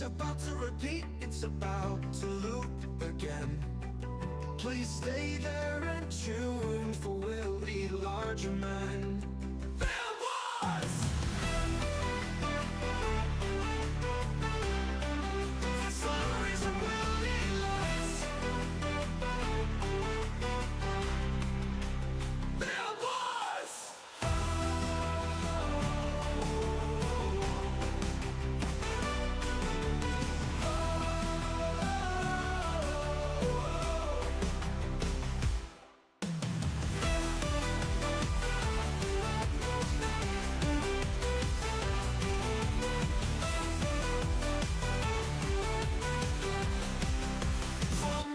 is about to repeat, it's about to loop again. Please stay there and tune, for we'll be larger men. There was some reason we'll be less. There was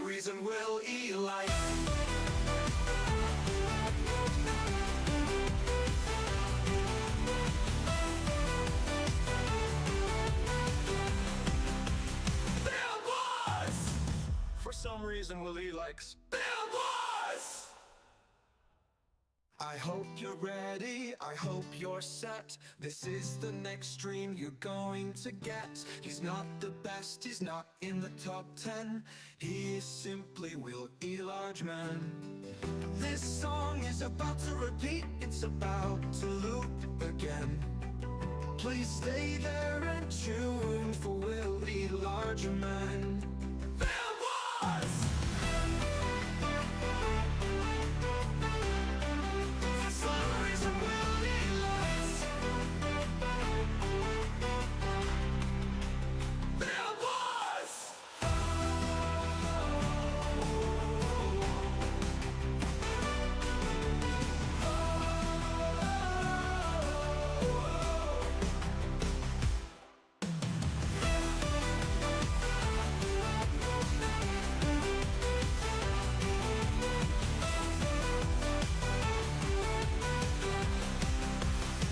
reason will eat life. There was, for some reason Willie likes. There was. I hope you're ready, I hope you're set. This is the next dream you're going to get. He's not the best, he's not in the top 10. He is simply Will E. Large Man. This song is about to repeat, it's about to loop again. Please stay there and tune, for Will E. Larger Man. There was some reason we'll be less. There was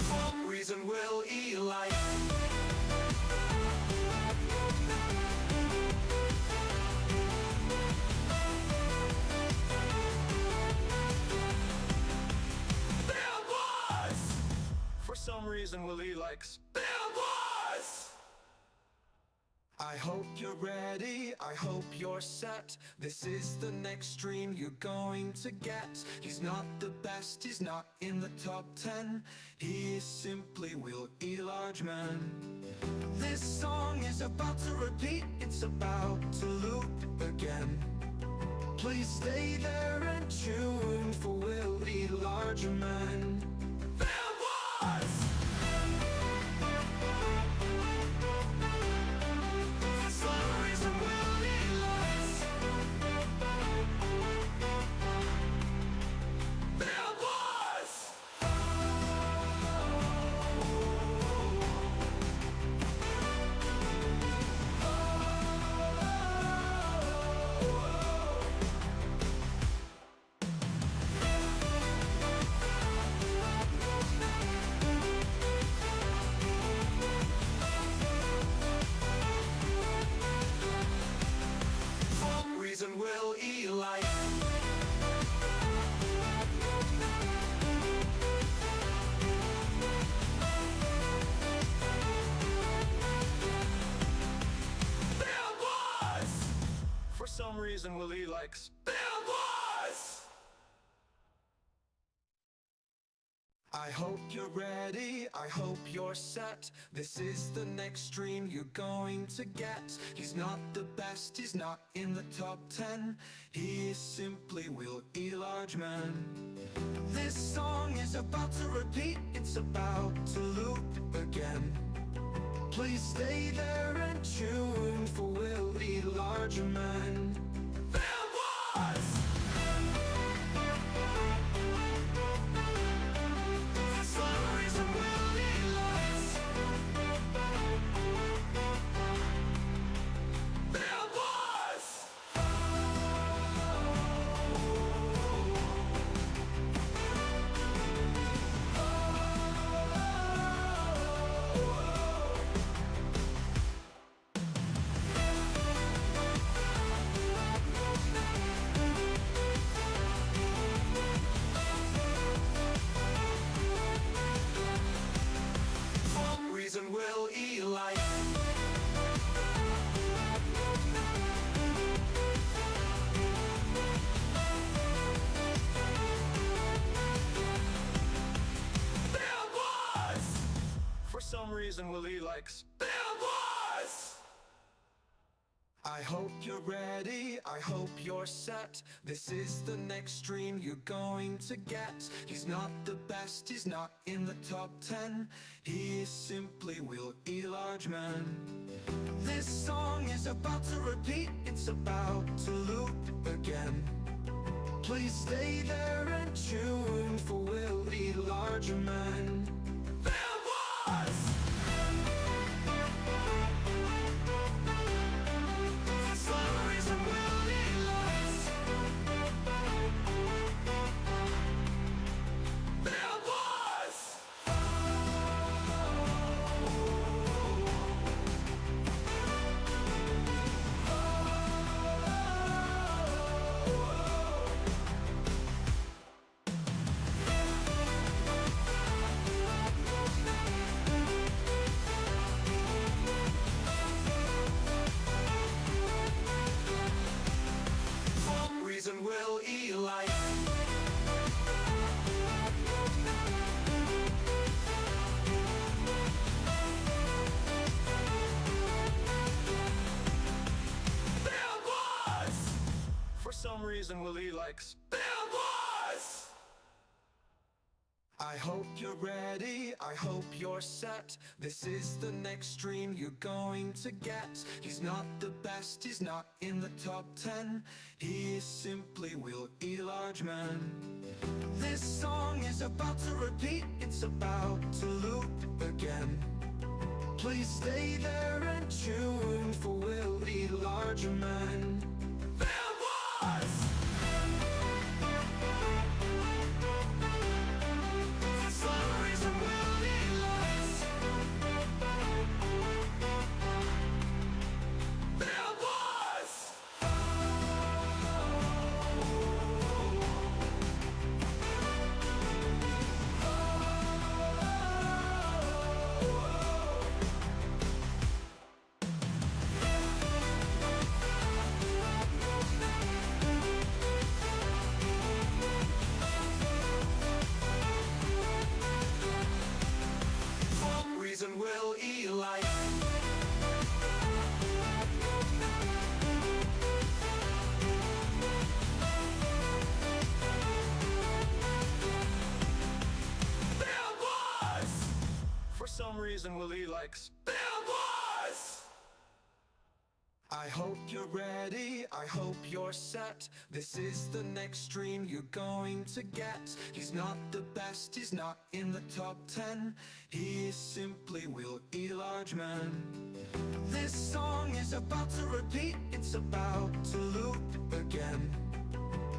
some reason we'll eat life. There was, for some reason Willie likes. There was. I hope you're ready, I hope you're set. This is the next dream you're going to get. He's not the best, he's not in the top 10. He is simply Will E. Large Man. This song is about to repeat, it's about to loop again. Please stay there and tune, for Will E. Larger Man. There was some reason we'll be less. There was some reason we'll eat life. There was, for some reason Willie likes. There was. I hope you're ready, I hope you're set. This is the next dream you're going to get. He's not the best, he's not in the top 10. He is simply Will E. Large Man. This song is about to repeat, it's about to loop again. Please stay there and tune, for Will E. Larger Man. There was some reason we'll be less. There was reason Willie likes bad boys. I hope you're ready, I hope you're set. This is the next dream you're going to get. He's not the best, he's not in the top 10. He is simply Will E. Largeman. This song is about to repeat, it's about to loop again. Please stay there and tune for Will E. Largeman. Bad boys! Will E. like. Bad boys! For some reason Will E. likes bad boys! I hope you're ready, I hope you're set. This is the next dream you're going to get. He's not the best, he's not in the top 10. He is simply Will E. Largeman. This song is about to repeat, it's about to loop again. Please stay there and tune for Will E. Largeman. Bad boys! Will E. like. Bad boys! For some reason Will E. likes bad boys! I hope you're ready, I hope you're set. This is the next dream you're going to get. He's not the best, he's not in the top 10. He is simply Will E. Largeman. This song is about to repeat, it's about to loop again.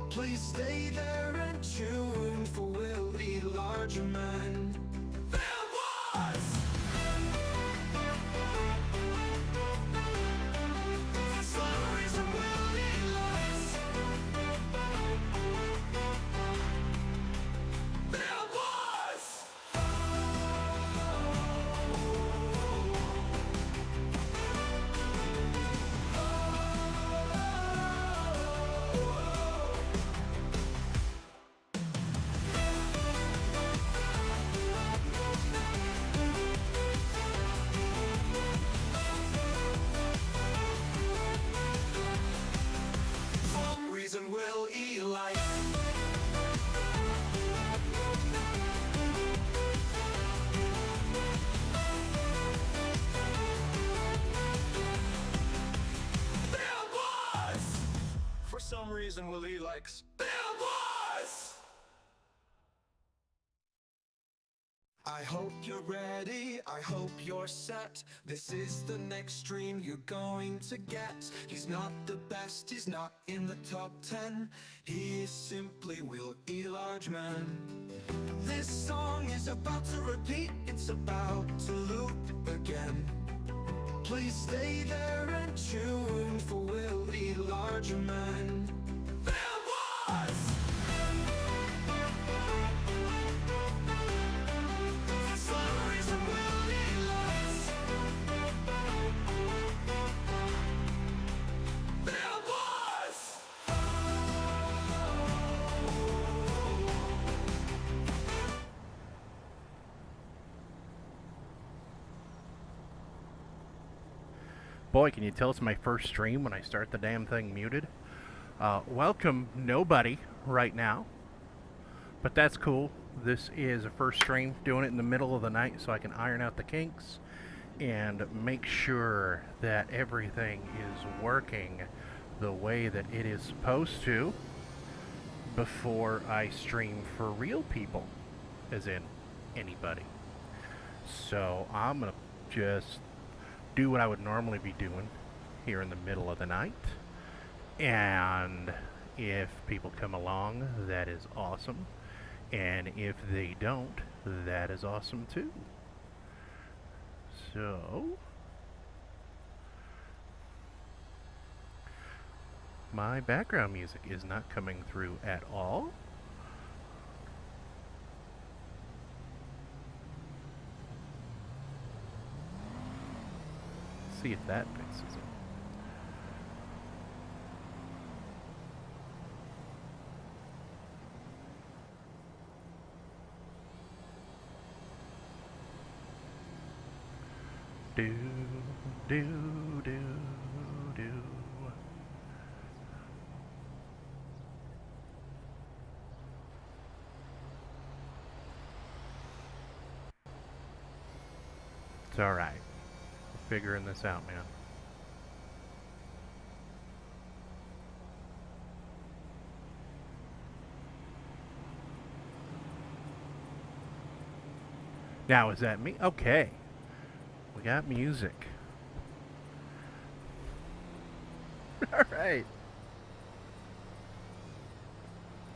Please stay there and tune for Will E. Largeman. Bad boys! Will E. like. Bad boys! For some reason Will E. likes bad boys! I hope you're ready, I hope you're set. This is the next dream you're going to get. He's not the best, he's not in the top 10. He is simply Will E. Largeman. This song is about to repeat, it's about to loop again. Please stay there and tune for Will E. Largeman. Bad boys! Boy, can you tell it's my first stream when I start the damn thing muted? Welcome, nobody, right now. But that's cool. This is a first stream, doing it in the middle of the night so I can iron out the kinks and make sure that everything is working the way that it is supposed to before I stream for real people, as in anybody. So I'm going to just do what I would normally be doing here in the middle of the night. And if people come along, that is awesome. And if they don't, that is awesome too. So, my background music is not coming through at all. Let's see if that fixes it. Do, do, do, do. It's alright. We're figuring this out, man. Now, is that me? Okay. We got music. Alright.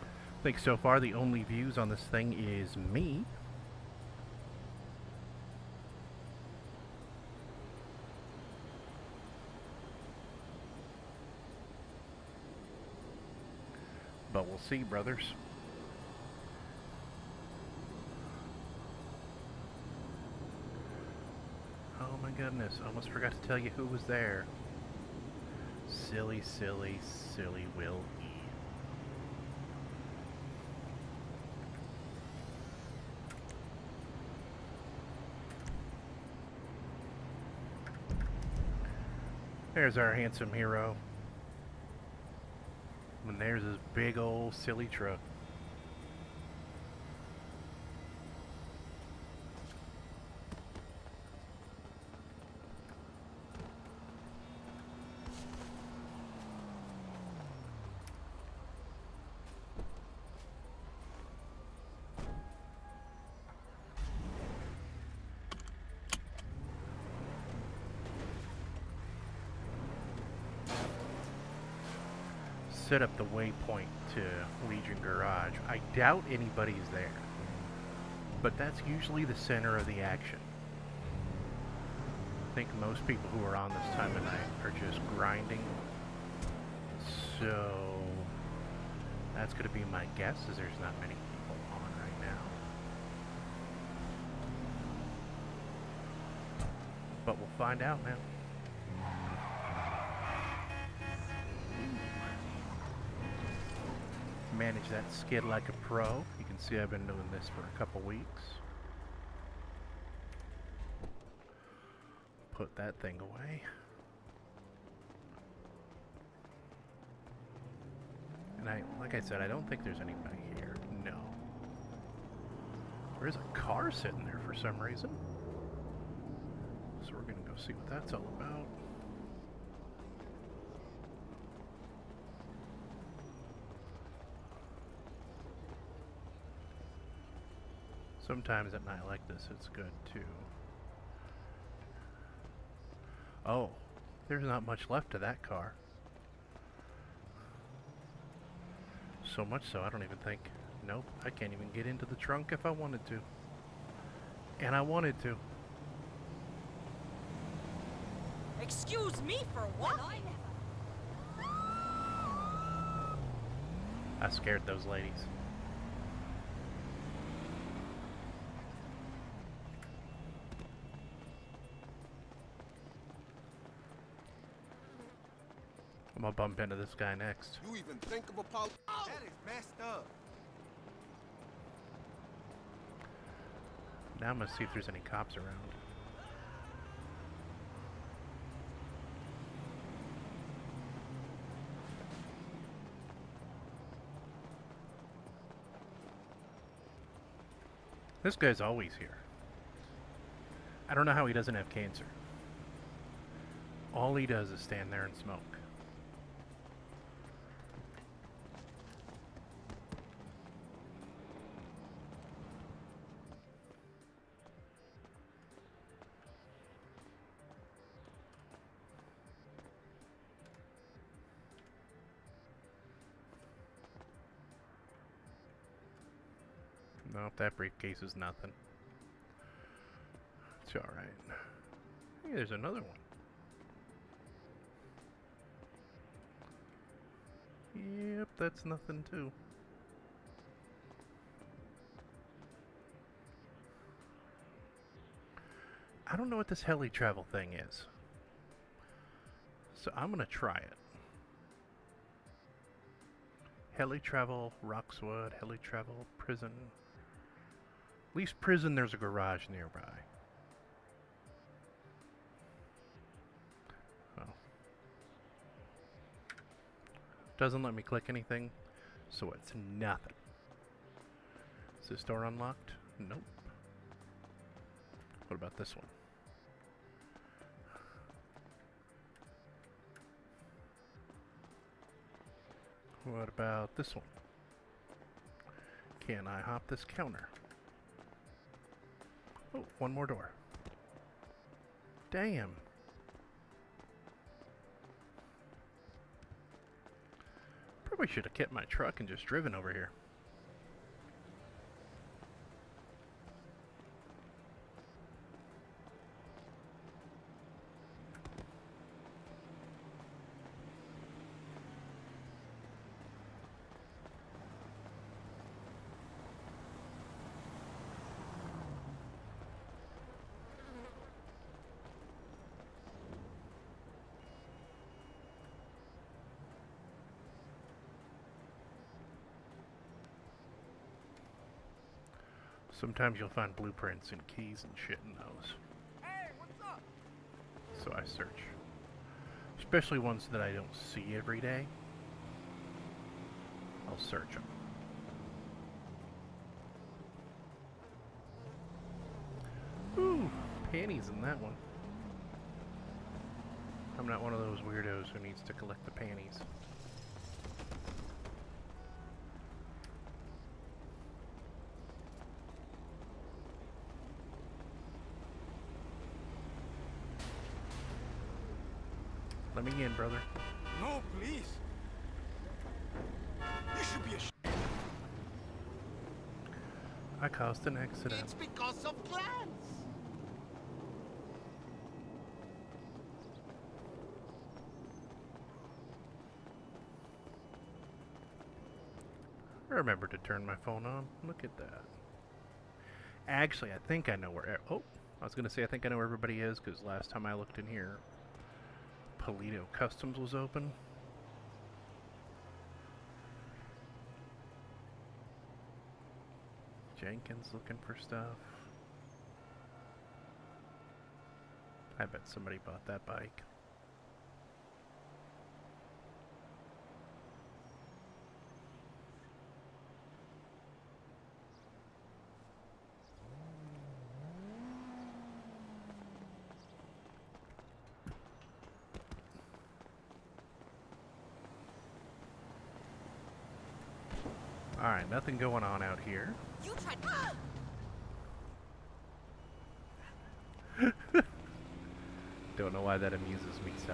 I think so far the only views on this thing is me. But we'll see, brothers. Oh my goodness, I almost forgot to tell you who was there. Silly, silly, silly Will E. There's our handsome hero. And there's his big old silly truck. Set up the waypoint to Legion Garage. I doubt anybody's there, but that's usually the center of the action. I think most people who are on this time of night are just grinding, so that's going to be my guess, as there's not many people on right now. But we'll find out, man. Manage that skid like a pro. You can see I've been doing this for a couple weeks. Put that thing away. And like I said, I don't think there's anybody here. No. There is a car sitting there for some reason. So we're gonna go see what that's all about. Sometimes at night like this, it's good too. Oh, there's not much left of that car. So much so, I don't even think... Nope, I can't even get into the trunk if I wanted to. And I wanted to. Excuse me for what? I scared those ladies. I'm gonna bump into this guy next. You even think of apology? Oh, that is messed up. Now I'm gonna see if there's any cops around. This guy's always here. I don't know how he doesn't have cancer. All he does is stand there and smoke. Nope, that briefcase is nothing. It's alright. Hey, there's another one. Yep, that's nothing too. I don't know what this heli travel thing is, so I'm gonna try it. Heli travel, Roxwood, heli travel, prison. At least prison, there's a garage nearby. Oh. Doesn't let me click anything, so it's nothing. Is this door unlocked? Nope. What about this one? What about this one? Can I hop this counter? Oh, one more door. Damn. Probably should have kept my truck and just driven over here. Sometimes you'll find blueprints and keys and shit in those. Hey, what's up? So I search. Especially ones that I don't see every day. I'll search them. Ooh, panties in that one. I'm not one of those weirdos who needs to collect the panties. Let me in, brother. No, please. You should be ashamed. I caused an accident. It's because of clans. Remember to turn my phone on. Look at that. Actually, I think I know where... Oh, I was going to say I think I know where everybody is, because last time I looked in here, Polito Customs was open. Jenkins looking for stuff. I bet somebody bought that bike. Alright, nothing going on out here. You tried. Don't know why that amuses me so.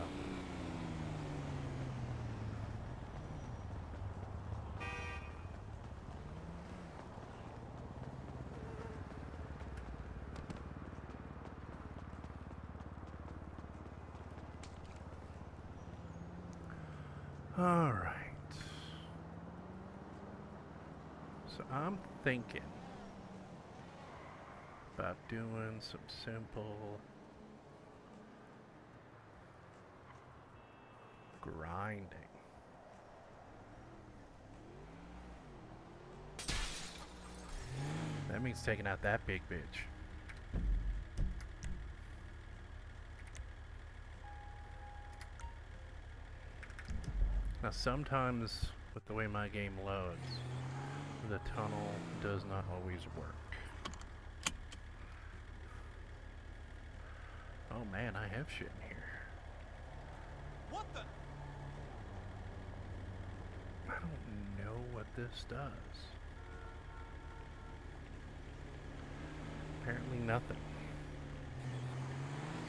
Alright. So I'm thinking about doing some simple grinding. That means taking out that big bitch. Now sometimes with the way my game loads, the tunnel does not always work. Oh man, I have shit in here. What the? I don't know what this does. Apparently nothing.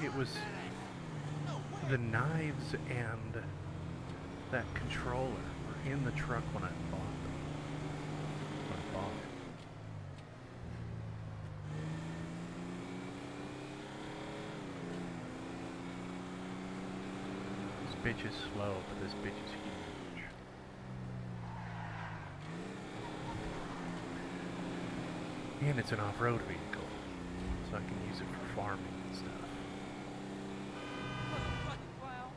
It was the knives and that controller were in the truck when I bought them. When I bought it. This bitch is slow, but this bitch is huge. And it's an off-road vehicle, so I can use it for farming and stuff. Motherfucking clown.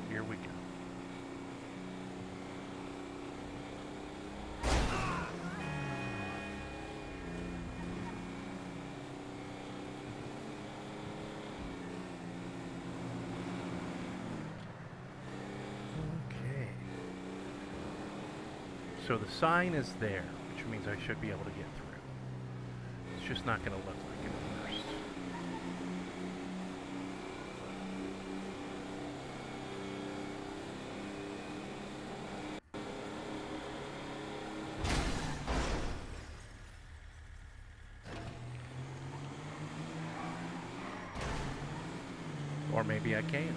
Here we go. Okay. So the sign is there, which means I should be able to get through. It's just not going to look like it at first. Or maybe I can.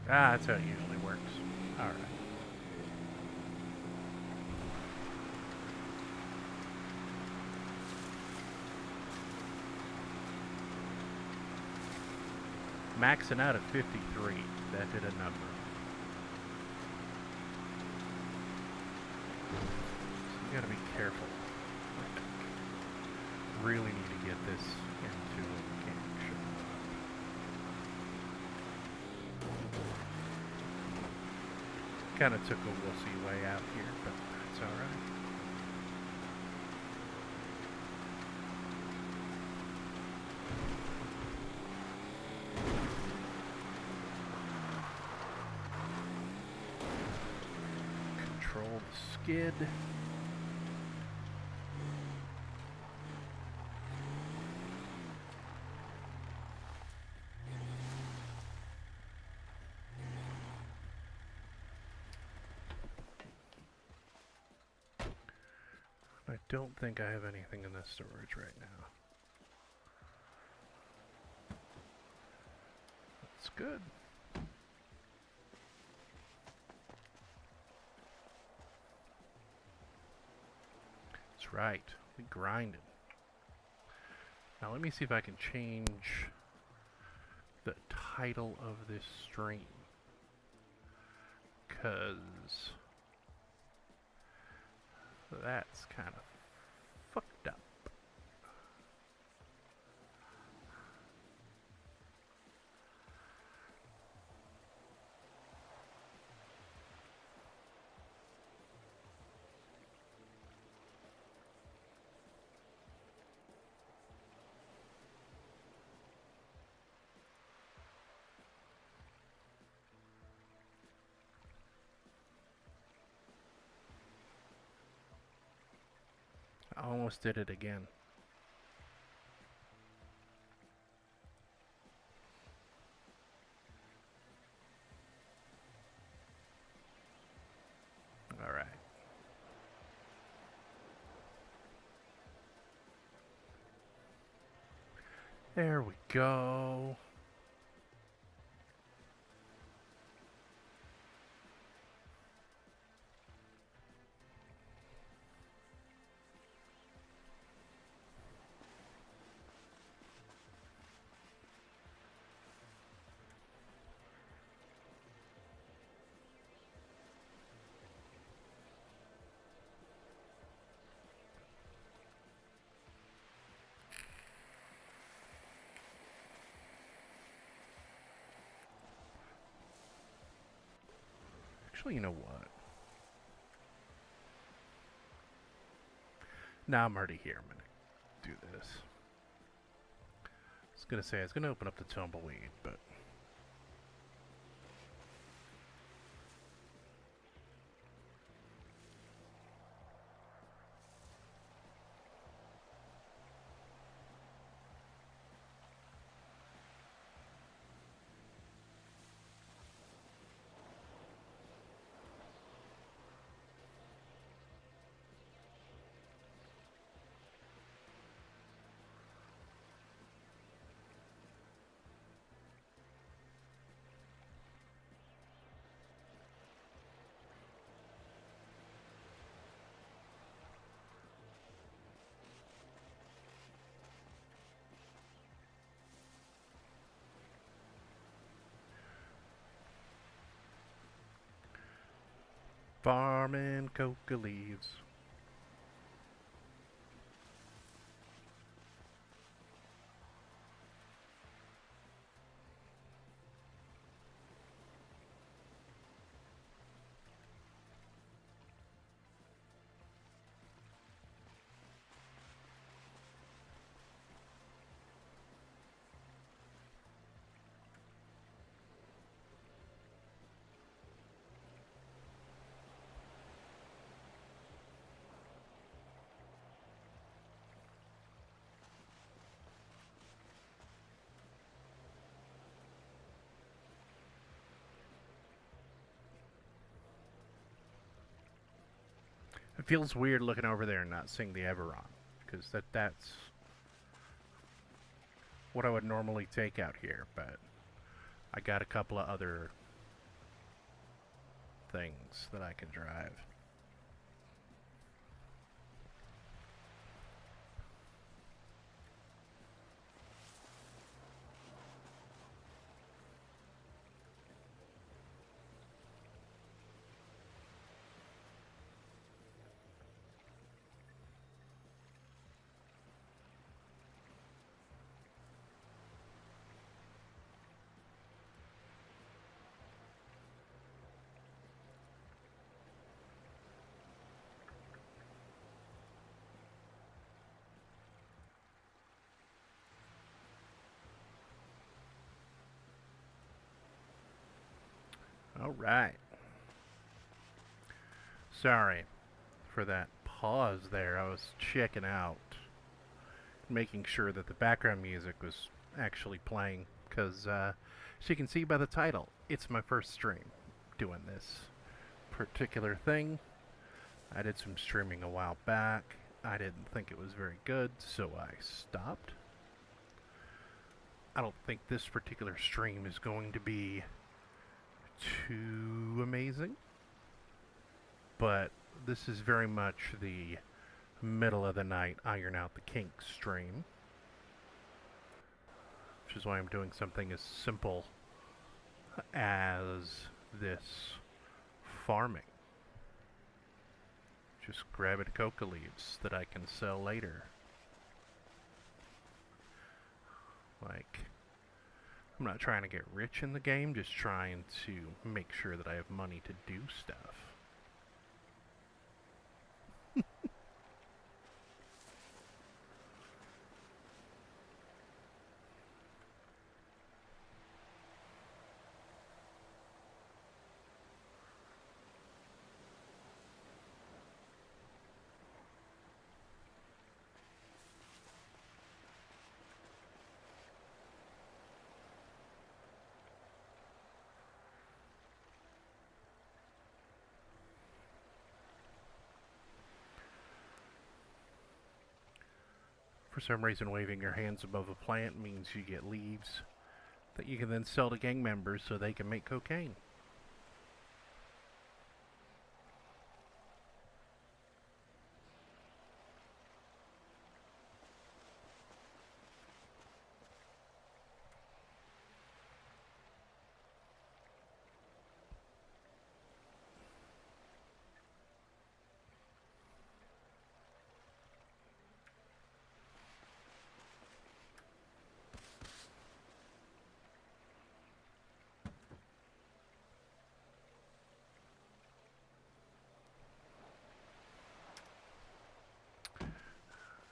Ah, that's how it usually works. Alright. Maxing out at 53. That did a number. So you gotta be careful. Really need to get this into a mechanic shop. Kind of took a wussy way out here, but that's alright. Control the skid. I don't think I have anything in this storage right now. That's good. That's right. We grinded. Now let me see if I can change the title of this stream. 'Cause that's kind of fucked up. I almost did it again. All right. There we go. Actually, you know what? Now I'm already here. I'm gonna do this. was gonna say I was gonna open up the tumbleweed, but farming coca leaves. It feels weird looking over there and not seeing the Everon, because that's what I would normally take out here, but I got a couple of other things that I can drive. Alright. Sorry for that pause there. I was checking out, making sure that the background music was actually playing, because as you can see by the title, it's my first stream doing this particular thing. I did some streaming a while back. I didn't think it was very good, so I stopped. I don't think this particular stream is going to be too amazing, but this is very much the middle of the night iron out the kinks stream, which is why I'm doing something as simple as this farming. Just grabbing coca leaves that I can sell later. Like, I'm not trying to get rich in the game, just trying to make sure that I have money to do stuff. For some reason, waving your hands above a plant means you get leaves that you can then sell to gang members so they can make cocaine.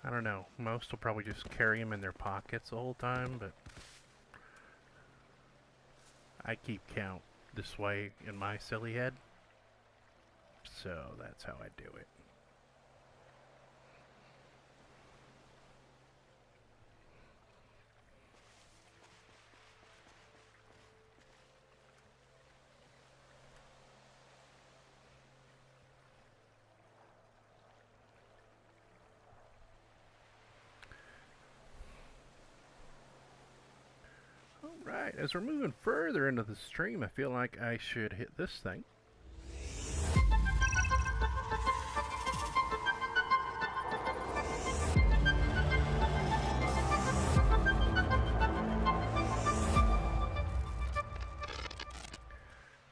I don't know. Most will probably just carry them in their pockets the whole time, but I keep count this way in my silly head. So that's how I do it. Alright, as we're moving further into the stream, I feel like I should hit this thing.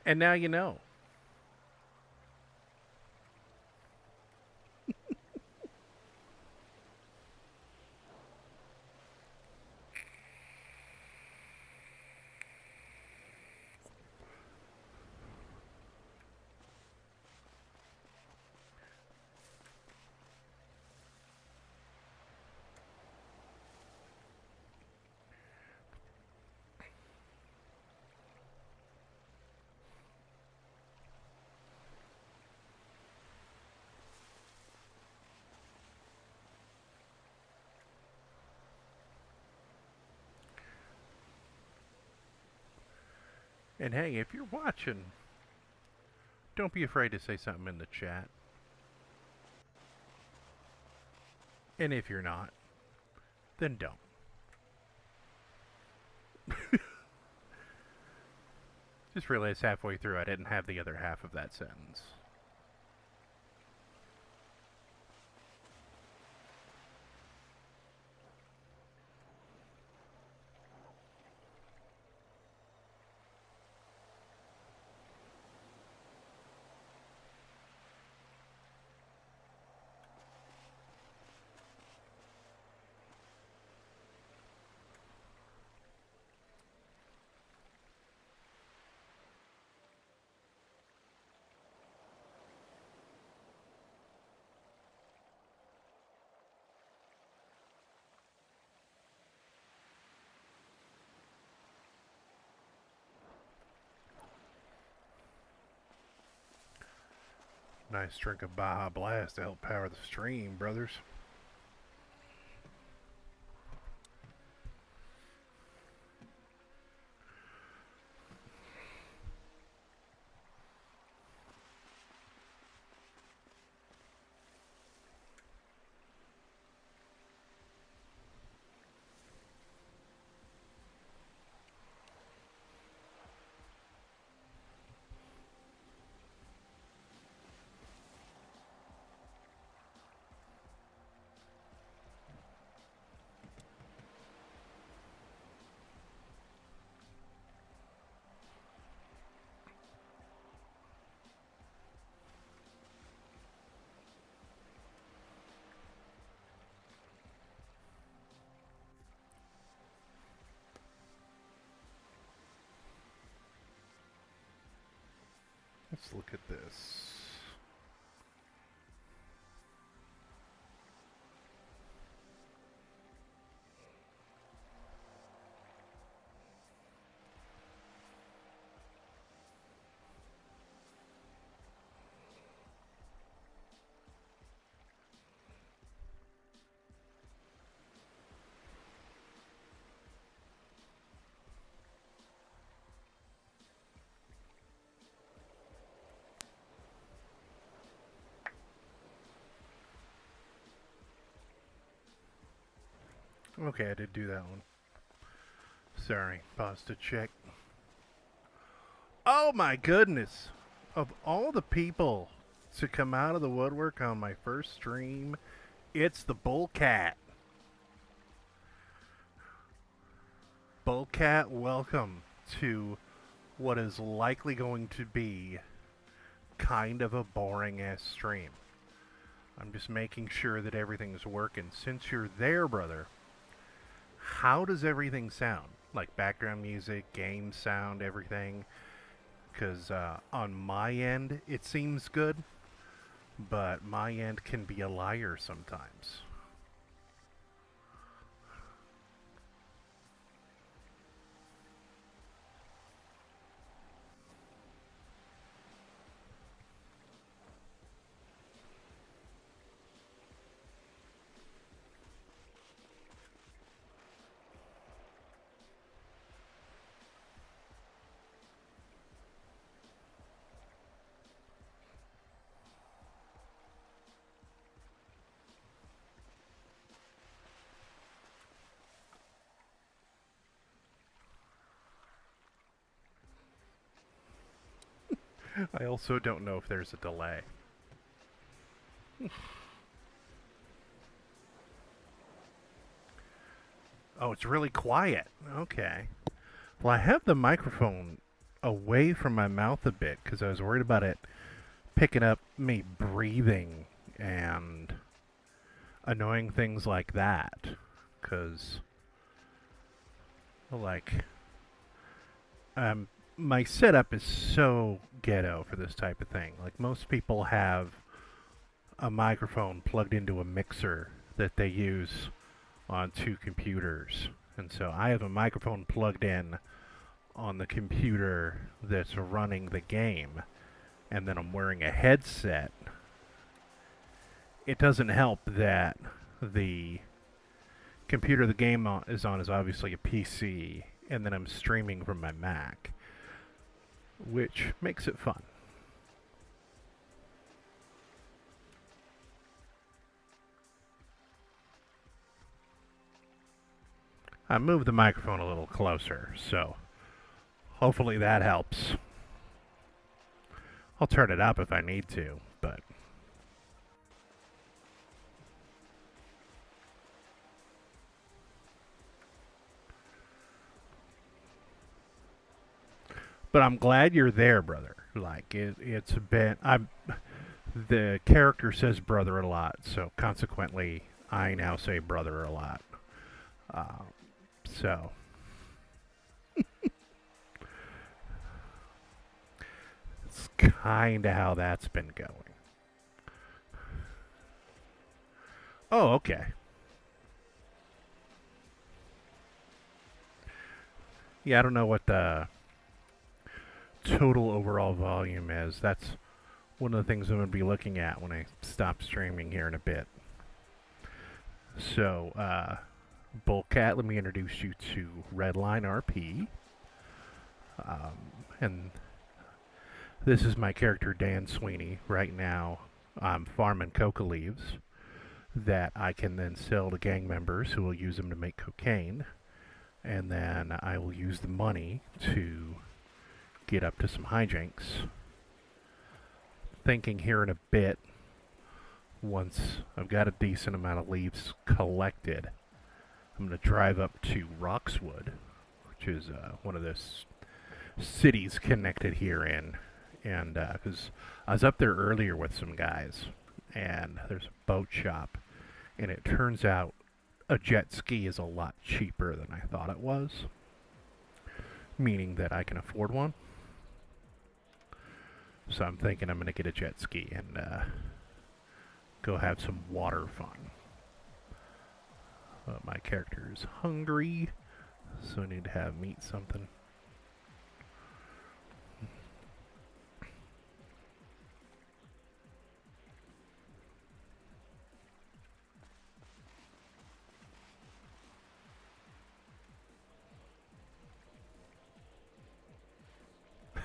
And now you know. And hey, if you're watching, don't be afraid to say something in the chat. And if you're not, then don't. Just realized halfway through I didn't have the other half of that sentence. Nice drink of Baja Blast to help power the stream, brothers. Let's look at this. Okay, I did do that one. Sorry, pause to check. Oh my goodness! Of all the people to come out of the woodwork on my first stream, it's the Bullcat. Bullcat, welcome to what is likely going to be kind of a boring ass stream. I'm just making sure that everything's working. Since you're there, brother, how does everything sound? Like background music, game sound, everything? Because on my end, it seems good, but my end can be a liar sometimes. I also don't know if there's a delay. Oh, it's really quiet. Okay. Well, I have the microphone away from my mouth a bit because I was worried about it picking up me breathing and annoying things like that. Because, like, my setup is so ghetto for this type of thing. Like, most people have a microphone plugged into a mixer that they use on 2 computers. And so I have a microphone plugged in on the computer that's running the game, and then I'm wearing a headset. It doesn't help that the computer the game is on is obviously a PC, and then I'm streaming from my Mac, which makes it fun. I moved the microphone a little closer, so hopefully that helps. I'll turn it up if I need to, but I'm glad you're there, brother. Like it's been the character says brother a lot, so consequently I now say brother a lot. So it's kind of how that's been going. Oh, okay. Yeah, I don't know what the total overall volume is. That's one of the things I'm going to be looking at when I stop streaming here in a bit. So, Bullcat, let me introduce you to Redline RP. And this is my character, Dan Sweeny. Right now, I'm farming coca leaves that I can then sell to gang members who will use them to make cocaine. And then I will use the money to get up to some hijinks. Thinking here in a bit, once I've got a decent amount of leaves collected, I'm going to drive up to Roxwood, which is one of the cities connected herein. And because I was up there earlier with some guys, and there's a boat shop, and it turns out a jet ski is a lot cheaper than I thought it was, meaning that I can afford one. So I'm thinking I'm going to get a jet ski and go have some water fun. My character is hungry, so I need to have meat something.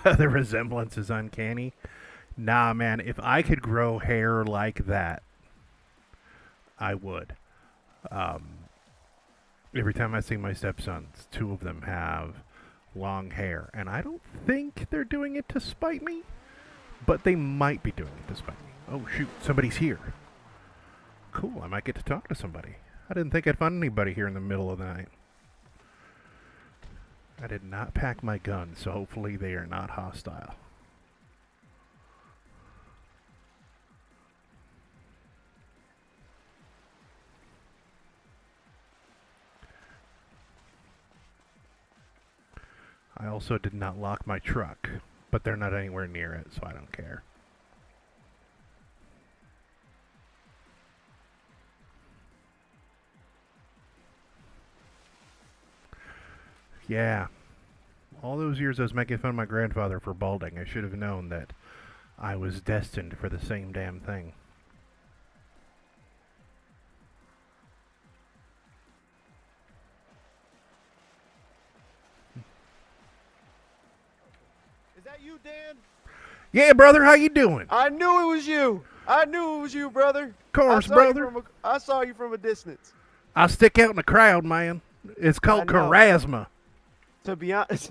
The resemblance is uncanny. Nah, man, if I could grow hair like that, I would. Every time I see my stepsons, 2 of them have long hair. And I don't think they're doing it to spite me, but they might be doing it to spite me. Oh, shoot, somebody's here. Cool, I might get to talk to somebody. I didn't think I'd find anybody here in the middle of the night. I did not pack my gun, so hopefully they are not hostile. I also did not lock my truck, but they're not anywhere near it, so I don't care. Yeah. All those years I was making fun of my grandfather for balding, I should have known that I was destined for the same damn thing. Is that you, Dan? Yeah, brother, how you doing? I knew it was you. I knew it was you, brother. Course, brother. I saw you from a distance. I stick out in the crowd, man. It's called I know. charisma. To be honest,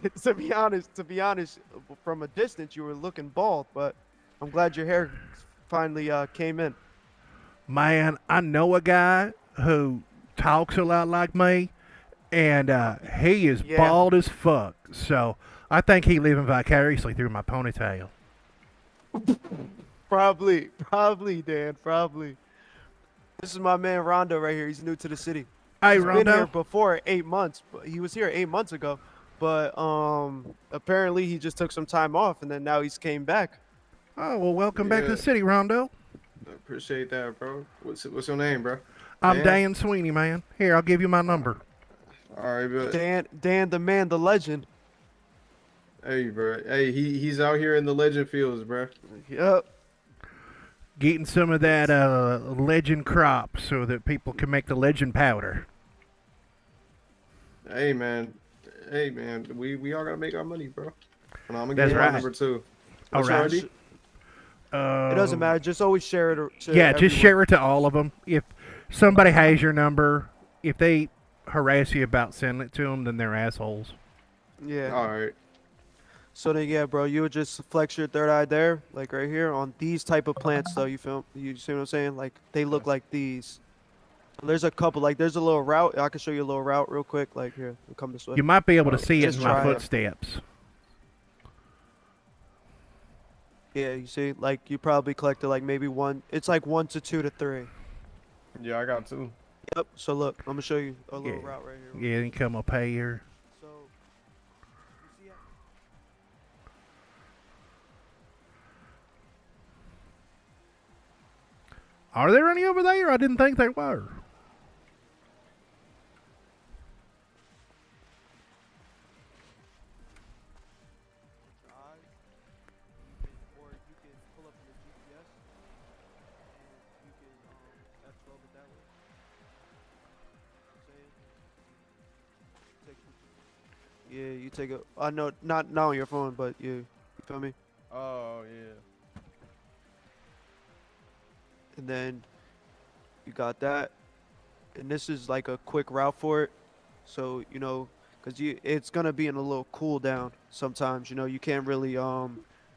to be honest, from a distance you were looking bald, but I'm glad your hair finally came in. Man, I know a guy who talks a lot like me, and he is Yeah. bald as fuck. So I think he living vicariously through my ponytail. Probably, Dan. Probably. This is my man Rondo right here. He's new to the city. Hey, He's been here Rondo. before 8 months. But he was here 8 months ago, but apparently he just took some time off, and then now he's came back. Oh, well, welcome back to Yeah. the city, Rondo. I appreciate that, bro. What's your name, bro? I'm Dan Sweeny, man. Here, I'll give you my number. All right, but Dan, the man, the legend. hey, bro. Hey, he's out here in the legend fields, bro. Yep. Getting some of that legend crop so that people can make the legend powder. Hey, man. We all gotta make our money, bro. And I'm gonna That's give you my right. number too. All What's your right. ID? It doesn't matter. Just always share it. To Yeah, just everyone. share it to all of them. If somebody has your number, if they harass you about sending it to them, then they're assholes. Yeah. All right. So then, yeah, bro, you would just flex your third eye there, like right here, on these type of plants, though. You see what I'm saying? Like they look like these. There's a couple. Like there's a little route. I can show you a little route real quick. Like here, come this way. You might be able to see it Just in my try it. footsteps. Yeah, you see, like you probably collected like maybe one. It's like 1 to 2 to 3. Yeah, I got two. Yep. So look, I'm gonna show you a little Yeah. route right here. Yeah, you come up here. So, you see Are there any over there? I didn't think there were. or you can pull up in the GPS and you can F12 it that way. Yeah, you take a. I know, not on your phone, but you feel me? Oh yeah. And then you got that, and this is like a quick route for it. So because it's gonna be in a little cool down sometimes. You can't really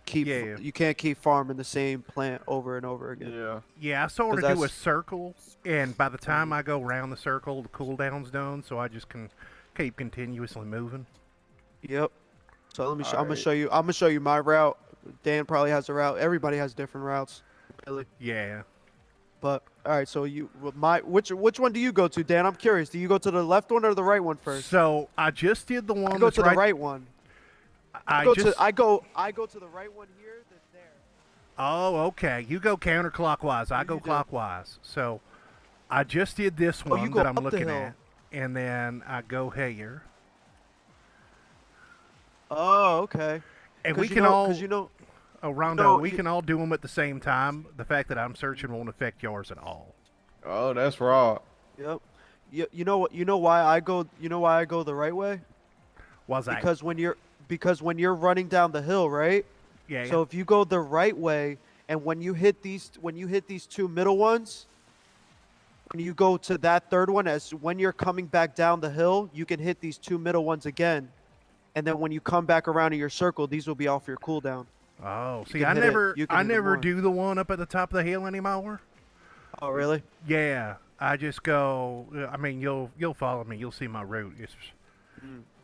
keep Yeah. you can't keep farming the same plant over and over again. Yeah. Yeah, I sort of 'Cause do a that's- circle, and by the time I go around the circle, the cooldown's done, so I just can keep continuously moving. Yep. So let me. I'm gonna Alright. show you. I'm gonna show you my route. Dan probably has a route. Everybody has different routes, really. Yeah. But all right. So which one do you go to, Dan? I'm curious. Do you go to the left one or the right one first? So I just did the one I go that's to the right one. I Go just. to I go to the right one here. That's there. Oh, okay. You go counterclockwise. I You go do. clockwise. So I just did this Oh, you one go that I'm up the looking hill. at, and then I go here, Oh, okay. and we 'Cause can all. Because Oh, Rondo, No, we you- can all do them at the same time. The fact that I'm searching won't affect yours at all. Oh, that's raw. Yep. You know what? You know why I go? You know why I go the right way? Was that? Because when you're running down the hill, right? Yeah. So if you go the right way, and when you hit these two middle ones, when you go to that third one, as when you're coming back down the hill, you can hit these two middle ones again, and then when you come back around in your circle, these will be off your cooldown. Oh, see, can I hit it. never, You can I hit it never more. do the one up at the top of the hill anymore. Oh, really? Yeah, I just go. I mean, you'll follow me. You'll see my route.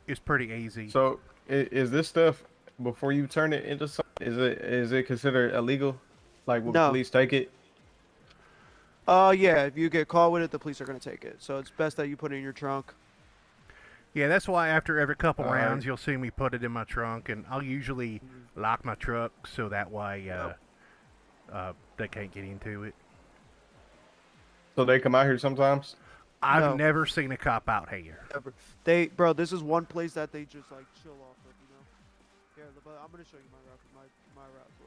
It's pretty easy. So is this stuff before you turn it into something? Is it considered illegal? Like will No. the police take it? Yeah. If you get caught with it, the police are gonna take it. So it's best that you put it in your trunk. Yeah, that's why after every couple All right. rounds, you'll see me put it in my trunk, and I'll usually lock my truck so that way they can't get into it. So they come out here sometimes? I've No. never seen a cop out here. Bro, this is one place that they just like chill off of, Here, but I'm gonna show you my route. 'Cause my route's a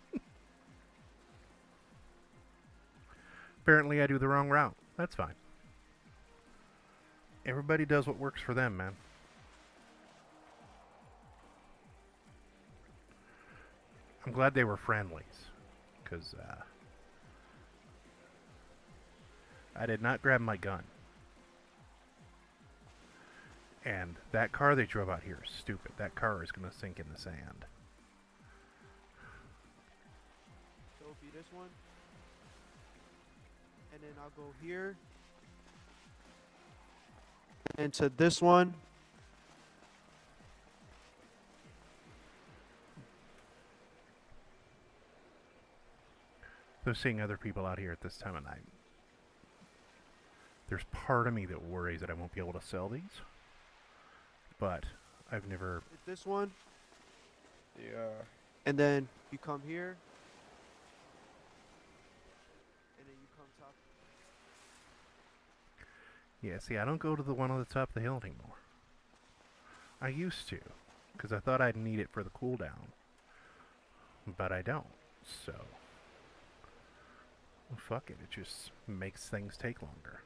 little. So. Apparently, I do the wrong route. That's fine. Everybody does what works for them, man. I'm glad they were friendlies, because I did not grab my gun. And that car they drove out here is stupid. That car is going to sink in the sand. So it'll be this one. And then I'll go here. And to this one. So seeing other people out here at this time of night, there's part of me that worries that I won't be able to sell these. But I've never... Hit this one. Yeah. And then you come here. And then you come top. Yeah, see, I don't go to the one on the top of the hill anymore. I used to, because I thought I'd need it for the cooldown. But I don't, so... Well, fuck it, it just makes things take longer.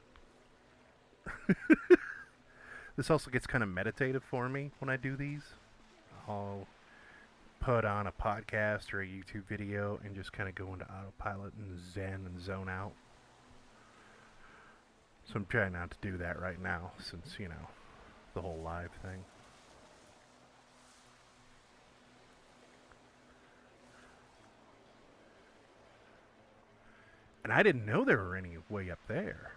This also gets kind of meditative for me when I do these. I'll put on a podcast or a YouTube video and just kind of go into autopilot and zen and zone out. So I'm trying not to do that right now since, you know, the whole live thing. And I didn't know there were any way up there.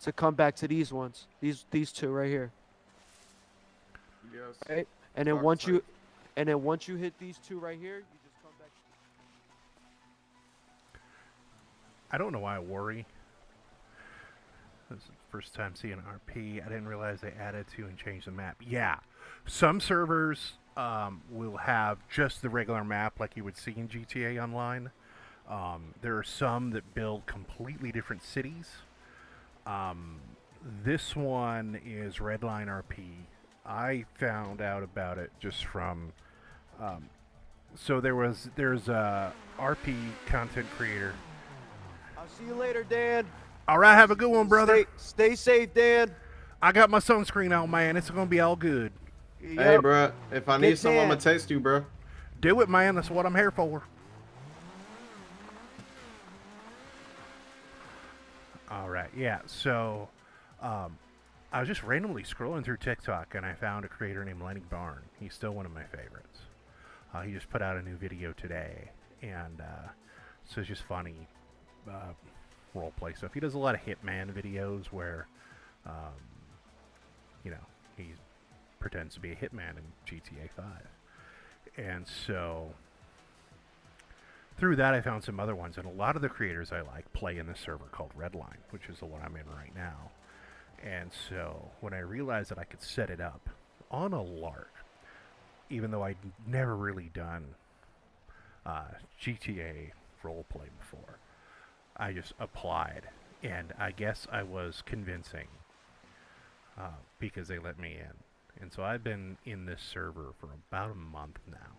To come back to these ones. These two right here. Yes. Okay. And then Dark once you side. once you hit these two right here, you just come back. I don't know why I worry. This is the first time seeing RP. I didn't realize they added to and changed the map. Yeah, some servers will have just the regular map like you would see in GTA Online. There are some that build completely different cities. This one is Redline RP. I found out about it just from... so there's a RP content creator. I'll see you later, Dan. All right, have a good one, brother. Stay safe, Dan. I got my sunscreen on, man. It's gonna be all good. Hey, Yep. bro. If I need Get some, I'm gonna tan. text you, bro. Do it, man. That's what I'm here for. All right, yeah. So, I was just randomly scrolling through TikTok and I found a creator named Lenny Barn. He's still one of my favorites. He just put out a new video today, and so it's just funny role play stuff. He does a lot of Hitman videos where, you know, he pretends to be a hitman in GTA 5, and so through that I found some other ones, and a lot of the creators I like play in this server called Redline, which is the one I'm in right now. And so when I realized that I could set it up on a lark, even though I'd never really done GTA roleplay before, I just applied, and I guess I was convincing because they let me in. And so I've been in this server for about a month now.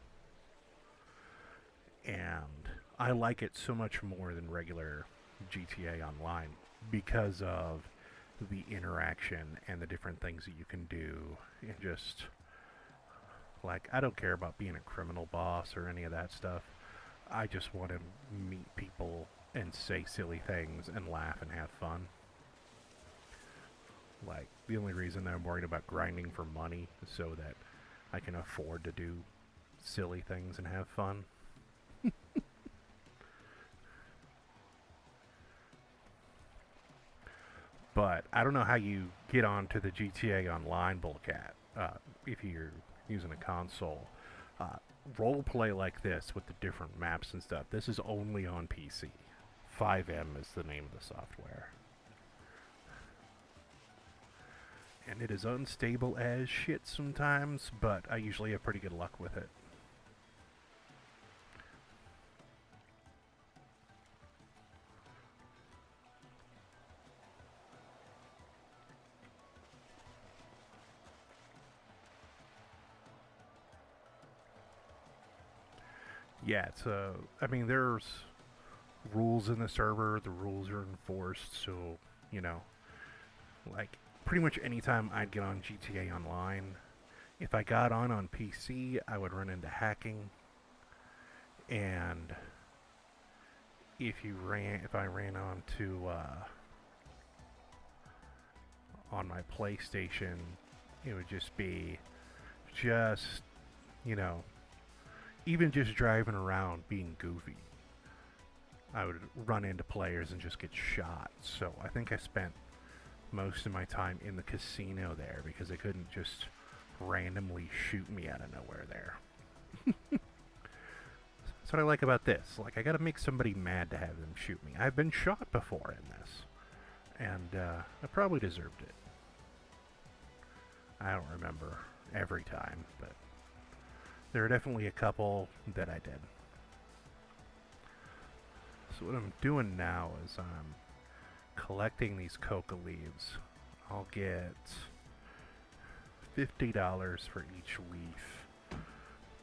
And I like it so much more than regular GTA Online because of the interaction and the different things that you can do. And just, like, I don't care about being a criminal boss or any of that stuff. I just want to meet people and say silly things and laugh and have fun. Like, the only reason I'm worried about grinding for money is so that I can afford to do silly things and have fun. But I don't know how you get onto the GTA Online bullcat if you're using a console. Roleplay like this with the different maps and stuff, this is only on PC. 5M is the name of the software. And it is unstable as shit sometimes, but I usually have pretty good luck with it. Yeah, it's I mean, there's rules in the server, the rules are enforced, so, you know, like, pretty much anytime I'd get on GTA Online, If I got on PC, I would run into hacking, and if I ran on my PlayStation, it would just be you know, even just driving around being goofy. I would run into players and just get shot. So I think I spent most of my time in the casino there because they couldn't just randomly shoot me out of nowhere there. That's what I like about this. Like, I gotta make somebody mad to have them shoot me. I've been shot before in this, and I probably deserved it. I don't remember every time, but there are definitely a couple that I did. So what I'm doing now is I'm collecting these coca leaves. I'll get $50 for each leaf.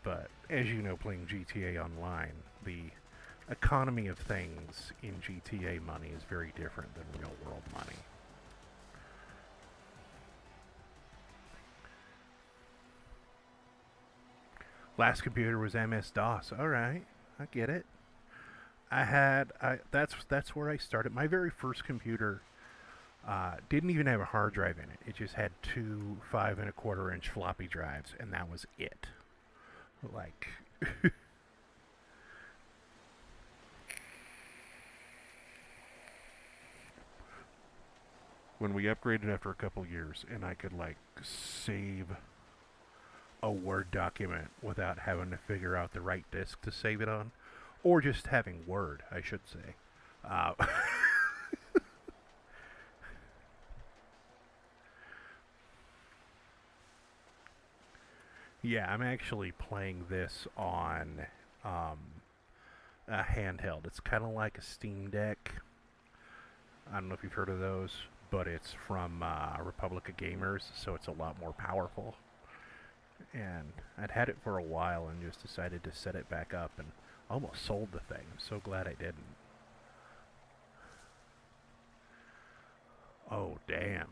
But as you know, playing GTA Online, the economy of things in GTA money is very different than real world money. Last computer was MS-DOS. Alright, I get it. That's where I started. My very first computer didn't even have a hard drive in it. It just had two 5 1/4 inch floppy drives, and that was it. Like, when we upgraded after a couple years, and I could like save a Word document without having to figure out the right disk to save it on, or just having Word, I should say. Yeah, I'm actually playing this on a handheld. It's kind of like a Steam Deck. I don't know if you've heard of those, but it's from Republic of Gamers, so it's a lot more powerful. And I'd had it for a while and just decided to set it back up and almost sold the thing. I'm so glad I didn't. Oh, damn.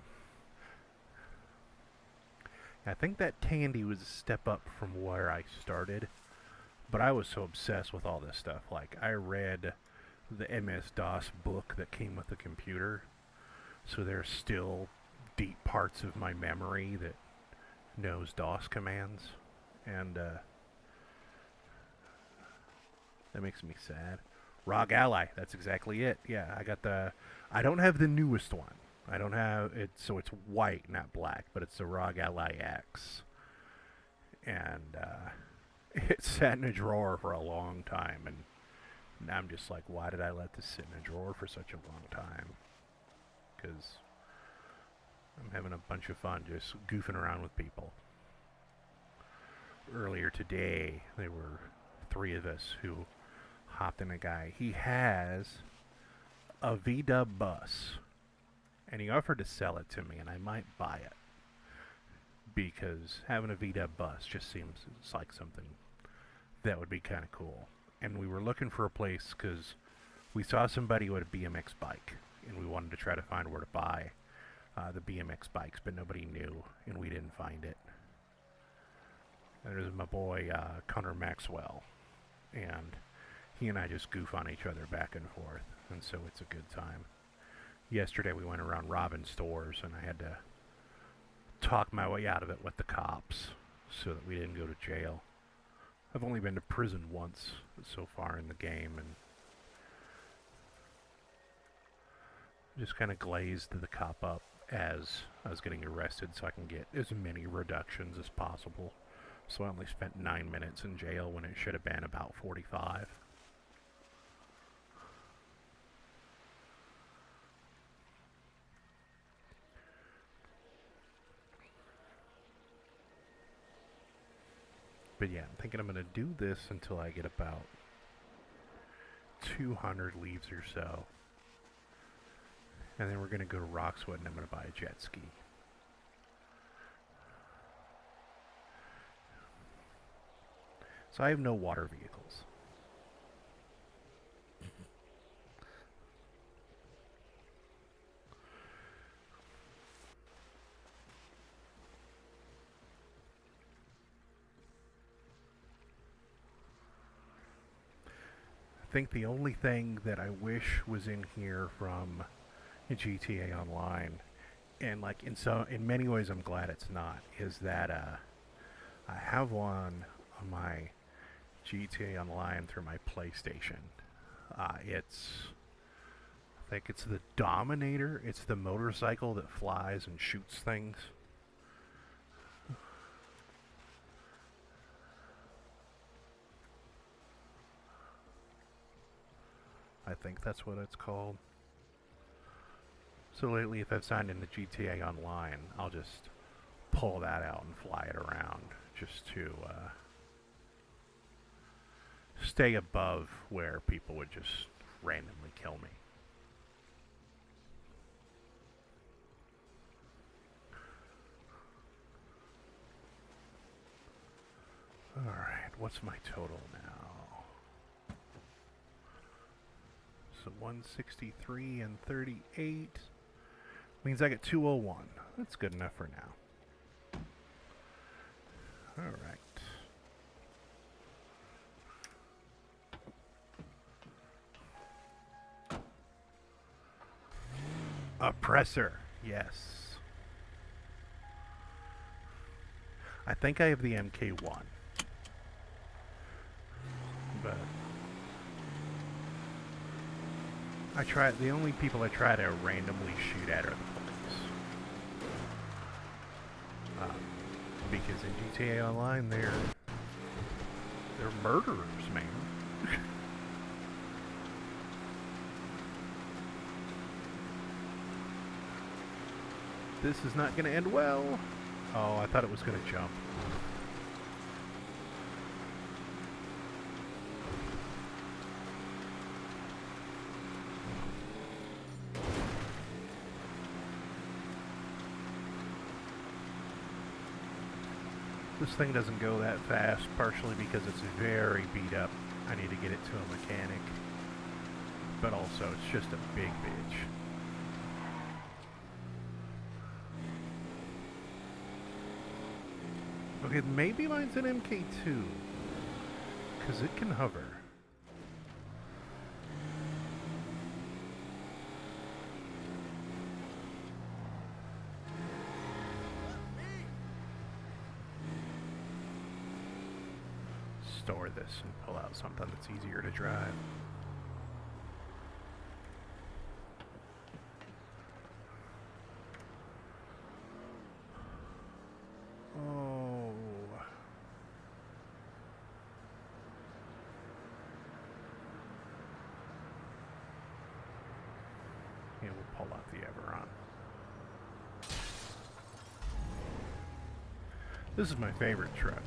I think that Tandy was a step up from where I started, but I was so obsessed with all this stuff. Like, I read the MS-DOS book that came with the computer, so there's still deep parts of my memory that knows DOS commands, and that makes me sad. ROG Ally, that's exactly it. Yeah, I don't have the newest one. I don't have it, so it's white, not black, but it's the ROG Ally X. And it sat in a drawer for a long time, and now I'm just like, why did I let this sit in a drawer for such a long time? Because I'm having a bunch of fun just goofing around with people. Earlier today, there were 3 of us who hopped in a guy. He has a VW bus, and he offered to sell it to me, and I might buy it. Because having a VW bus just seems like something that would be kind of cool. And we were looking for a place because we saw somebody with a BMX bike, and we wanted to try to find where to buy the BMX bikes, but nobody knew, and we didn't find it. And there's my boy Connor Maxwell, and he and I just goof on each other back and forth, and so it's a good time. Yesterday we went around robbing stores, and I had to talk my way out of it with the cops so that we didn't go to jail. I've only been to prison once so far in the game, and just kind of glazed the cop up as I was getting arrested so I can get as many reductions as possible. So I only spent 9 minutes in jail when it should have been about 45. But yeah, I'm thinking I'm going to do this until I get about 200 leaves or so. And then we're going to go to Roxwood and I'm going to buy a jet ski. So I have no water vehicles. think the only thing that I wish was in here from GTA Online, and like in many ways I'm glad it's not, is that I have one on my GTA Online through my PlayStation. I think it's the Dominator. It's the motorcycle that flies and shoots things. I think that's what it's called. So lately, if I've signed into GTA Online, I'll just pull that out and fly it around just to stay above where people would just randomly kill me. Alright, what's my total now? So 163 and 38 means I get 201. That's good enough for now. Alright. Oppressor, yes. I think I have the MK1. But the only people I try to randomly shoot at are the police. Because in GTA Online, they're murderers, man. This is not going to end well. Oh, I thought it was going to jump. This thing doesn't go that fast, partially because it's very beat up. I need to get it to a mechanic. But also, it's just a big bitch. Okay, maybe mine's an MK2. Because it can hover. Store this and pull out something that's easier to drive. Oh. Yeah, we'll pull out the Everon. This is my favorite truck.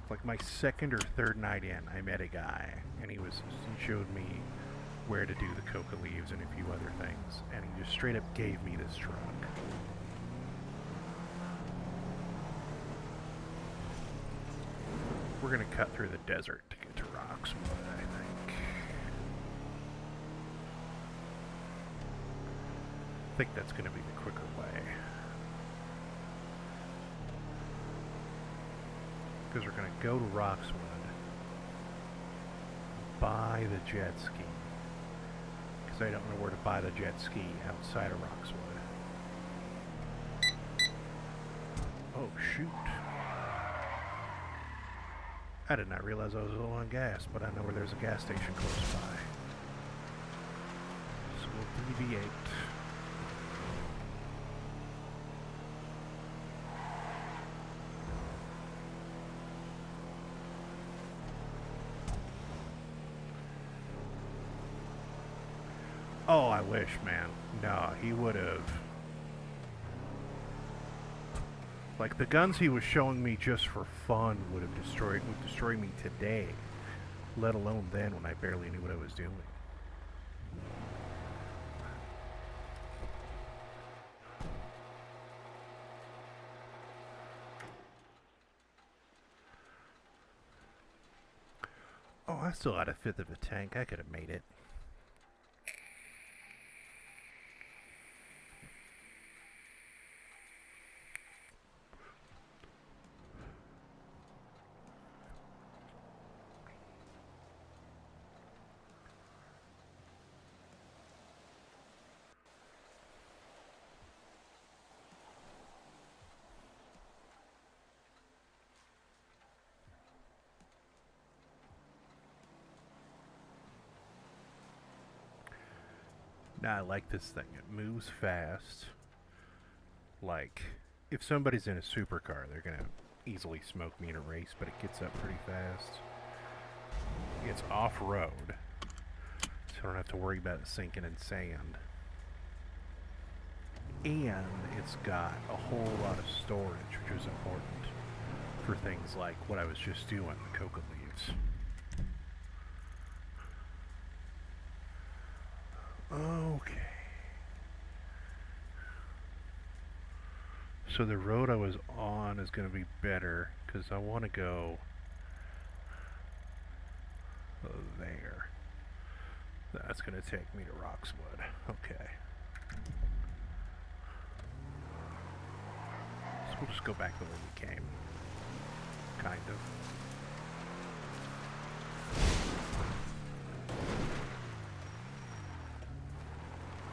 Like my second or third night in, I met a guy, and he showed me where to do the coca leaves and a few other things, and he just straight up gave me this truck. We're gonna cut through the desert to get to Roxwood, I think. I think that's gonna be the quicker way. Because we're going to go to Roxwood, buy the jet ski, because I don't know where to buy the jet ski outside of Roxwood. Oh shoot. I did not realize I was low on gas, but I know where there's a gas station close by. So we'll deviate. Oh, I wish, man. No, he would have. Like, the guns he was showing me just for fun would destroy me today. Let alone then when I barely knew what I was doing. Oh, I still had a fifth of a tank. I could have made it. Now I like this thing. It moves fast. Like, if somebody's in a supercar, they're gonna easily smoke me in a race, but it gets up pretty fast. It's off-road, so I don't have to worry about it sinking in sand. And it's got a whole lot of storage, which is important for things like what I was just doing, the coca leaves. Okay. So the road I was on is going to be better because I want to go there. That's going to take me to Roxwood. Okay. So we'll just go back the way we came. Kind of.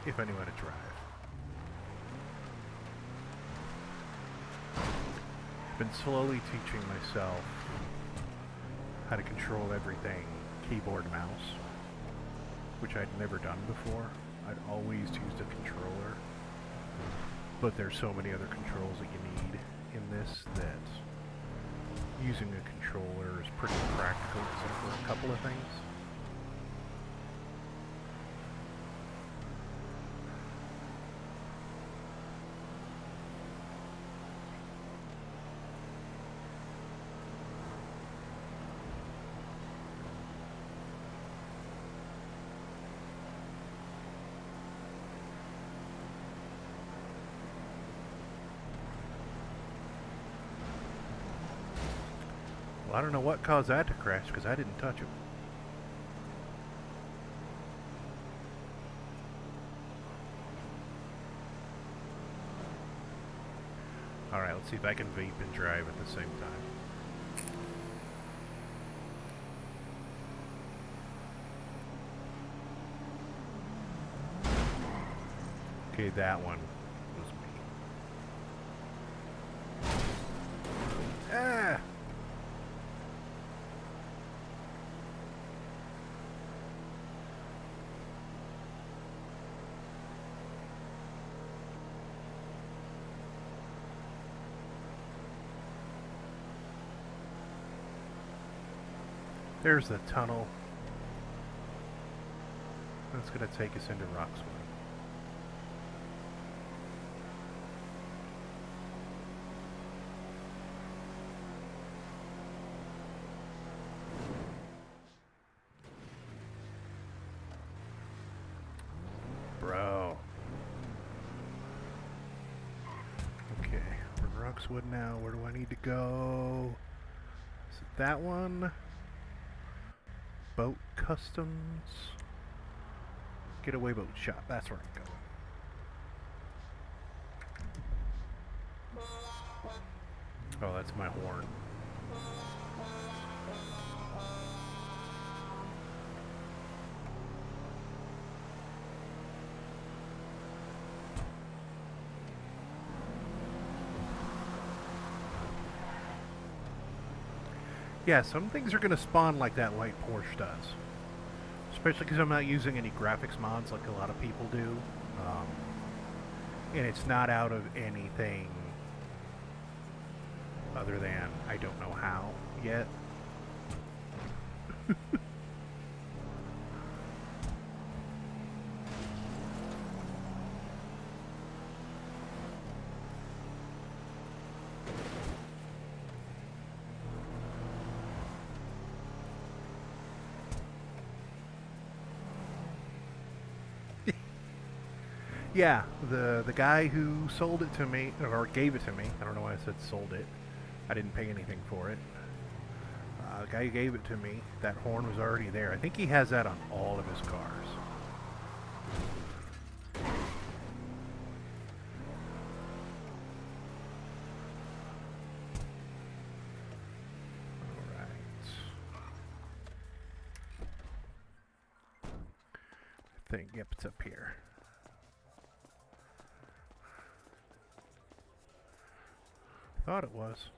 If I knew how to drive. Been slowly teaching myself how to control everything keyboard mouse, which I'd never done before. I'd always used a controller, but there's so many other controls that you need in this that using a controller is pretty practical except for a couple of things. I don't know what caused that to crash because I didn't touch it. Alright, let's see if I can vape and drive at the same time. Okay, that one was me. Ah! There's the tunnel. That's going to take us into Roxwood. Bro. Okay, we're in Roxwood now. Where do I need to go? Is it that one? Boat Customs. Getaway Boat Shop. That's where I'm going. Oh, that's my horn. Yeah, some things are going to spawn like that white Porsche does. Especially because I'm not using any graphics mods like a lot of people do. And it's not out of anything other than I don't know how yet. Yeah, the guy who sold it to me, or gave it to me, I don't know why I said sold it. I didn't pay anything for it. The guy who gave it to me, that horn was already there. I think he has that on all of his cars. Alright. I think, yep, it's up here. Thought it was.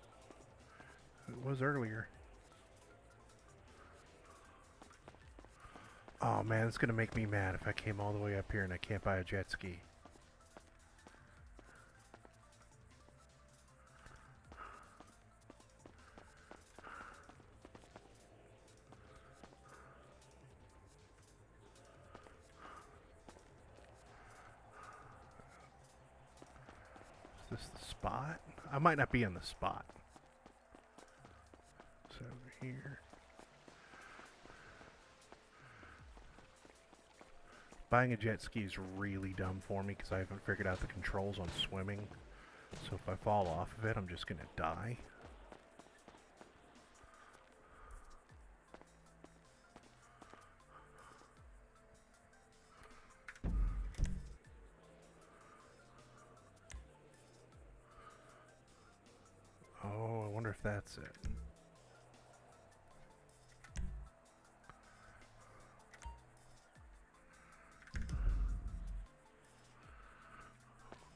It was earlier. Oh man, it's gonna make me mad if I came all the way up here and I can't buy a jet ski. Is this the spot? I might not be in the spot. So over here. Buying a jet ski is really dumb for me because I haven't figured out the controls on swimming. So if I fall off of it, I'm just gonna die. Oh, I wonder if that's it.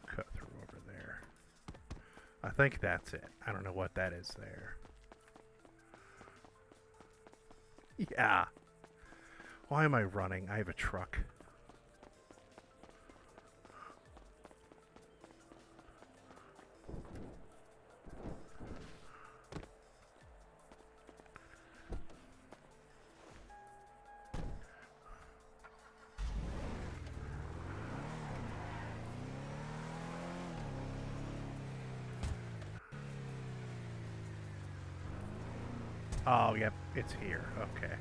Cut through over there. I think that's it. I don't know what that is there. Yeah. Why am I running? I have a truck. Oh, yep, it's here. Okay.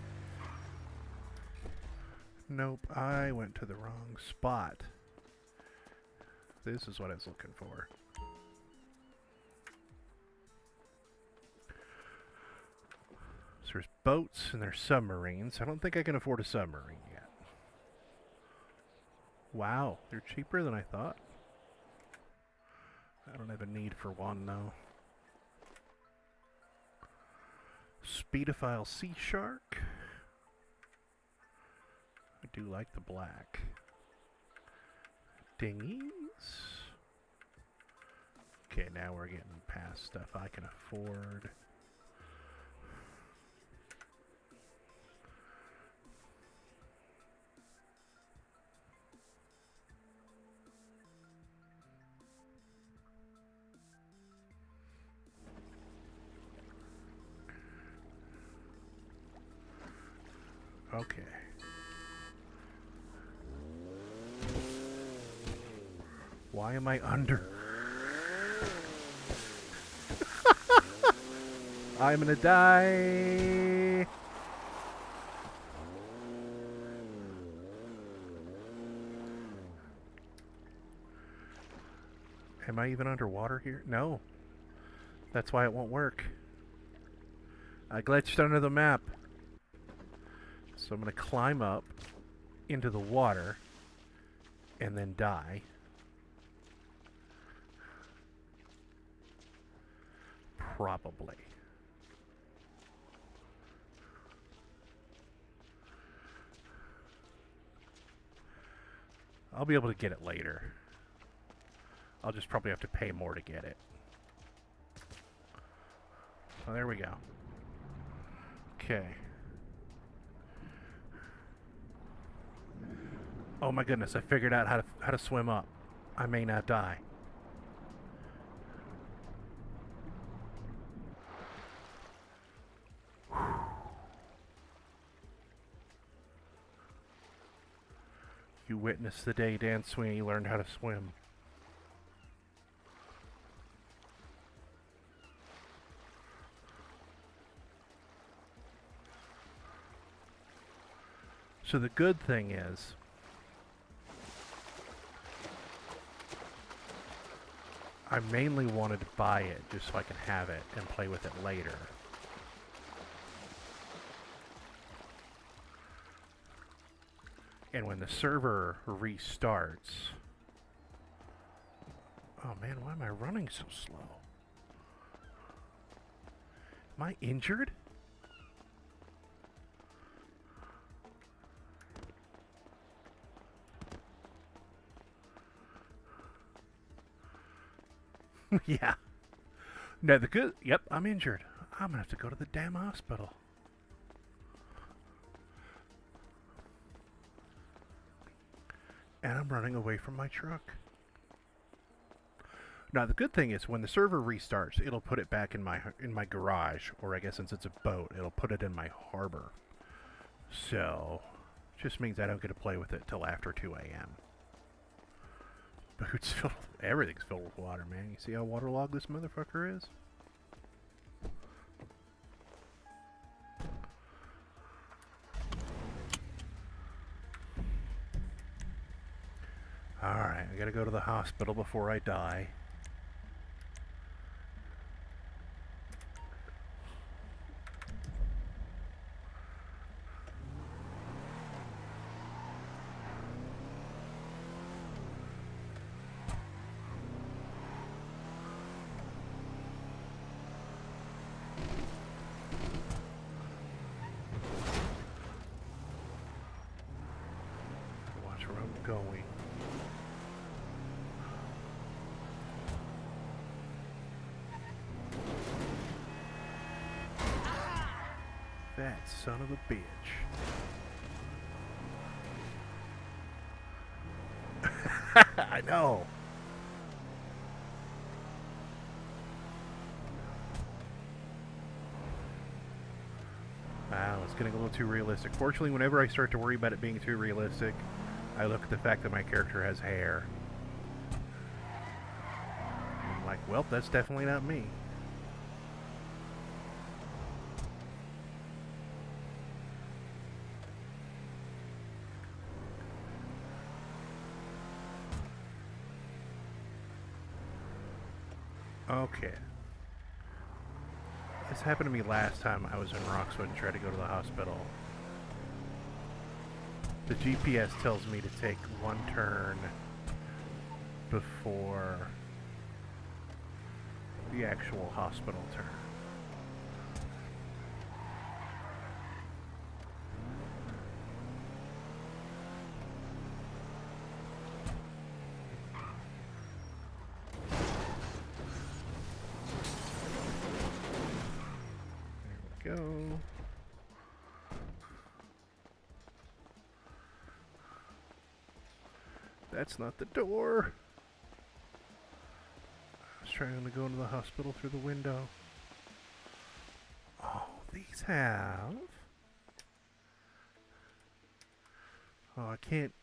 Nope, I went to the wrong spot. This is what I was looking for. So there's boats and there's submarines. I don't think I can afford a submarine yet. Wow, they're cheaper than I thought. I don't have a need for one, though. Speedophile Sea Shark. I do like the black. Dinghies. Okay, now we're getting past stuff I can afford. Okay. Why am I under? I'm gonna die. Am I even underwater here? No. That's why it won't work. I glitched under the map. So I'm going to climb up into the water and then die. Probably. I'll be able to get it later. I'll just probably have to pay more to get it. Oh, there we go. Okay. Oh my goodness, I figured out how to swim up. I may not die. You witnessed the day Dan Sweeny learned how to swim. So the good thing is, I mainly wanted to buy it just so I can have it and play with it later. And when the server restarts... Oh man, why am I running so slow? Am I injured? Yeah. No, the good... Yep, I'm injured. I'm gonna have to go to the damn hospital. And I'm running away from my truck. Now the good thing is when the server restarts, it'll put it back in my garage, or I guess since it's a boat, it'll put it in my harbor. So, just means I don't get to play with it till after 2 a.m. Boot's filled, everything's filled with water, man. You see how waterlogged this motherfucker is? Alright, I gotta go to the hospital before I die. Watch where I'm going. That son of a bitch. I know. Wow, it's getting a little too realistic. Fortunately, whenever I start to worry about it being too realistic, I look at the fact that my character has hair. I'm like, well, that's definitely not me. Okay. This happened to me last time I was in Roxwood and tried to go to the hospital. The GPS tells me to take one turn before the actual hospital turn. There we go. That's not the door. I was trying to go into the hospital through the window. Oh, these have... Oh, I can't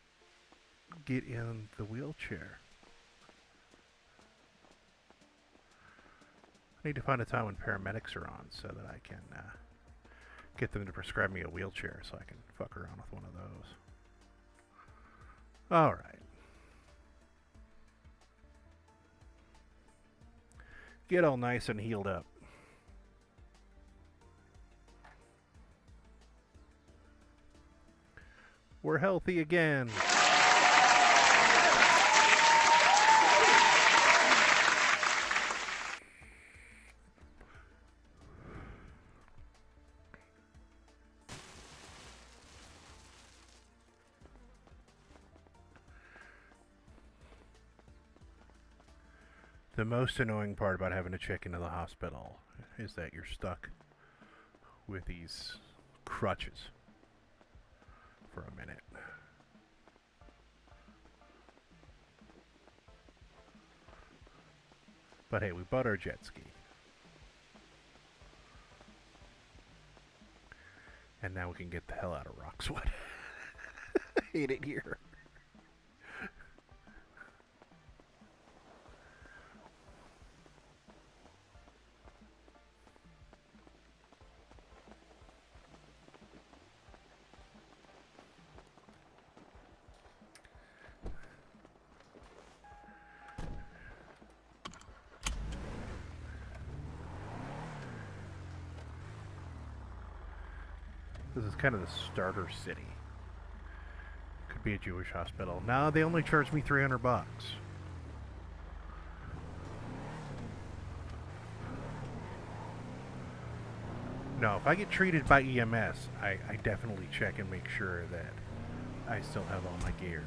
get in the wheelchair. I need to find a time when paramedics are on so that I can get them to prescribe me a wheelchair so I can fuck around with one of those. Alright. Get all nice and healed up. We're healthy again. The most annoying part about having to check into the hospital is that you're stuck with these crutches for a minute. But hey, we bought our jet ski. And now we can get the hell out of Roxwood. I hate it here. This is kind of the starter city. Could be a Jewish hospital. Now they only charge me $300. No, if I get treated by EMS, I definitely check and make sure that I still have all my gear.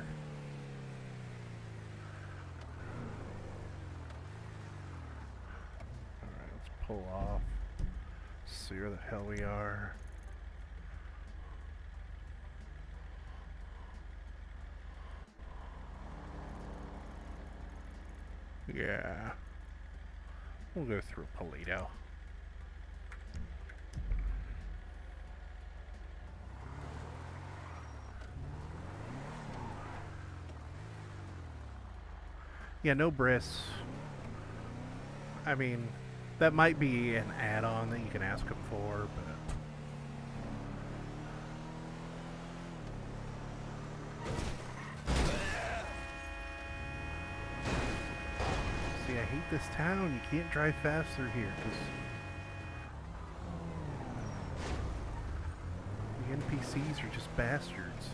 Alright, let's pull off. See where the hell we are. Yeah. We'll go through Polito. Yeah, no bris. I mean, that might be an add-on that you can ask them for, but... See, I hate this town. You can't drive fast through here, because... the NPCs are just bastards.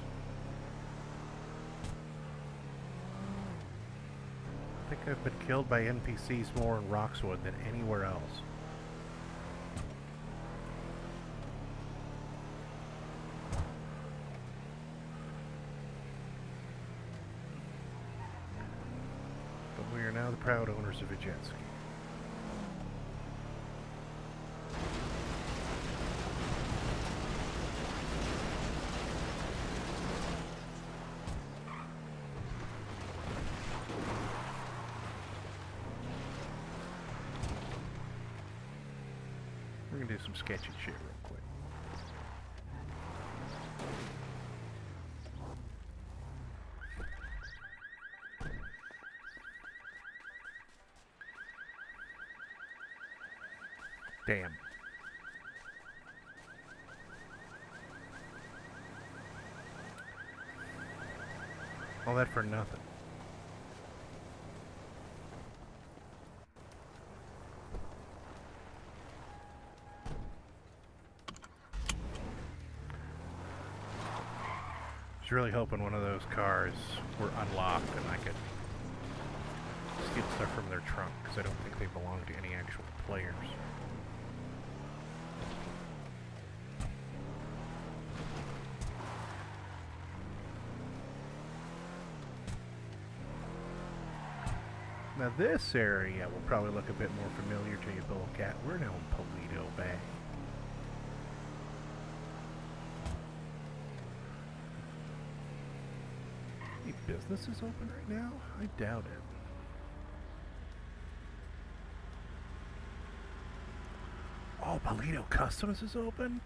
I think I've been killed by NPCs more in Roxwood than anywhere else. But we are now the proud owners of a jet ski. We're gonna do some sketchy shit real quick. Damn. All that for nothing. I was really hoping one of those cars were unlocked and I could steal stuff from their trunk, because I don't think they belong to any actual players. Now this area will probably look a bit more familiar to you, Bullcat. We're now in Polito Bay. Any businesses open right now? I doubt it. Oh, Polito Customs is open?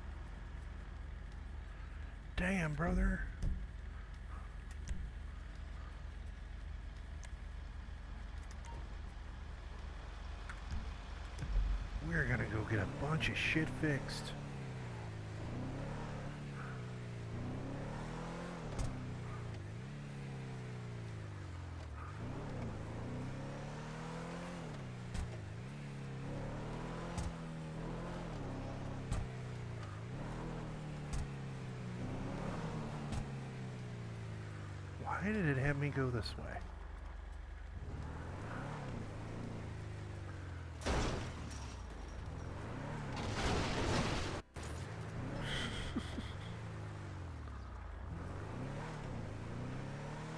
Damn, brother. We're gonna go get a bunch of shit fixed. Why did it have me go this way?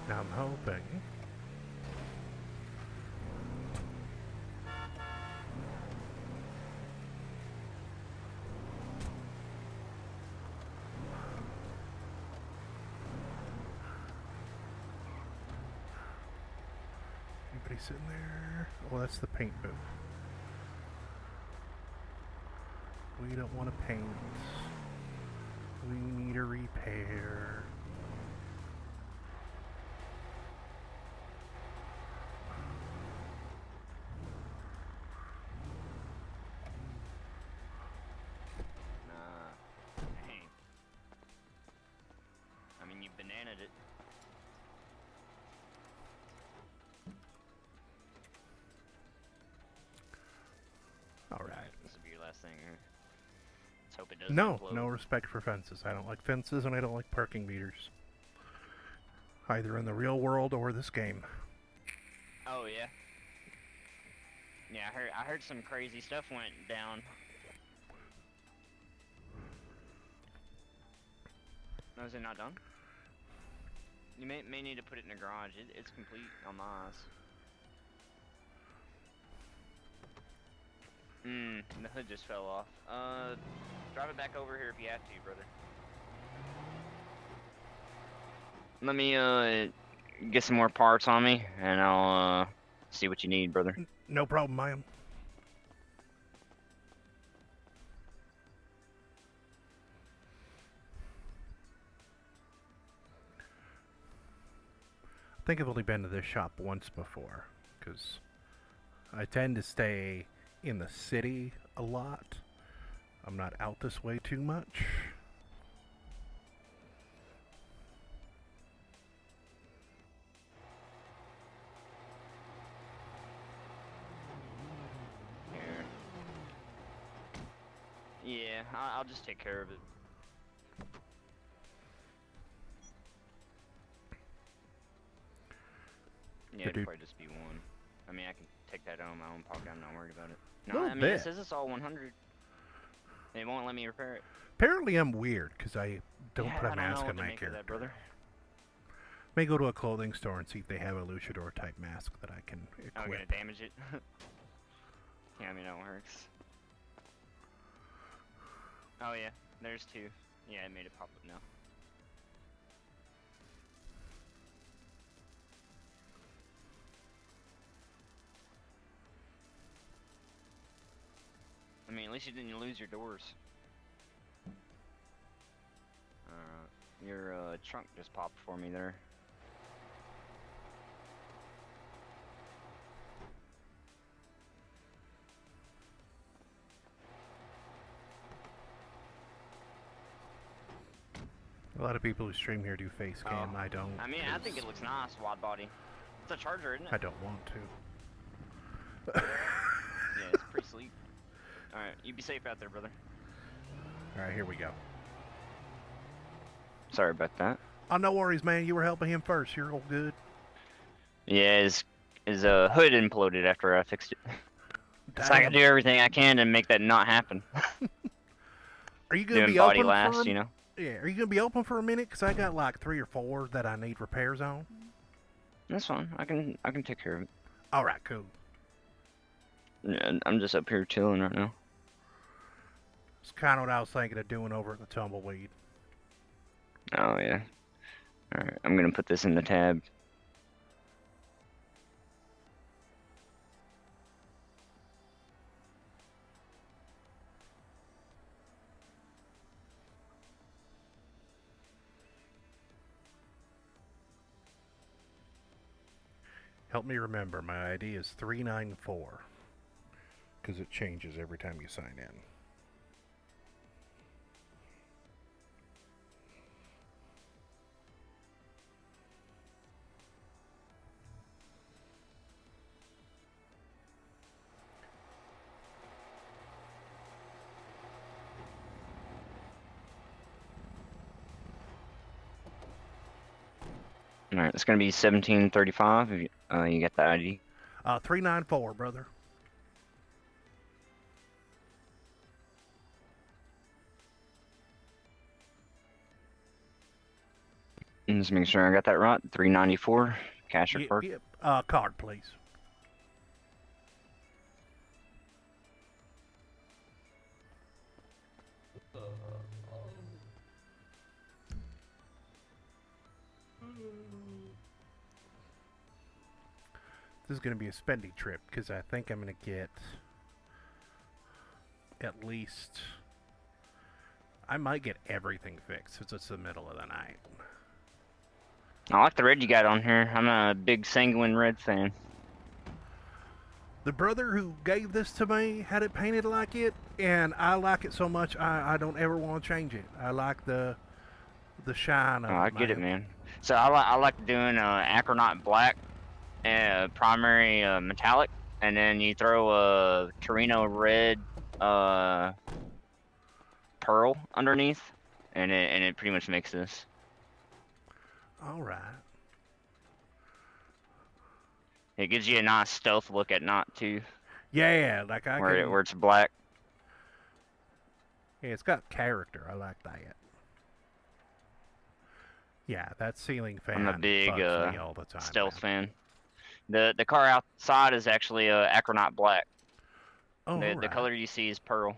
Now I'm hoping. Anybody sitting there? Oh, that's the paint booth. We don't want to paint. We need a repair. Dang. I mean, you bananaed it. All right. This will be your last thing. Let's hope it doesn't No, implode. no respect for fences. I don't like fences and I don't like parking meters. Either in the real world or this game. Oh yeah. Yeah, I heard some crazy stuff went down. No, is it not done? You may need to put it in the garage. It's complete on my eyes. The hood just fell off. Drive it back over here if you have to, brother. Let me, get some more parts on me, and I'll, See what you need, brother. No problem, ma'am. I think I've only been to this shop once before, because I tend to stay in the city a lot. I'm not out this way too much. Here. Yeah, I'll just take care of it. Yeah, it'd probably just be one. I mean, I can take that out of my own pocket. I'm not worried about it. No, Little I mean, bit. it says it's all 100. They won't let me repair it. Apparently I'm weird, because I don't Yeah, put a I don't mask know on what to my make of character. that, brother. May go to a clothing store and see if they have a luchador type mask that I can I'm gonna equip. damage it. Yeah, I mean, that works. Oh, yeah, there's two. Yeah, it made it pop up now. I mean, at least you didn't lose your doors. Your trunk just popped for me there. A lot of people who stream here do face cam. Oh. I don't. I mean, I think it looks nice, wide body. It's a Charger, isn't it? I don't want to. Yeah, it's pretty sleek. Alright, you be safe out there, brother. Alright, here we go. Sorry about that. Oh, no worries, man. You were helping him first. You're all good. Yeah, his hood imploded after I fixed it. So I Damn. gotta do everything I can to make that not happen. Are you gonna Doing be body open last, for a, you know? Yeah. Are you gonna be open for a minute? Cause I got like 3 or 4 that I need repairs on. That's fine. I can take care of it. All right, cool. Yeah, I'm just up here chilling right now. It's kind of what I was thinking of doing over at the Tumbleweed. Oh yeah. All right, I'm gonna put this in the tab. Help me remember. My ID is 394. Because it changes every time you sign in. All right, it's gonna be 1735. If you got the ID. 394, brother. Just making sure I got that right. 394. Cash or card? Yep. Card, please. This is going to be a spendy trip because I think I'm going to get at least... I might get everything fixed since it's the middle of the night. I like the red you got on here. I'm a big sanguine red fan. The brother who gave this to me had it painted like it, and I like it so much I don't ever want to change it. I like the shine of it. Oh, I get it, man. So I like doing acronaut black, primary metallic, and then you throw a Torino red pearl underneath, and it pretty much makes this. All right. It gives you a nice stealth look at night too. Yeah, like I can... Where it's black. Yeah, it's got character. I like that. Yeah, that ceiling fan I'm a big bugs me all the time, stealth man. fan. The car outside is actually acronaut black. Oh, The alright. color you see is pearl.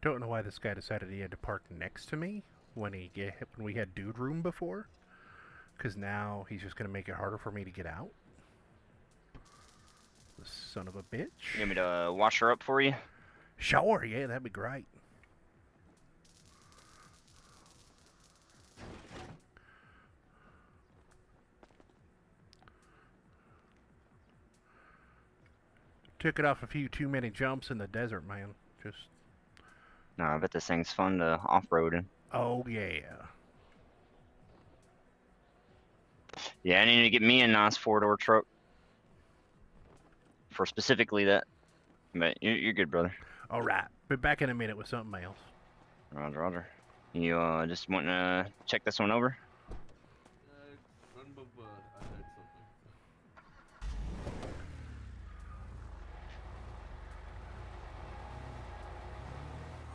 Don't know why this guy decided he had to park next to me when we had dude room before. Because now he's just going to make it harder for me to get out. The son of a bitch. You want me to wash her up for you? Sure, yeah, that'd be great. Took it off a few too many jumps in the desert, man. Just... No, I bet this thing's fun to off-road in. Oh, yeah. Yeah, I need to get me a nice 4-door truck. For specifically that. But you're good, brother. All right. Be back in a minute with something else. Roger, roger. You just wanting to check this one over?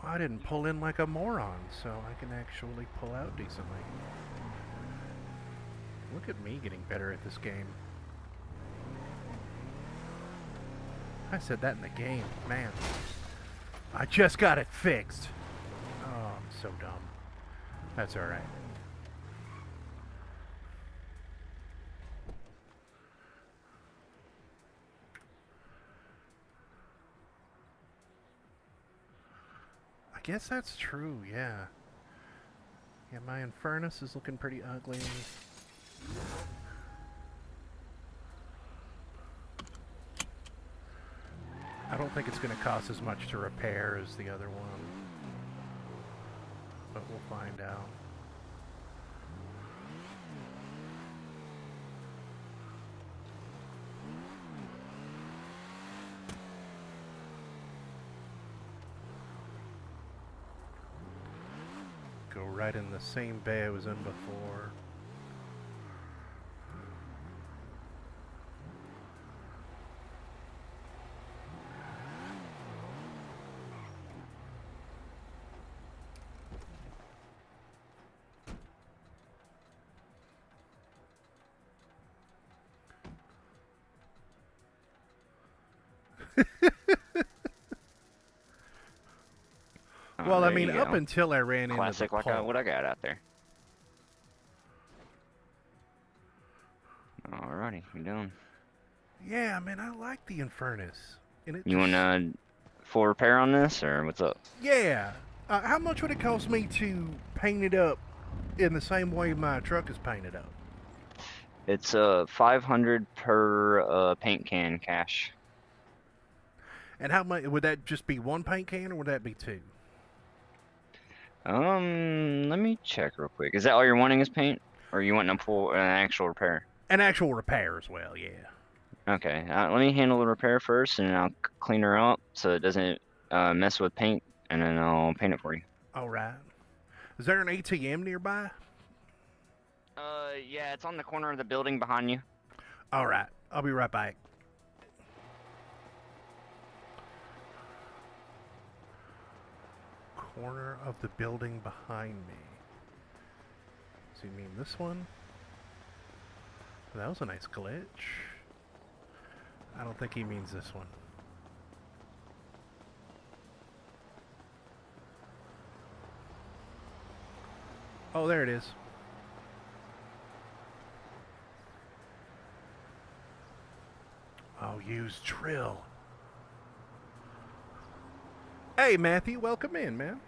I didn't pull in like a moron, so I can actually pull out decently. Look at me getting better at this game. I said that in the game, man. I just got it fixed. Oh, I'm so dumb. That's alright. I guess that's true, yeah. Yeah, my Infernus is looking pretty ugly. I don't think it's going to cost as much to repair as the other one. But we'll find out. Go right in the same bay I was in before. Well, I there mean, you up go. until I ran Classic into like the pole. what I got out there. Alrighty, you doing? Yeah, man, I like the Infernus. And it You just... want full repair on this, or what's up? Yeah. How much would it cost me to paint it up in the same way my truck is painted up? It's 500 per paint can cash. And how much would that just be one paint can, or would that be two? Let me check real quick. Is that all you're wanting is paint, or you want an actual repair? An actual repair as well, yeah. Okay, let me handle the repair first, and I'll clean her up so it doesn't mess with paint, and then I'll paint it for you. All right. Is there an ATM nearby? Yeah, it's on the corner of the building behind you. All right. I'll be right back. Corner of the building behind me. Does he mean this one? That was a nice glitch. I don't think he means this one. Oh, there it is. Oh, use drill. Hey, Matthew, welcome in, man.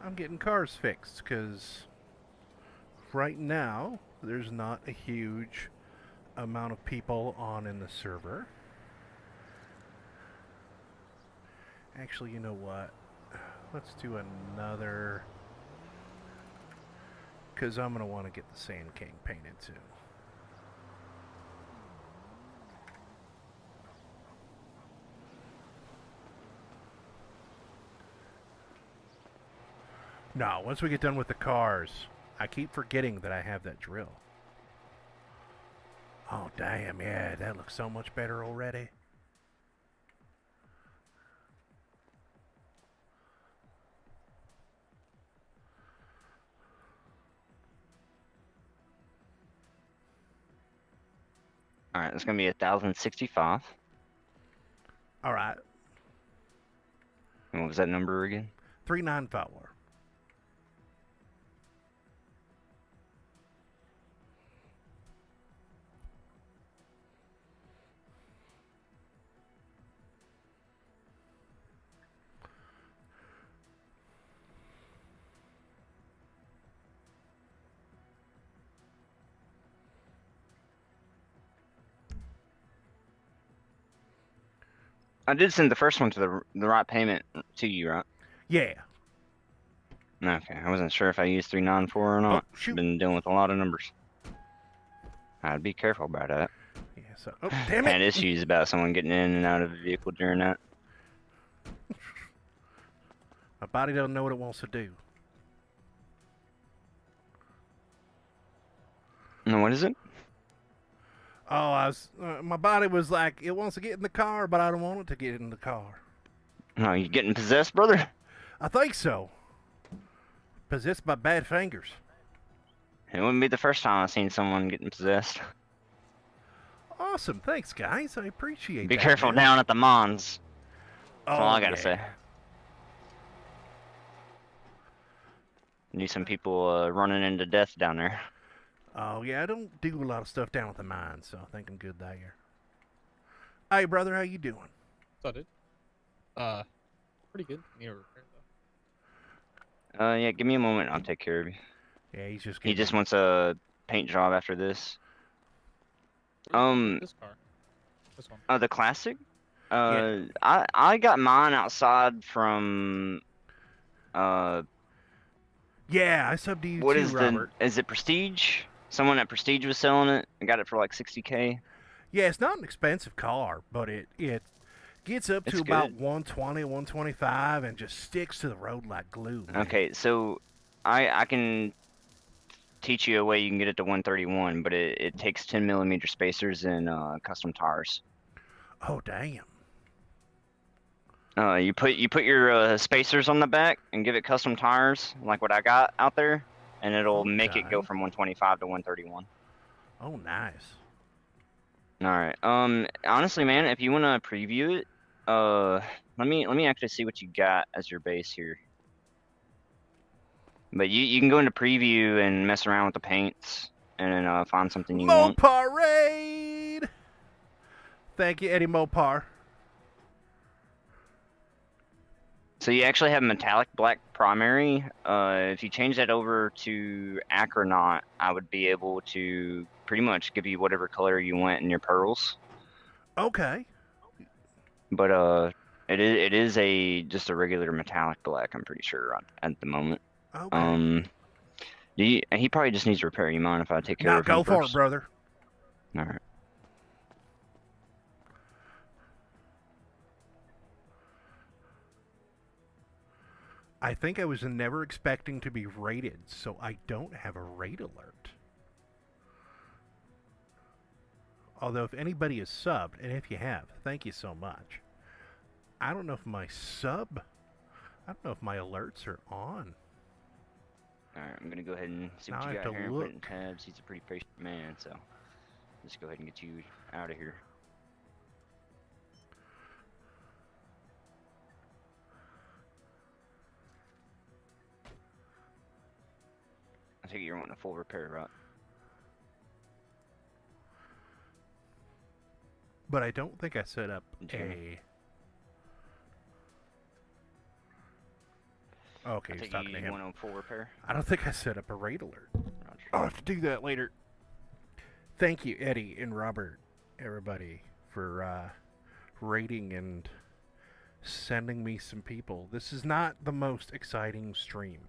I'm getting cars fixed, because right now, there's not a huge amount of people on in the server. Actually, you know what? Let's do another... because I'm going to want to get the Sand King painted, too. No, once we get done with the cars, I keep forgetting that I have that drill. Oh, damn, yeah, that looks so much better already. Alright, it's gonna be 1,065. All right. And what was that number again? 394. I did send the first one to the right payment to you, right? Yeah. Okay, I wasn't sure if I used 394 or not. shoot. Been dealing with a lot of numbers. I'd be careful about that. Yeah. So, oh, damn Had it. issues about someone getting in and out of the vehicle during that. My body doesn't know what it wants to do. No, what is it? Oh, my body was like, it wants to get in the car, but I don't want it to get in the car. No, you getting possessed, brother? I think so. Possessed by bad fingers. It wouldn't be the first time I've seen someone getting possessed. Awesome. Thanks, guys. I appreciate Be that. careful man. down at the Mons. That's Oh, all I gotta yeah. say. Need some people running into death down there. Oh, yeah, I don't do a lot of stuff down at the mine, so I think I'm good there. Hey, brother, how you doing? So I did. Pretty good. Need a repair though. Yeah, give me a moment. I'll take care of you. Yeah, he's just He getting... just wants a paint job after this. This car. This one. The classic? Yeah. I got mine outside from Yeah, I subbed to you what too, is Robert. is it Prestige? Someone at Prestige was selling it. I got it for like 60K. Yeah, it's not an expensive car, but it gets up to It's about good. 120, 125 and just sticks to the road like glue. Man. Okay, so I can teach you a way you can get it to 131, but it takes 10mm spacers and custom tires. Oh, damn. You put your spacers on the back and give it custom tires like what I got out there, and it'll make it go Okay. from 125 to 131. Oh, nice. All right. Honestly, man, if you want to preview it, let me actually see what you got as your base here. But you can go into preview and mess around with the paints and then find something you want. Mopar Raid! Thank you, Eddie Mopar. So you actually have metallic black primary. If you change that over to Acronaut, I would be able to pretty much give you whatever color you want in your pearls. Okay. But it is just a regular metallic black. I'm pretty sure at the moment. Okay. He probably just needs repair. You mind if I take care Now of him go for it, first? brother. All right. I think I was never expecting to be rated, so I don't have a raid alert. Although if anybody is subbed, and if you have, thank you so much. I don't know if my alerts are on. Alright, I'm gonna go ahead and see what Now I you have got to here and put it in look. tabs. He's a pretty patient man, so just go ahead and get you out of here. I think you're wanting a full repair, right? But I don't think I set up Okay. Okay, I he's think talking to you him. want a full repair? I don't think I set up a raid alert. Roger. I'll have to do that later. Thank you, Eddie and Robert, everybody, for rating and sending me some people. This is not the most exciting stream,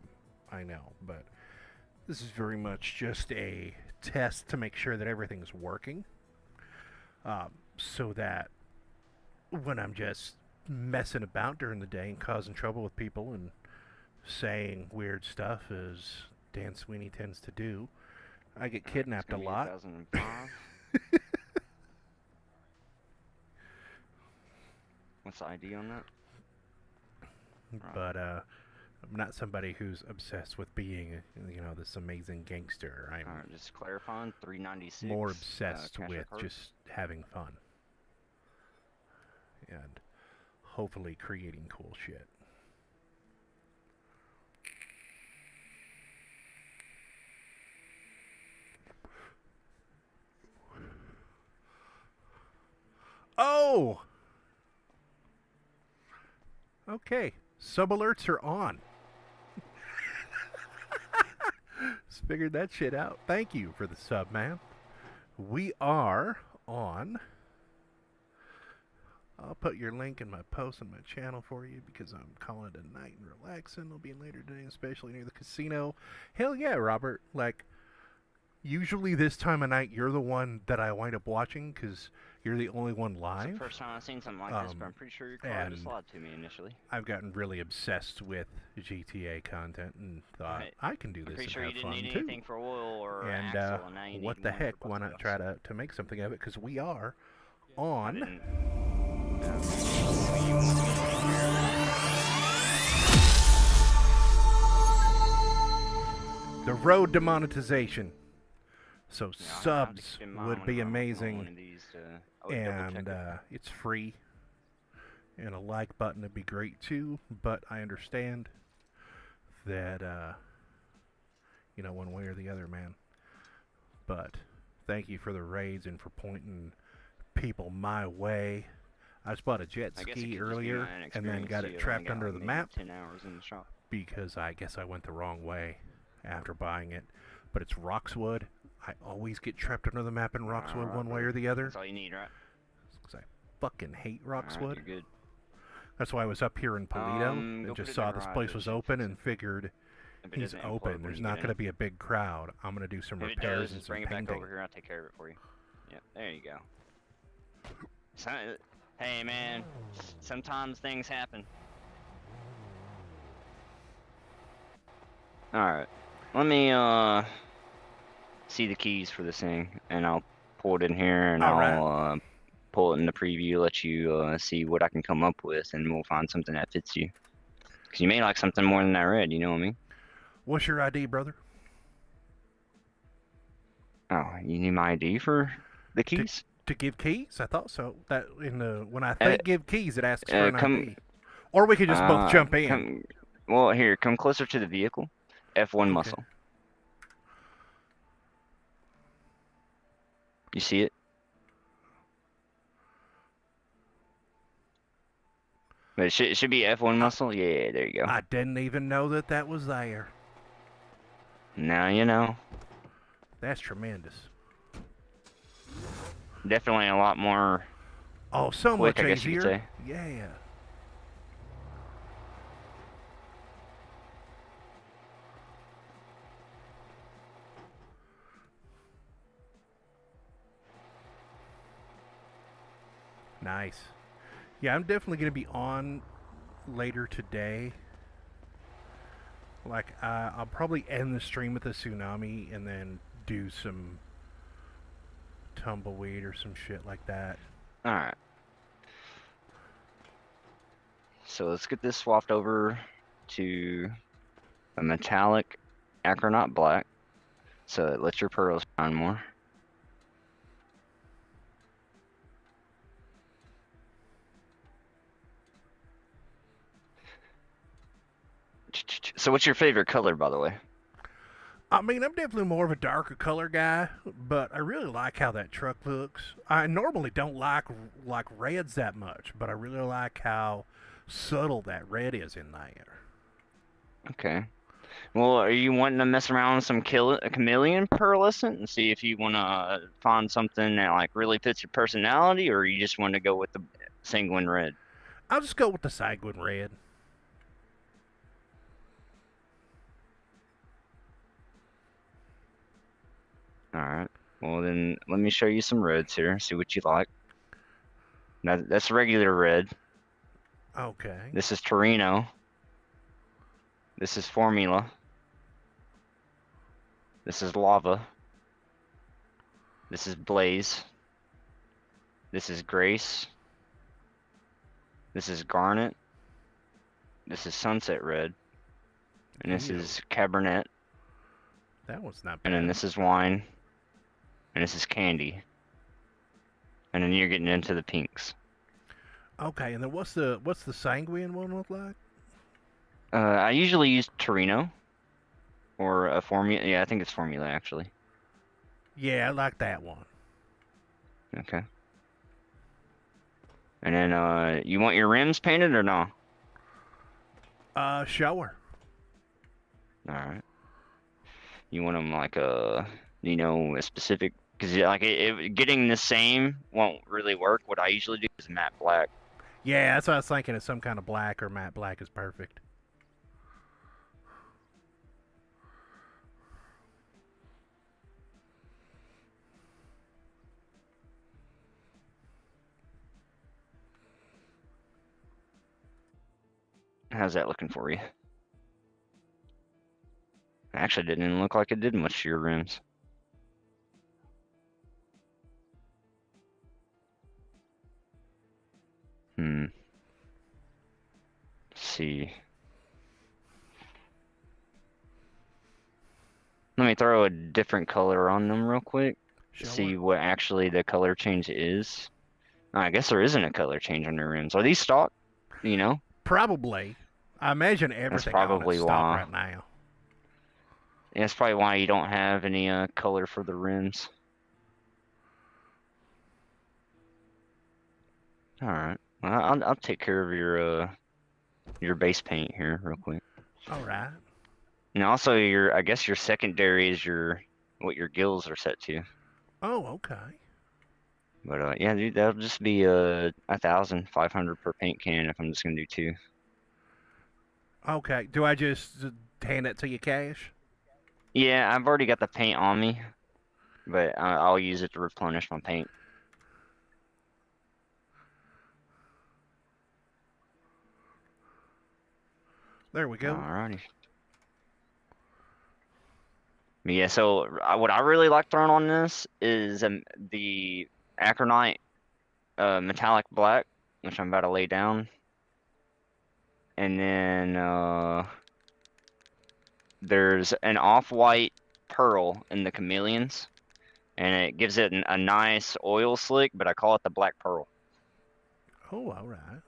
I know, but this is very much just a test to make sure that everything's working. So that when I'm just messing about during the day and causing trouble with people and saying weird stuff, as Dan Sweeny tends to do, I get kidnapped a lot. 2005. What's the ID on that? But I'm not somebody who's obsessed with being, this amazing gangster. I'm Alright, just clarifying. 396. more obsessed cash with card. just having fun and hopefully creating cool shit. Oh! Okay. Sub alerts are on. Just figured that shit out. Thank you for the sub, man. We are on. I'll put your link in my post on my channel for you because I'm calling it a night and relaxing. I'll be in later today, especially near the casino. Hell yeah, Robert. Like, usually this time of night, you're the one that I wind up watching because you're the only one It's live. the first time I've seen something like this, but I'm pretty sure your car just lied to me initially. I've gotten really obsessed with GTA content and thought I can do this and Pretty sure have you fun didn't need too. anything for oil or And axle, and now you what need the one heck? for Why both not of try us. to make something of it? Because we are I on didn't. the road to monetization. So Yeah, I'll have to subs keep in mind would be whenever I'm on one amazing, of these I would double-check and it. it's free. And a like button would be great too, but I understand that you know, one way or the other, man. But thank you for the raids and for pointing people my way. I just bought a jet I guess it ski could just be earlier my and then inexperience, got too. it I've only trapped got, under like, the maybe map 10 hours in the shop. because I guess I went the wrong way after buying it. But it's Roxwood. I always get trapped under the map in Roxwood one way or the other. That's all you need, right? Because I fucking hate Alright, Roxwood. you're good. That's why I was up here in Polito and go put just it in saw the this garage, place it was should open fix and figured If it he's doesn't implode open. when There's you not get going to in. be a big crowd. I'm going to do some If it repairs does, and just some bring it back painting. over here. I'll take care of it for you. Yep, there you go. Hey, man. Sometimes things happen. Alright. Let me, see the keys for this thing, and I'll pull it in here, and Alright. I'll, pull it in the preview, let you, see what I can come up with, and we'll find something that fits you. Because you may like something more than that red, you know what I mean? What's your ID, brother? Oh, you need my ID for the keys? To give keys? I thought so. That in the when I think give keys, it asks for an come- ID. Or we could just both jump in. Well, here, come closer to the vehicle. F1 muscle. You see it? But it should be F1 muscle. Yeah, there you go. I didn't even know that that was there. Now you know. That's tremendous. Definitely a lot more. Oh, so quick, much I guess you could easier. say. Yeah. Nice. Yeah, I'm definitely going to be on later today. Like, I'll probably end the stream with a tsunami and then do some tumbleweed or some shit like that. Alright. So let's get this swapped over to a metallic acronaut black. So it lets your pearls shine more. So what's your favorite color, by the way? I mean, I'm definitely more of a darker color guy, but I really like how that truck looks. I normally don't like reds that much, but I really like how subtle that red is in there. Okay. Well, are you wanting to mess around with some chameleon pearlescent and see if you want to find something that like really fits your personality, or you just want to go with the sanguine red? I'll just go with the sanguine red. Alright. Well, then let me show you some reds here. See what you like. Now, that's regular red. Okay. This is Torino. This is Formula. This is Lava. This is Blaze. This is Grace. This is Garnet. This is Sunset Red. And this Ew. is Cabernet. That one's not bad. And then this is Wine. And this is Candy. And then you're getting into the pinks. Okay, and then what's the sanguine one look like? I usually use Torino. Or a Formula. Yeah, I think it's Formula, actually. Yeah, I like that one. Okay. And then you want your rims painted or no? Shower. All right. You want them like a specific, because like getting the same won't really work. What I usually do is matte black. Yeah, that's what I was thinking. Some kind of black or matte black is perfect. How's that looking for you? Actually, didn't even look like it did much to your rims. Let's see. Let me throw a different color on them real quick. See what actually the color change is. Oh, I guess there isn't a color change on your rims. Are these stock? You know? Probably. I imagine everything probably on it's stock why. right now. Yeah, that's probably why you don't have any color for the rims. All right. Well, I'll take care of your base paint here real quick. All right. And also I guess your secondary is what your gills are set to. Oh, okay. But yeah, dude, that'll just be 1,500 per paint can if I'm just gonna do 2. Okay. Do I just hand it to you cash? Yeah, I've already got the paint on me, but I'll use it to replenish my paint. There we go. Alrighty. Yeah, so what I really like throwing on this is the Acronite metallic black, which I'm about to lay down. And then there's an off-white pearl in the chameleons, and it gives it a nice oil slick, but I call it the black pearl. Oh, all right.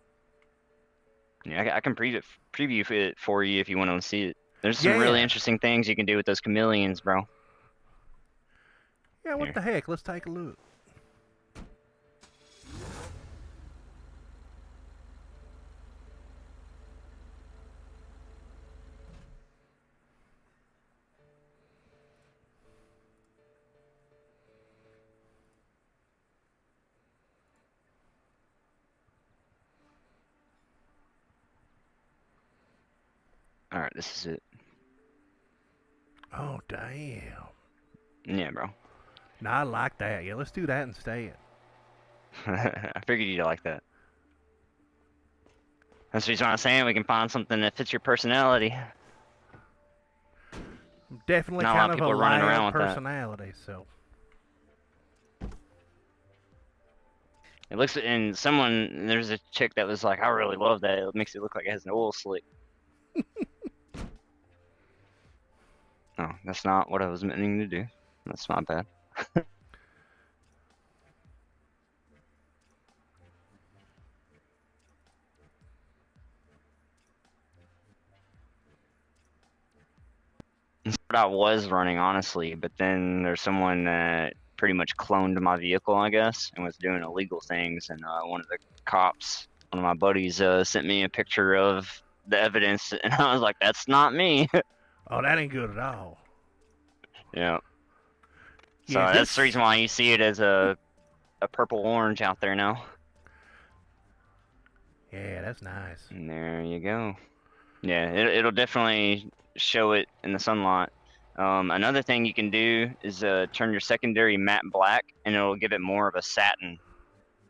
Yeah, I can preview it for you if you want to see it. There's some really interesting things you can do with those chameleons, bro. Yeah, what the heck? Let's take a look. All right, this is it. Oh, damn. Yeah, bro. No, I like that. Yeah, let's do that instead. I figured you'd like that. That's what I'm saying. We can find something that fits your personality. I'm definitely Not a lot kind of of people a are running loud around with that. personality, so. It looks, and there's a chick that was like, I really love that. It makes it look like it has an oil slick. Oh, that's not what I was meaning to do. That's not bad. That's what I was running, honestly, but then there's someone that pretty much cloned my vehicle, I guess, and was doing illegal things, and one of the cops, one of my buddies, sent me a picture of the evidence, and I was like, that's not me. Oh, that ain't good at all. Yeah. So Yeah, that's the reason why you see it as a purple-orange out there now. Yeah, that's nice. And there you go. Yeah, it'll definitely show it in the sunlight. Another thing you can do is turn your secondary matte black, and it'll give it more of a satin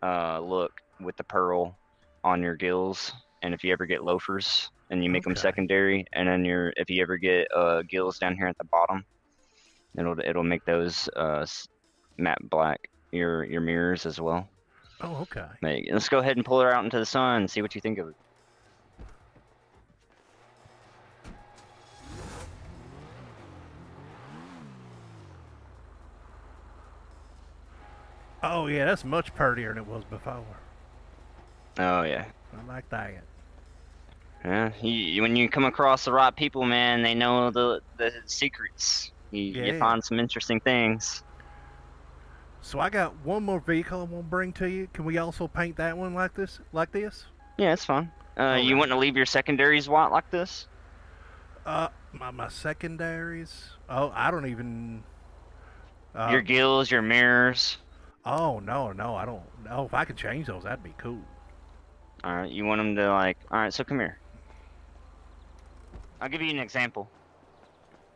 look with the pearl on your gills. And if you ever get loafers and you make them secondary, and then if you ever get gills down here at the bottom, it'll make those matte black your mirrors as well. Oh, okay. Let's go ahead and pull her out into the sun and see what you think of it. Oh, yeah, that's much prettier than it was before. Oh, yeah. I like that. Yeah, when you come across the right people, man, they know the secrets. You find some interesting things. So I got one more vehicle I want to bring to you. Can we also paint that one like this? Yeah, it's fine. You Alright. want to leave your secondaries white like this? My secondaries. Oh, I don't even. Your gills, your mirrors. Oh no, I don't know. If I could change those, that'd be cool. All right, you want them to like. All right, so come here. I'll give you an example.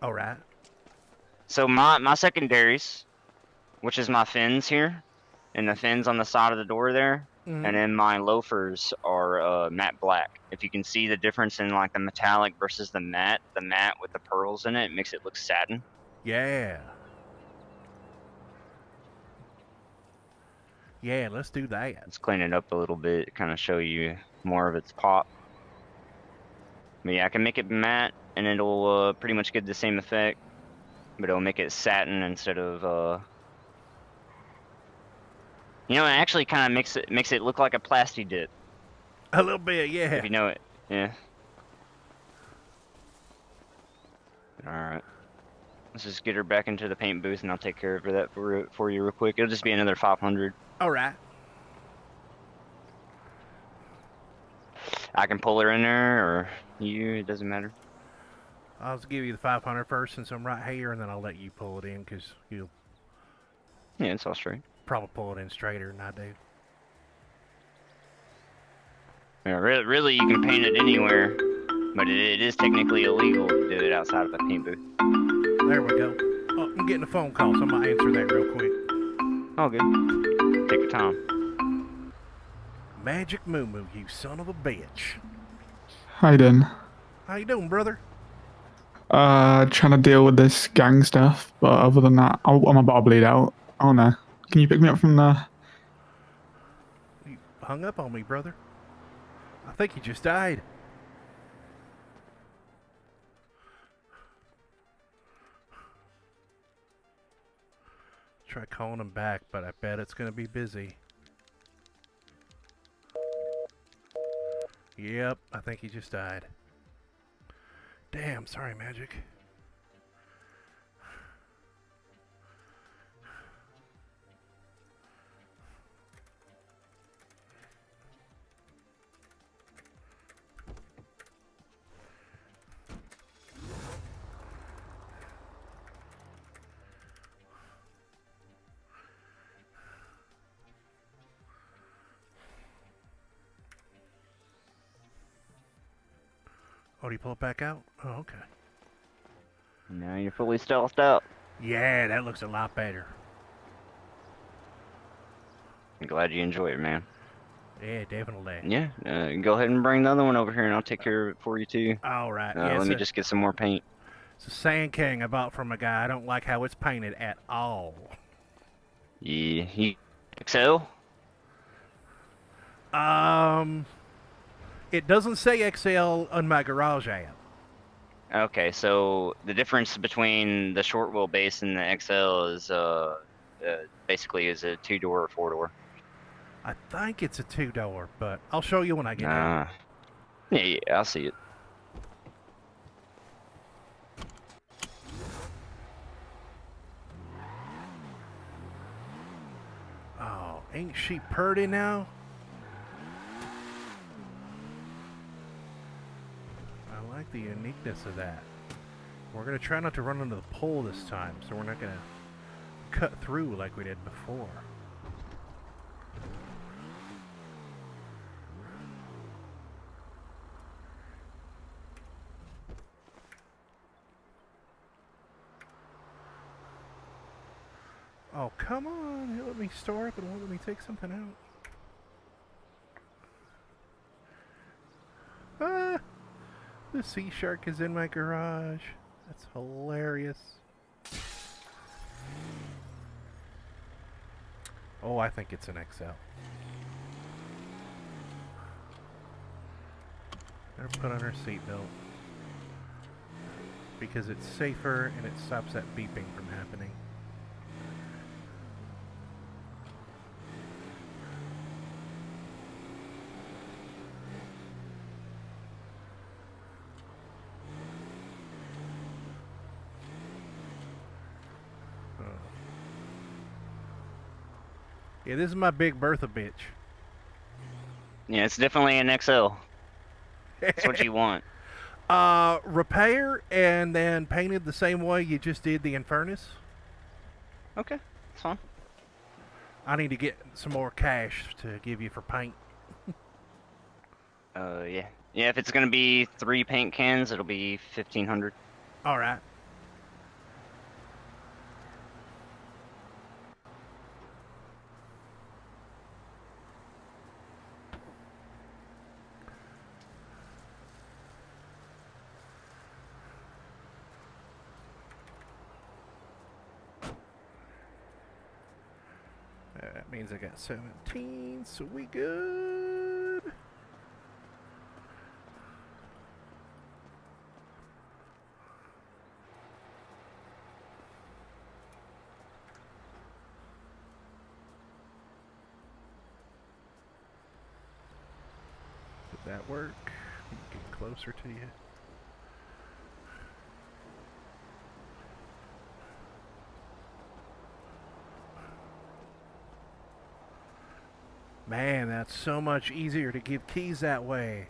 All right. So my secondaries, which is my fins here, and the fins on the side of the door there, Mhm. and then my loafers are matte black. If you can see the difference in like the metallic versus the matte with the pearls in it makes it look satin. Yeah. Yeah, let's do that. Let's clean it up a little bit, kind of show you more of its pop. But yeah, I can make it matte, and it'll pretty much get the same effect, but it'll make it satin instead of You know, it actually kind of makes it look like a plasti dip. A little bit, yeah. If you know it, yeah. All right. Let's just get her back into the paint booth, and I'll take care of that for you real quick. It'll just be another 500. All right. I can pull her in there, or you. It doesn't matter. I'll just give you the 500 first since I'm right here, and then I'll let you pull it in because you'll Yeah, it's all straight. probably pull it in straighter than I do. Yeah, really, you can paint it anywhere, but it is technically illegal to do it outside of a paint booth. There we go. Oh, I'm getting a phone call, so I'm going to answer that real quick. Oh, good. Take your time. Magic Moo Moo, you son of a bitch. How you doing? How you doing, brother? Trying to deal with this gang stuff, but other than that, I'm about to bleed out. Oh no. Can you pick me up from there? You hung up on me, brother. I think you just died. Try calling him back, but I bet it's gonna be busy. Yep, I think he just died. Damn, sorry, Magic. Oh, do you pull it back out? Oh, okay. Now you're fully stealthed out. Yeah, that looks a lot better. I'm glad you enjoy it, man. Yeah, definitely. Yeah, go ahead and bring the other one over here, and I'll take care of it for you too. All right. Let me just get some more paint. It's a Sand King I bought from a guy. I don't like how it's painted at all. Yeah, he Excel. It doesn't say XL on my garage app. Okay, so the difference between the short wheelbase and the XL is basically is a 2-door or 4-door. I think it's a 2-door, but I'll show you when I get there. Yeah, I'll see it. Oh, ain't she purty now? I like the uniqueness of that. We're going to try not to run into the pole this time, so we're not going to cut through like we did before. Oh, come on. It let me store up and won't let me take something out. Ah! The sea shark is in my garage. That's hilarious. Oh, I think it's an XL. Better put on her seatbelt. Because it's safer and it stops that beeping from happening. Yeah, this is my Big Bertha bitch. Yeah, it's definitely an XL. That's what you want. Repair and then painted the same way you just did the Infernus. Okay, that's fine. I need to get some more cash to give you for paint. Yeah. Yeah, if it's gonna be 3 paint cans, it'll be 1,500. All right. That means I got 17, so we good. Did that work? Get closer to you. Man, that's so much easier to give keys that way.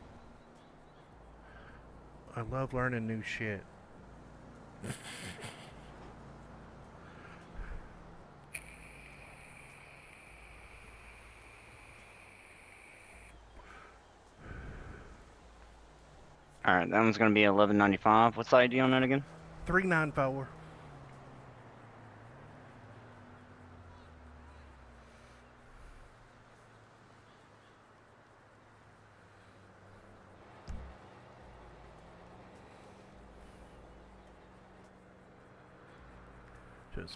I love learning new shit. Alright, that one's gonna be 11.95. What's the ID on that again? 394.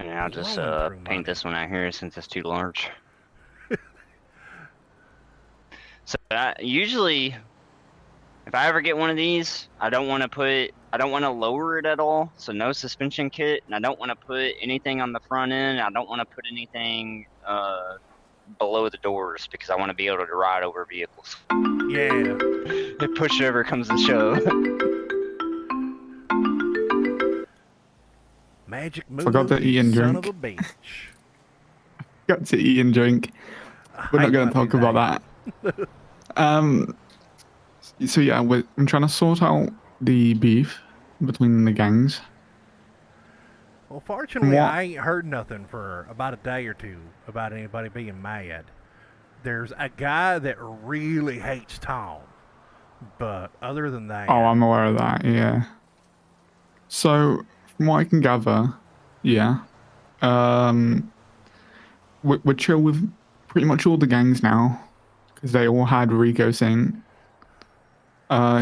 And I'll just paint this one out here since it's too large. So usually, if I ever get one of these, I don't want to lower it at all. So no suspension kit, and I don't want to put anything on the front end. I don't want to put anything below the doors because I want to be able to ride over vehicles. Yeah. If push over comes to shove. Magic move. Forgot to eat and son drink. of a bitch. Got to eat and drink. We're not going to talk about that. So yeah, I'm trying to sort out the beef between the gangs. Well, fortunately, What? I ain't heard nothing for about a day or two about anybody being mad. There's a guy that really hates Tom, but other than that, Oh, I'm aware of that. Yeah. So from what I can gather, yeah, we're chill with pretty much all the gangs now because they all had Rico saying.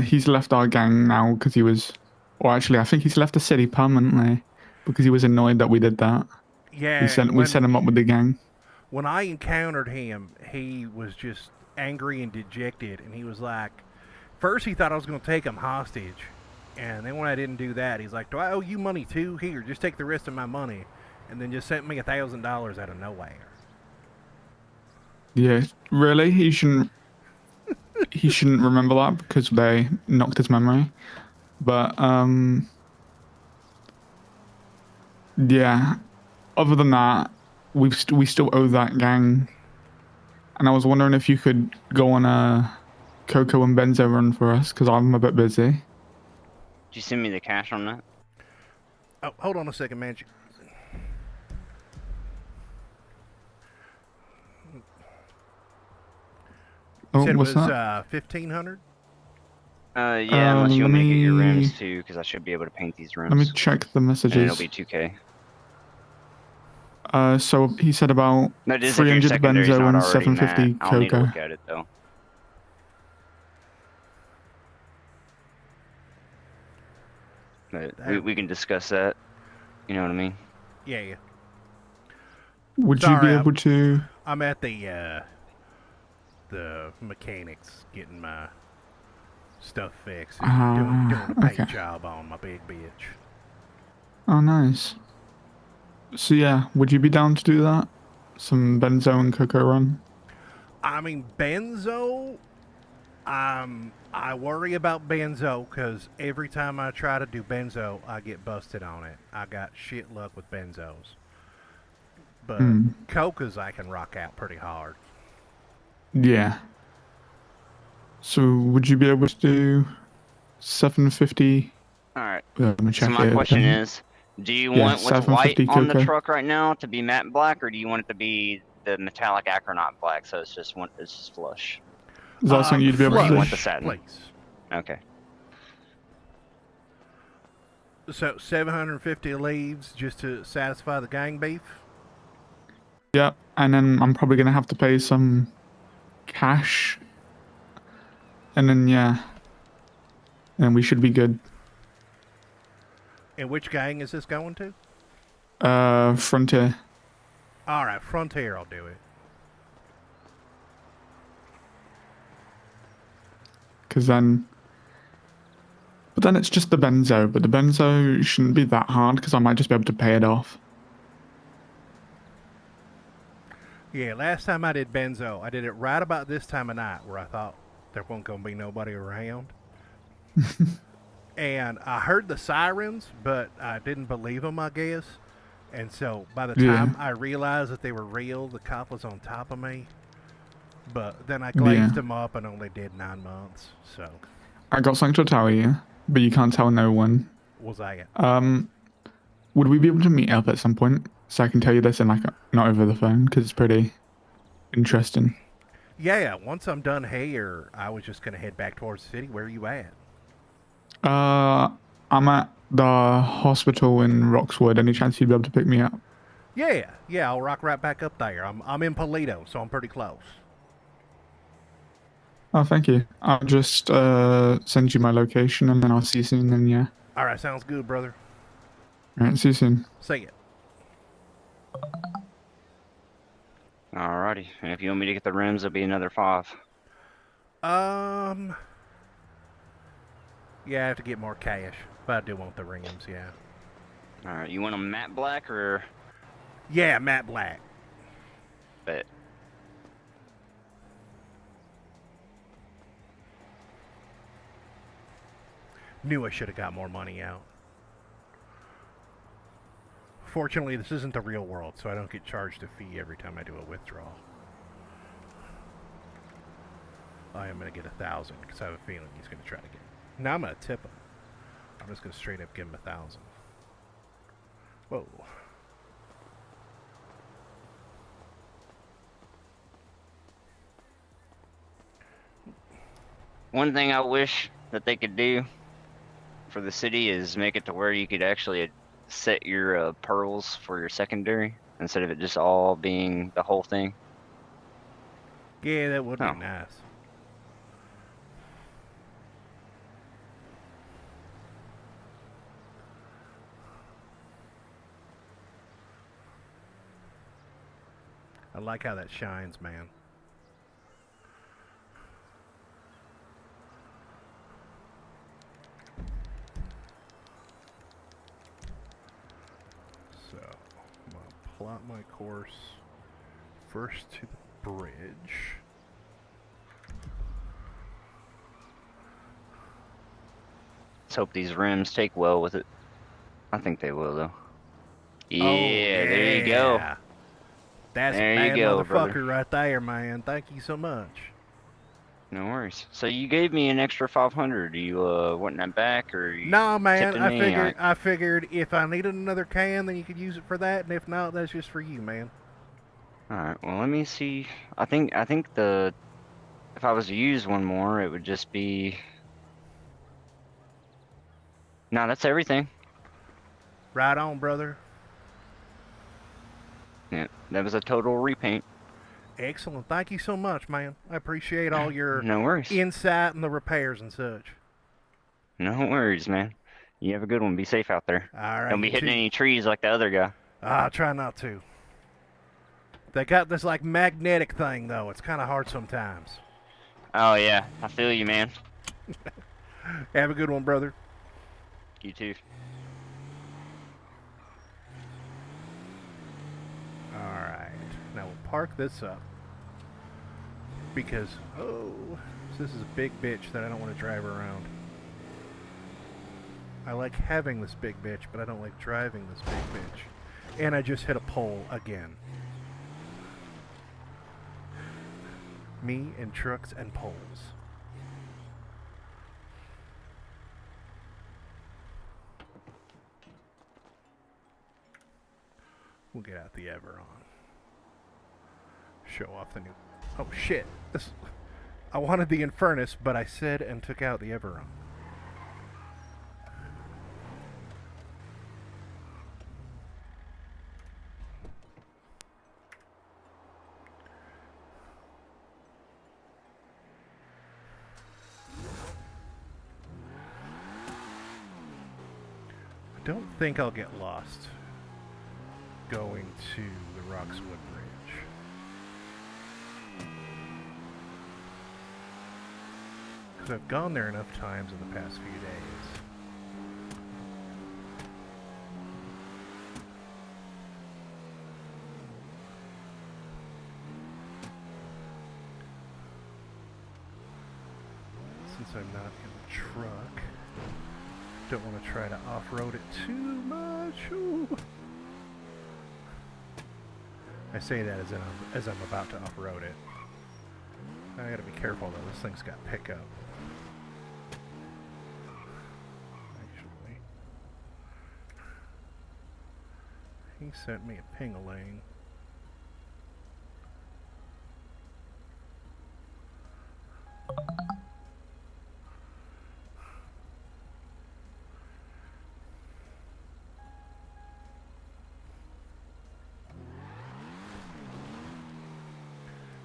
He's left our gang now because he was, or actually, I think he's left the city permanently because he was annoyed that we did that. yeah, We set him up with the gang. when I encountered him, he was just angry and dejected, and he was like, first he thought I was going to take him hostage, and then when I didn't do that, he's like, do I owe you money too? Here, just take the rest of my money, and then just sent me $1,000 out of nowhere. Yeah, really? He shouldn't remember that because they knocked his memory. But yeah. Other than that, we still owe that gang. And I was wondering if you could go on a Coco and Benzo run for us because I'm a bit busy. Did you send me the cash on that? Oh, hold on a second, man. Oh, Said it what's was that? 1,500. Yeah, unless you let want me to get your me- rims too, because I should be able to paint these rims. Let me check the and it'll messages. be 2K. So he said about No, this is if your 300 secondary's Benzo not and already 750 met. I'll need to Coco. look at it though. But we can discuss that. You know what I mean? Yeah. Would you Sorry, be able to? I'm at the mechanics getting my stuff fixed. Doing a paint okay. job on my big bitch. Oh, nice. So yeah, would you be down to do that? Some Benzo and Coco run? I mean, Benzo, I worry about Benzo because every time I try to do Benzo, I get busted on it. I got shit luck with Benzos. But Mm. Coca's I can rock out pretty hard. Yeah. So would you be able to do 750? All right. Let me So check my it. question is, do you yeah, want what's white 750 on the cocoa. truck right now to be matte black, or do you want it to be the metallic acronaut black, so it's just flush? Is that something you'd be able Or to you do? want the satin? Please. Okay. So 750 leaves just to satisfy the gang beef? Yeah, and then I'm probably gonna have to pay some cash. And then yeah. And we should be good. And which gang is this going to? Frontier. Alright, Frontier, I'll do it. But then it's just the benzo. But the benzo shouldn't be that hard because I might just be able to pay it off. Yeah, last time I did benzo, I did it right about this time of night where I thought there wasn't going to be nobody around. And I heard the sirens, but I didn't believe them, I guess. And so by the time I realized that they were real, the cop was on top of me. But then I glazed them up and only did 9 months. So I got something to tell you, but you can't tell no one. was that? Would we be able to meet up at some point so I can tell you this and not over the phone because it's pretty interesting. Yeah, once I'm done here, I was just gonna head back towards the city. Where are you at? I'm at the hospital in Roxwood. Any chance you'd be able to pick me up? Yeah, I'll rock right back up there. I'm in Polito, so I'm pretty close. Oh, thank you. I'll just send you my location and then I'll see you soon. Then yeah. All right, sounds good, brother. All right, see you soon. See ya. Alrighty. And if you want me to get the rims, it'll be another 5. Yeah, I have to get more cash, but I do want the rims. Yeah. Alright, you want them matte black or? Yeah, matte black. Bet. Knew I should have got more money out. Fortunately, this isn't the real world, so I don't get charged a fee every time I do a withdrawal. I am going to get 1,000 because I have a feeling he's going to try to get. Now I'm going to tip him. I'm just going to straight up give him 1,000. Whoa. One thing I wish that they could do for the city is make it to where you could actually set your pearls for your secondary instead of it just all being the whole thing. Yeah, that would be nice. I like how that shines, man. So, I'm going to plot my course first to the bridge. Let's hope these rims take well with it. I think they will, though. Yeah, Oh, there you go. That's There a you bad go, motherfucker brother. right there, man. Thank you so much. No worries. So you gave me an extra 500. Do you want that back or? You No, man. tipping I me? figured. I figured if I needed another can, then you could use it for that, and if not, that's just for you, man. All right. Well, let me see. I think the if I was to use one more, it would just be. No, that's everything. Right on, brother. Yeah, that was a total repaint. Excellent. Thank you so much, man. I appreciate all your No worries. insight and the repairs and such. No worries, man. You have a good one. Be safe out there. All right. Don't be you hitting too. any trees like the other guy. I'll try not to. They got this like magnetic thing though. It's kind of hard sometimes. Oh yeah, I feel you, man. Have a good one, brother. You too. All right. Now we'll park this up because this is a big bitch that I don't want to drive around. I like having this big bitch, but I don't like driving this big bitch. And I just hit a pole again. Me and trucks and poles. We'll get out the Everon. Show off the new... Oh shit! I wanted the Infernus, but I said and took out the Everon. I don't think I'll get lost going to the Roxwood Bridge. Because I've gone there enough times in the past few days. Since I'm not in the truck, don't want to try to off-road it too much. Ooh. I say that as I'm about to off-road it. I gotta be careful though, this thing's got pickup. Actually. He sent me a ping-a-ling.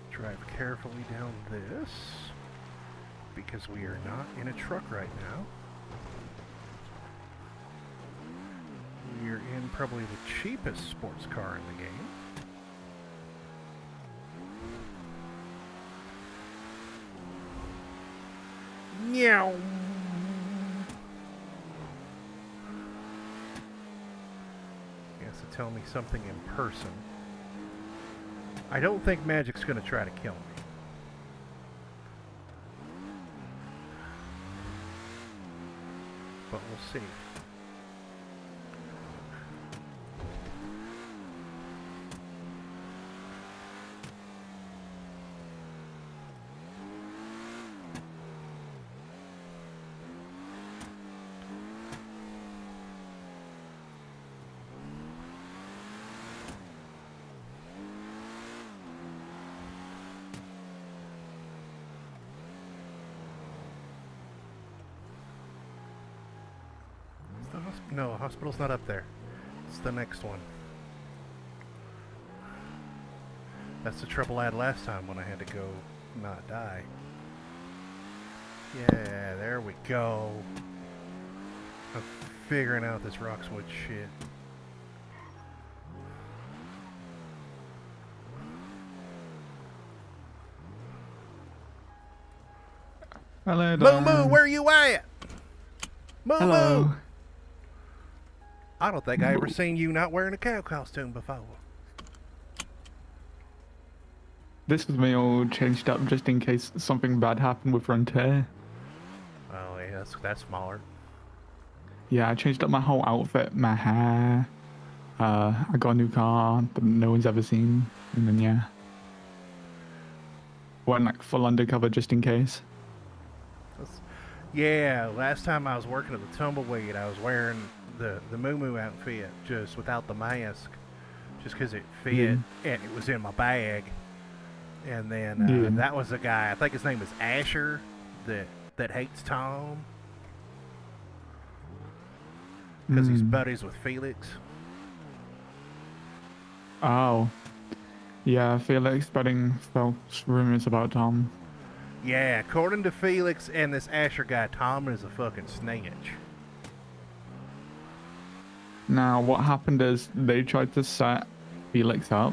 Drive carefully down this, because we are not in a truck right now. We are in probably the cheapest sports car in the game. Meow. He has to tell me something in person. I don't think Magic's gonna try to kill me. But we'll see. No, hospital's not up there. It's the next one. That's the trouble I had last time when I had to go not die. Yeah, there we go. I'm figuring out this Roxwood shit. Hello, Moo Moo, where you at? Moo Hello. Moo! I don't think I ever seen you not wearing a cow costume before. This was me all changed up just in case something bad happened with Frontier. Oh yeah, that's smart. Yeah, I changed up my whole outfit, my hair. I got a new car that no one's ever seen, and then yeah, went like full undercover just in case. Yeah, last time I was working at the Tumbleweed, I was wearing the Moo Moo outfit just without the mask, just because it fit and it was in my bag. And then that was a guy, I think his name was Asher, that hates Tom because he's buddies with Felix. Oh, yeah, Felix spreading false rumors about Tom. Yeah, according to Felix and this Asher guy, Tom is a fucking snitch. Now, what happened is they tried to set Felix up,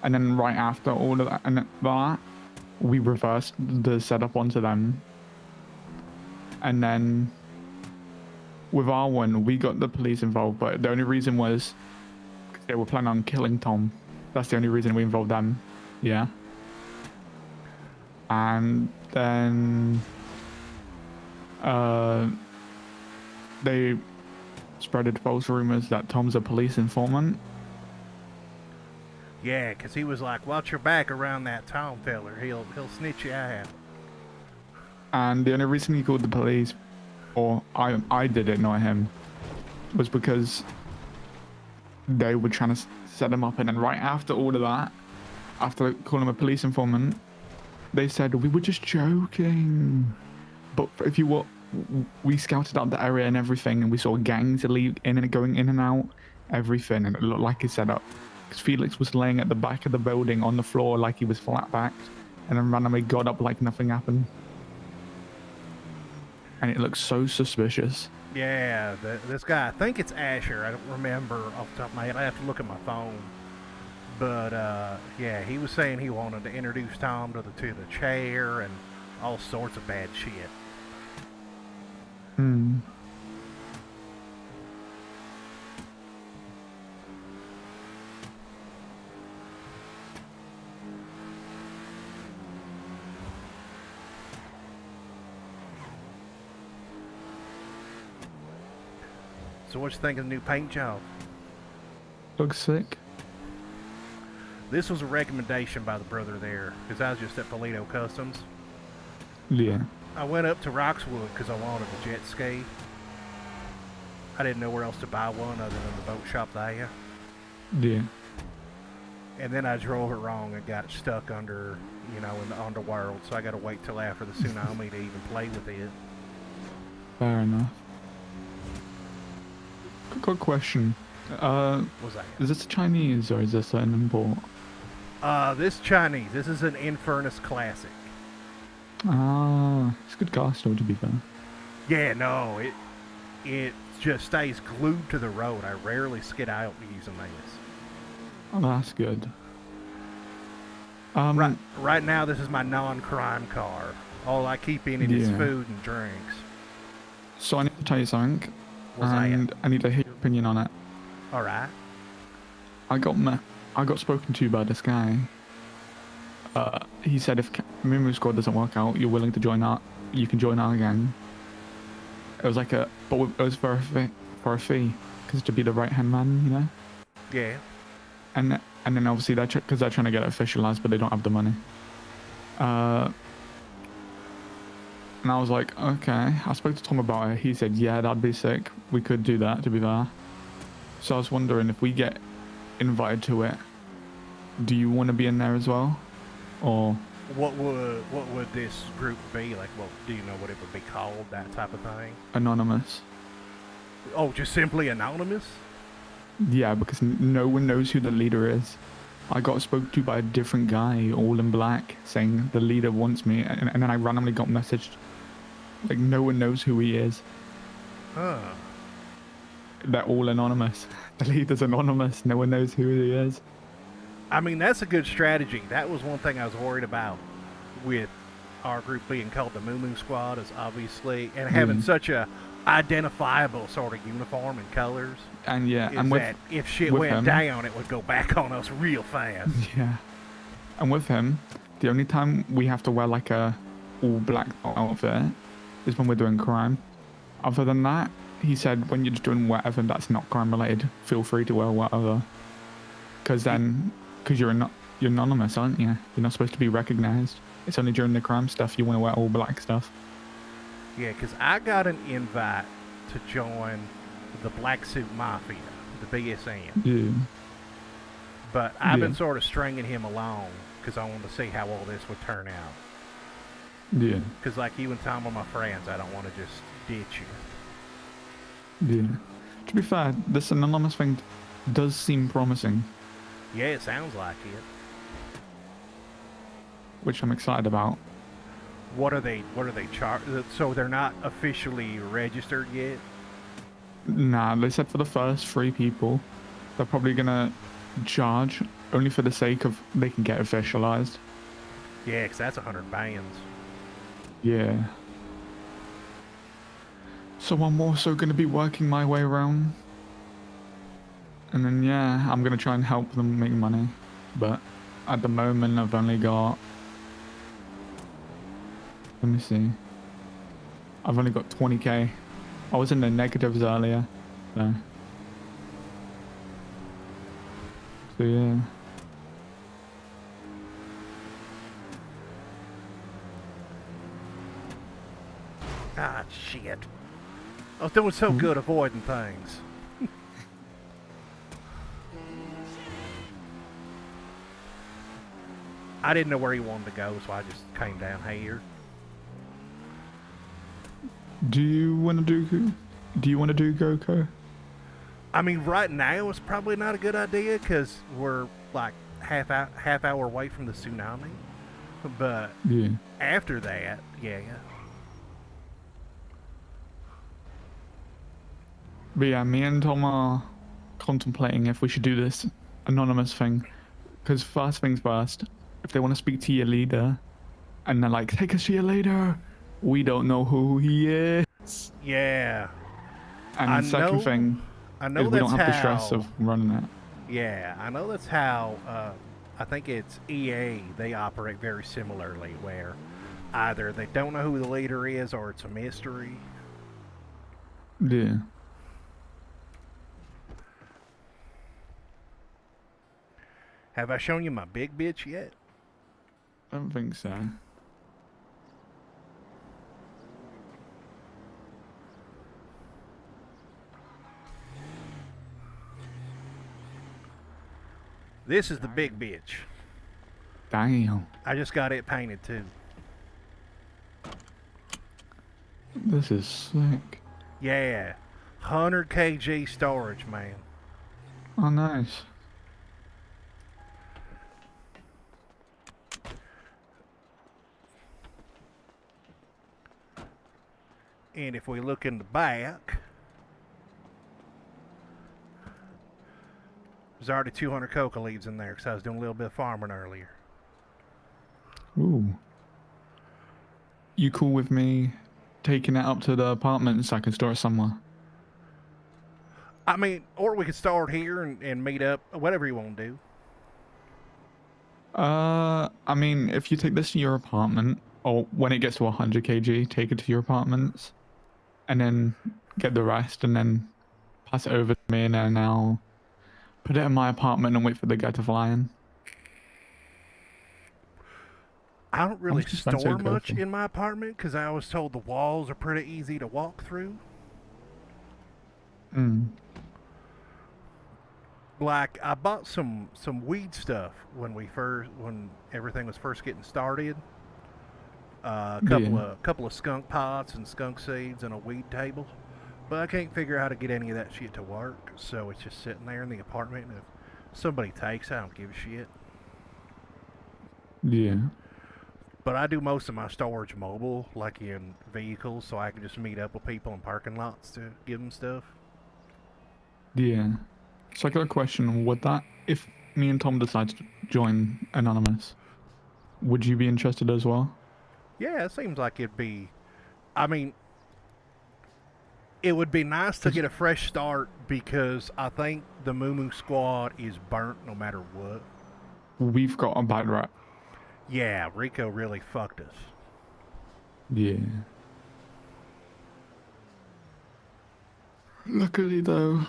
and then right after all of that, we reversed the setup onto them. And then with our one, we got the police involved, but the only reason was because they were planning on killing Tom. That's the only reason we involved them. Yeah. And then they spreaded false rumors that Tom's a police informant. Yeah, 'cause he was like, watch your back around that Tom feller. He'll snitch you out. And the only reason he called the police, or I did it, not him, was because they were trying to set him up. And then right after all of that, after calling him a police informant, they said, we were just joking. But if you were, we scouted out the area and everything, and we saw gangs going in and out, everything, and it looked like he set up. Because Felix was laying at the back of the building on the floor like he was flat-backed, and then randomly got up like nothing happened. And it looks so suspicious. Yeah, this guy, I think it's Asher. I don't remember off the top of my head. I have to look at my phone. But, yeah, he was saying he wanted to introduce Tom to the chair and all sorts of bad shit. Hmm. So what you think of the new paint job? Looks sick. This was a recommendation by the brother there, because I was just at Polito Customs. Yeah. I went up to Roxwood because I wanted a jet ski. I didn't know where else to buy one other than the boat shop there. Yeah. And then I drove it wrong and got stuck under, in the underworld, so I got to wait till after the tsunami to even play with it. Fair enough. Quick question. What's that? Is this Chinese or is this an import? This Chinese. This is an Infernus Classic. Ah, it's a good car still, to be fair. Yeah, no, it just stays glued to the road. I rarely skid out using this. Oh, that's good. Right now, this is my non-crime car. All I keep in it is Yeah. food and drinks. So I need to tell you something, What's that? and I need to hear your opinion on it. All right. I got spoken to by this guy. He said if Mimu Squad doesn't work out, you're willing to join you can join our gang. It was like it was for a fee, because to be the right hand man, Yeah. And then obviously because they're trying to get it officialized, but they don't have the money. And I was like, okay. I spoke to Tom about it. He said, yeah, that'd be sick. We could do that, to be fair. So I was wondering if we get invited to it, do you want to be in there as well? Or What would this group be? Like, do you know what it would be called, that type of thing? anonymous? Oh, just simply anonymous? Yeah, because no one knows who the leader is. I got spoke to by a different guy, all in black, saying the leader wants me, and then I randomly got messaged. Like, no one knows who he is. Huh. They're all anonymous. The leader's anonymous. No one knows who he is. I mean, that's a good strategy. That was one thing I was worried about with our group being called the Moo Moo Squad, is obviously, and having such a identifiable sort of uniform and colors. And yeah, is and with that if shit with went him- down, it would go back on us real fast. Yeah. And with him, the only time we have to wear like a all black outfit is when we're doing crime. Other than that, he said when you're just doing whatever that's not crime related, feel free to wear whatever. Because you're anonymous, aren't you? You're not supposed to be recognized. It's only during the crime stuff you want to wear all black stuff. Yeah, because I got an invite to join the Black Suit Mafia, the BSM. Yeah. But I've been Yeah. sort of stringing him along because I wanted to see how all this would turn out. Yeah. Because like you and Tom are my friends, I don't want to just ditch you. Yeah. To be fair, this anonymous thing does seem promising, Yeah, it sounds like it. which I'm excited about. What are they so they're not officially registered yet? Nah, they said for the first 3 people, they're probably gonna charge only for the sake of they can get officialized. Yeah, because that's 100 bands. Yeah. So I'm also gonna be working my way around. And then yeah, I'm gonna try and help them make money. But at the moment I've only got, let me see. I've only got 20k. I was in the negatives earlier. So yeah. Ah, shit. I was doing so good avoiding things. I didn't know where he wanted to go, so I just came down here. Do you want to do Goko? I mean, right now it's probably not a good idea because we're like half hour away from the tsunami. But Yeah. after that, yeah. But yeah, me and Tom are contemplating if we should do this anonymous thing. Because first things first, if they want to speak to your leader, and they're like, take us to your leader, we don't know who he is. Yeah. And I second know- thing I know is we that's don't have how, the stress of running it. Yeah, I know that's how, I think it's EA, they operate very similarly, where either they don't know who the leader is or it's a mystery. Yeah. Have I shown you my big bitch yet? I don't think so. This is the big bitch. Damn. I just got it painted too. This is sick. Yeah. 100 kg storage, man. Oh, nice. And if we look in the back, there's already 200 coca leaves in there because I was doing a little bit of farming earlier. Ooh. You cool with me taking it up to the apartment so I can store it somewhere? I mean, or we could start here and meet up, whatever you want to do. I mean, if you take this to your apartment, or when it gets to 100 kg, take it to your apartments, and then get the rest, and then pass it over to me, and then I'll put it in my apartment and wait for the guy to fly in. I don't really much expensive store coca? much in my apartment because I was told the walls are pretty easy to walk through. Hmm. Like I bought some weed stuff when everything was first getting started. A couple of skunk pots and skunk seeds and a weed table, but I can't figure out how to get any of that shit to work. So it's just sitting there in the apartment. And if somebody takes, I don't give a shit. Yeah. But I do most of my storage mobile, like in vehicles, so I can just meet up with people in parking lots to give them stuff. Yeah. So I got a question. Would that, if me and Tom decide to join Anonymous, would you be interested as well? Yeah, it seems like it'd be... I mean, it would be nice to get a fresh start because I think the Moo Squad is burnt no matter what. We've got a bad rap. Yeah, Rico really fucked us. Yeah. Luckily, though,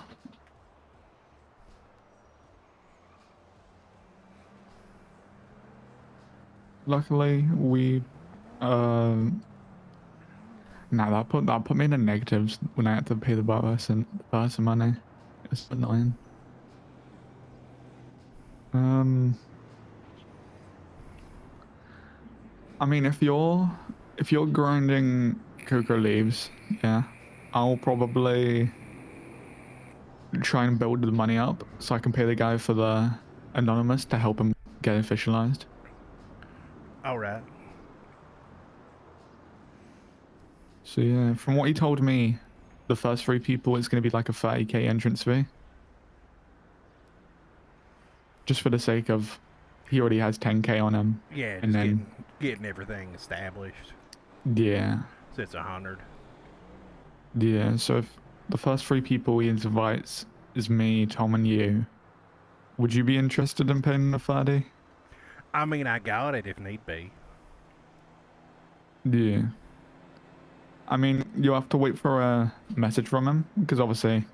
we nah, that put me in the negatives when I had to pay the person money. It's annoying. I mean, if you're grinding cocoa leaves, yeah, I'll probably try and build the money up so I can pay the guy for the anonymous to help him get officialized. All right. So yeah, from what he told me, the first 3 people it's going to be like a 30k entrance fee. Just for the sake of, he already has 10k on him. Yeah, and just then getting everything established. yeah, So it's 100. yeah. So if the first 3 people he invites is me, Tom, and you, would you be interested in paying the 30? I mean, I got it if need be. Yeah. I mean, you'll have to wait for a message from him, because obviously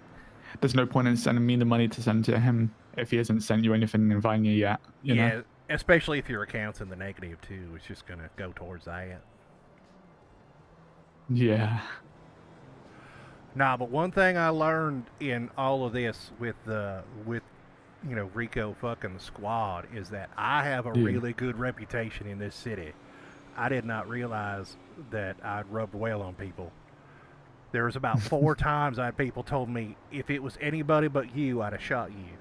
there's no point in sending me the money to send to him if he hasn't sent you anything inviting you yet, you Yeah, know? especially if your account's in the negative too. It's just gonna go towards that. Yeah. Nah, but one thing I learned in all of this with Rico fucking the squad is that I have a Yeah. really good reputation in this city. I did not realize that I'd rubbed well on people. There was about 4 times I had people told me, if it was anybody but you, I'd have shot you.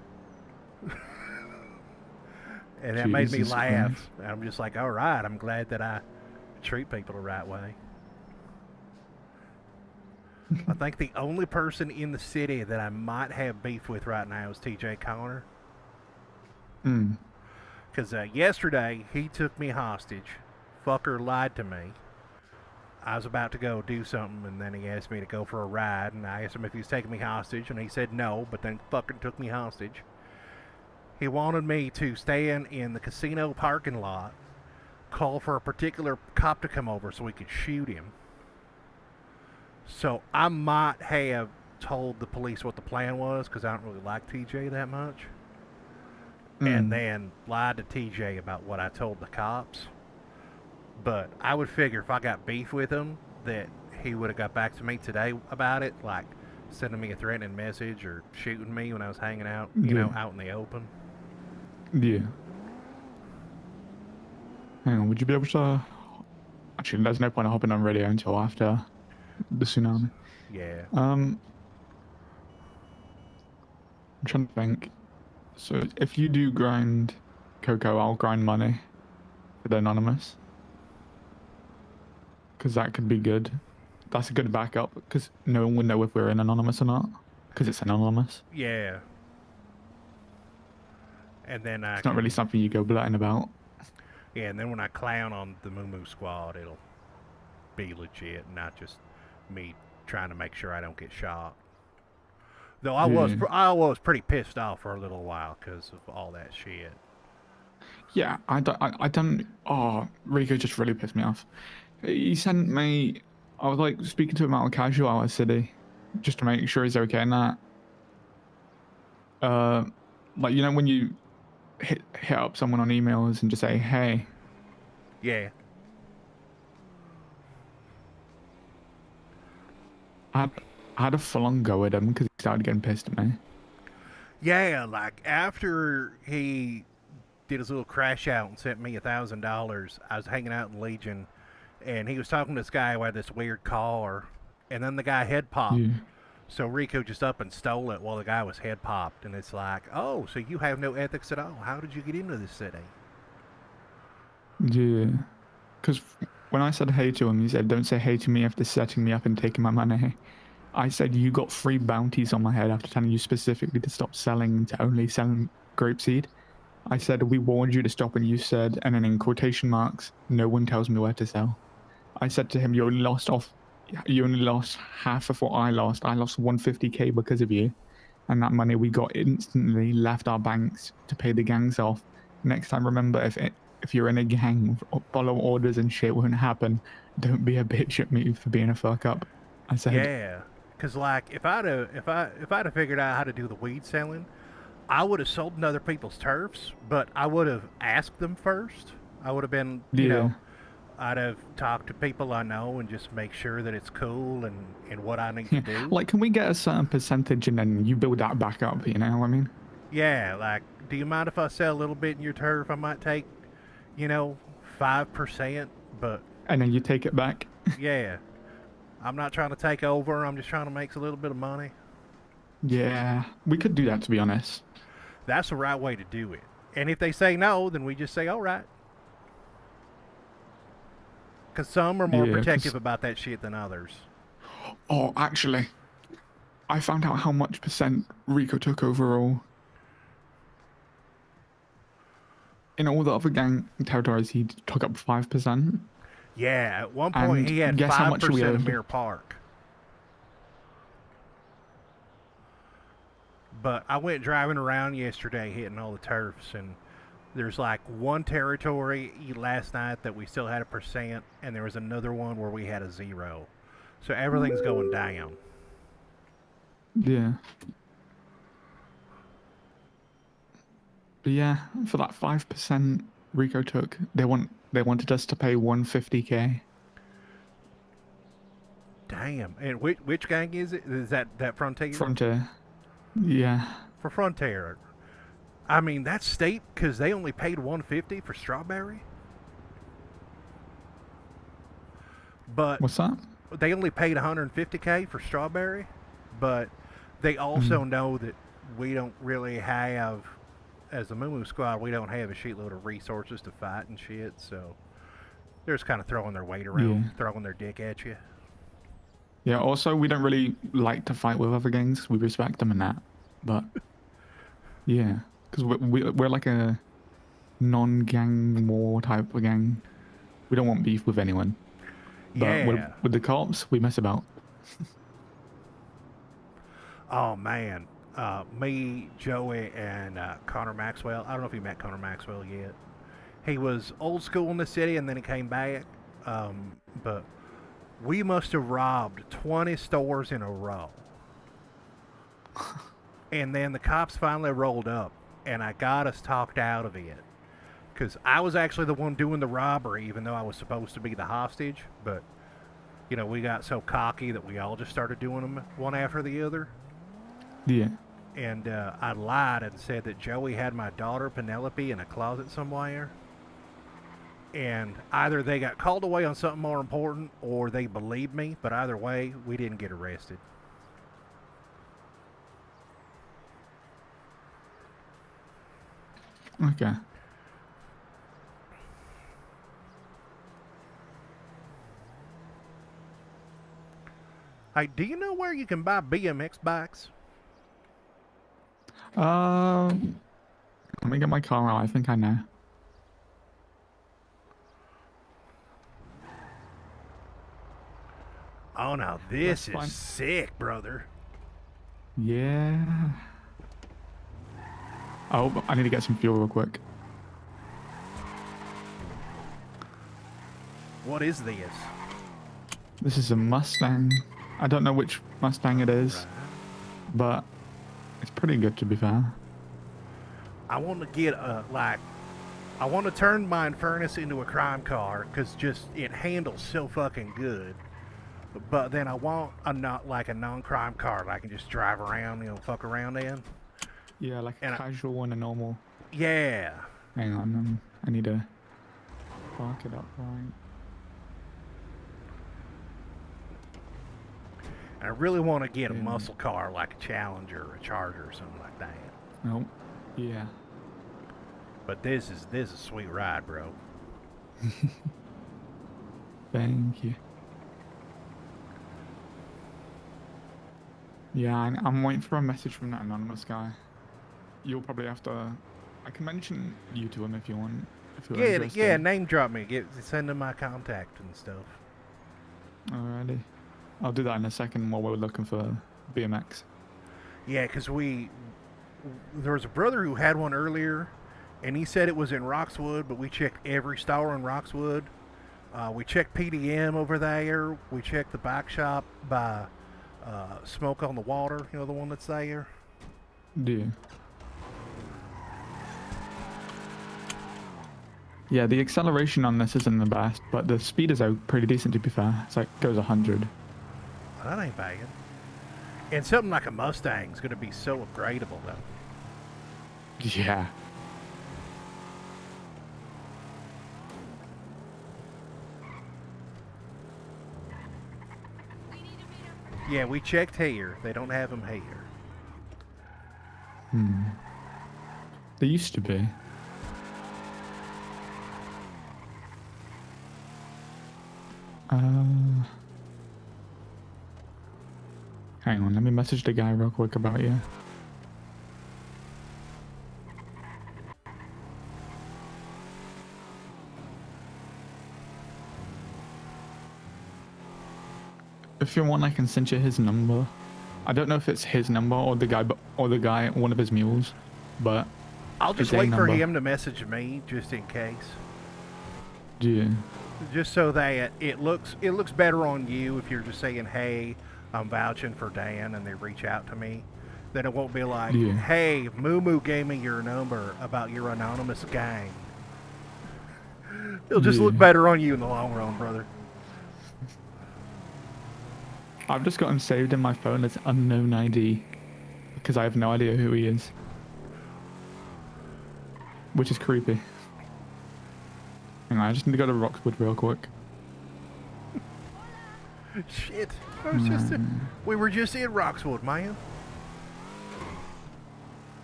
And that made me Jesus laugh. Christ. And I'm just like, all right, I'm glad that I treat people the right way. I think the only person in the city that I might have beef with right now is TJ Connor. Mm. Because yesterday, he took me hostage. Fucker lied to me. I was about to go do something, and then he asked me to go for a ride, and I asked him if he was taking me hostage, and he said no, but then fucking took me hostage. He wanted me to stand in the casino parking lot, call for a particular cop to come over so we could shoot him. So I might have told the police what the plan was, because I don't really like TJ that much. And then lied to TJ about what I told the cops. But I would figure if I got beef with him, that he would have got back to me today about it, like sending me a threatening message or shooting me when I was hanging out, out in the open. Yeah. Hang on, would you be able to... Actually, there's no point in hopping on radio until after the tsunami. Yeah. I'm trying to think. So if you do grind Coco, I'll grind money for the anonymous. Because that could be good. That's a good backup, because no one would know if we're in anonymous or not. Because it's anonymous. Yeah. And then It's not really something you go blurting about. Yeah, and then when I clown on the Moo Moo Squad, it'll be legit, not just me trying to make sure I don't get shot. Though I was pretty pissed off for a little while because of all that shit. Yeah, I don't. Oh, Rico just really pissed me off. He sent me. I was like speaking to him out of casual hour city, just to make sure he's okay and that. Like when you hit up someone on emails and just say hey. Yeah. I had a full-on go at him because he started getting pissed at me. Yeah, like after he did his little crash out and sent me $1,000, I was hanging out in Legion, and he was talking to this guy who had this weird car, and then the guy head popped. Yeah. So Rico just up and stole it while the guy was head popped, and it's like, oh, so you have no ethics at all. How did you get into this city? Yeah, because when I said hey to him, he said, don't say hey to me after setting me up and taking my money. I said, you got 3 bounties on my head after telling you specifically to stop selling and to only selling grapeseed. I said, we warned you to stop, and you said, and then in quotation marks, no one tells me where to sell. I said to him, you only lost half of what I lost. I lost 150k because of you. And that money we got instantly left our banks to pay the gangs off. Next time, remember, if you're in a gang, follow orders and shit won't happen. Don't be a bitch at me for being a fuck up. I said. Yeah, because like if I'd have figured out how to do the weed selling, I would have sold in other people's turfs, but I would have asked them first. I would have been, I'd have talked to people I know and just make sure that it's cool and what I need to do. Like, can we get a certain percentage and then you build that back up, you know what I mean? Yeah, like, do you mind if I sell a little bit in your turf? I might take, 5%, but... And then you take it back? Yeah. I'm not trying to take over. I'm just trying to make a little bit of money. Yeah, we could do that, to be honest. That's the right way to do it. And if they say no, then we just say, all right. Because some are more protective about that shit than others. Oh, actually, I found out how much percent Rico took overall. In all the other gang territories, he took up 5%. Yeah, at one point And he had guess how much we 5% of owed? Mirror Park. But I went driving around yesterday hitting all the turfs, and there's like one territory last night that we still had 1%, and there was another one where we had 0. So everything's going down. Yeah. But yeah, for that 5% Rico took, they wanted us to pay 150k. Damn. And which gang is it? Is that Frontier? Frontier. Yeah. For Frontier. I mean, that's steep because they only paid $150 for Strawberry. But What's that? they only paid $150K for Strawberry, but they also know that we don't really have, as the Moo Squad, we don't have a shitload of resources to fight and shit, so they're just kind of throwing their weight around, throwing their dick at you. Yeah, also, we don't really like to fight with other gangs. We respect them and that. But, yeah. Because we're like a non-gang war type of gang. We don't want beef with anyone. But Yeah. with the cops, we mess about. Oh, man. Me, Joey, and Connor Maxwell. I don't know if you met Connor Maxwell yet. He was old school in the city, and then he came back. But we must have robbed 20 stores in a row. And then the cops finally rolled up, and I got us talked out of it. Because I was actually the one doing the robbery, even though I was supposed to be the hostage. But, you know, we got so cocky that we all just started doing them one after the other. Yeah. And I lied and said that Joey had my daughter, Penelope, in a closet somewhere. And either they got called away on something more important, or they believed me. But either way, we didn't get arrested. Okay. Hey, do you know where you can buy BMX bikes? Let me get my car out. I think I know. Oh, now this That's fine. is sick, brother. Yeah. Oh, I need to get some fuel real quick. What is this? This is a Mustang. I don't know which Mustang it is, but it's pretty good to be fair. I want to get I want to turn my Infernus into a crime car because just it handles so fucking good. But then I want a non-crime car that I can just drive around, fuck around in. Yeah, like a And casual and a normal. Yeah. Hang on, I need to park it up right. And I really want to get a muscle car like a Challenger or a Charger or something like that. Nope. Yeah. But this is a sweet ride, bro. Thank you. Yeah, I'm waiting for a message from that anonymous guy. You'll probably have to. I can mention you to him if you want. If you're interested. Yeah, name drop me. Send him my contact and stuff. Alrighty. I'll do that in a second while we're looking for BMX. Yeah, because there was a brother who had one earlier, and he said it was in Roxwood, but we checked every store in Roxwood. We checked PDM over there. We checked the bike shop by Smoke on the Water, the one that's there. Yeah. Yeah, the acceleration on this isn't the best, but the speed is pretty decent to be fair. It's like goes 100. That ain't bad. And something like a Mustang's going to be so upgradable, though. Yeah. Yeah, we checked here. They don't have them here. They used to be. Hang on, let me message the guy real quick about you. If you want, I can send you his number. I don't know if it's his number or the guy, one of his mules, but I'll just it's a wait for number. him to message me, just in case. Yeah. Just so that it looks better on you if you're just saying, hey, I'm vouching for Dan, and they reach out to me. Then it won't be like, Yeah. hey, Moo Moo gave me your number about your anonymous gang. It'll just look Yeah. better on you in the long run, brother. I've just got him saved in my phone as unknown ID because I have no idea who he is, which is creepy. Hang on, I just need to go to Roxwood real quick. Shit. We were just in Roxwood, man.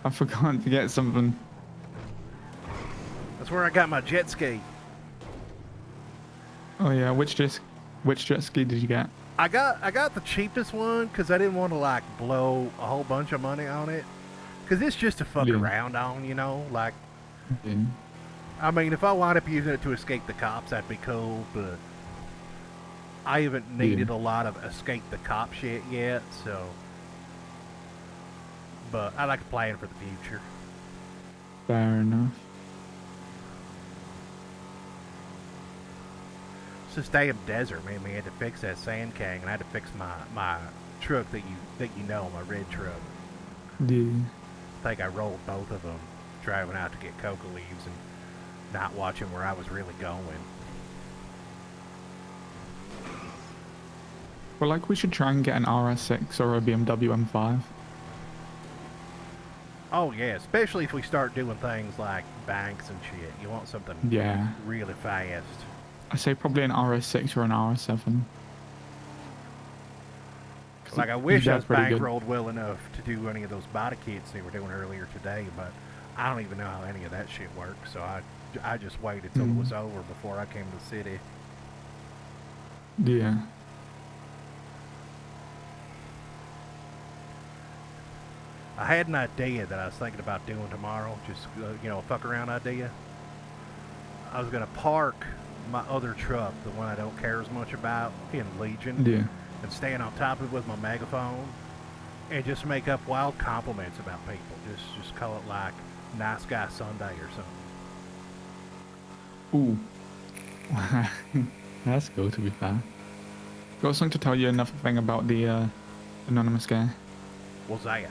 I forgot to get something. That's where I got my jet ski. Oh yeah, which jet ski did you get? I got the cheapest one because I didn't want to like blow a whole bunch of money on it. Because it's just to fuck Yeah. around on, you know? Like, Yeah. I mean, if I wind up using it to escape the cops, that'd be cool, but I haven't needed a lot of escape the cop shit yet, so. But I like to plan for the future. Fair enough. It's this damn desert, man. We had to fix that sand king, and I had to fix my truck that you know, my red truck. Yeah. I think I rolled both of them driving out to get coca leaves and not watching where I was really going. Well, like we should try and get an RS6 or a BMW M5. Oh yeah, especially if we start doing things like banks and shit. You want something Yeah. really fast. I say probably an RS6 or an RS7. Like I wish I was pretty good. bankrolled well enough to do any of those body kits they were doing earlier today, but I don't even know how any of that shit works. So I just waited till it was over before I came to the city. Yeah. I had an idea that I was thinking about doing tomorrow, just you know, a fuck around idea. I was gonna park my other truck, the one I don't care as much about, in Legion, Yeah. and stand on top of it with my megaphone, and just make up wild compliments about people. Just call it like Nice Guy Sunday or something. Ooh. That's cool, to be fair. Got something to tell you another thing about the anonymous guy. What's that?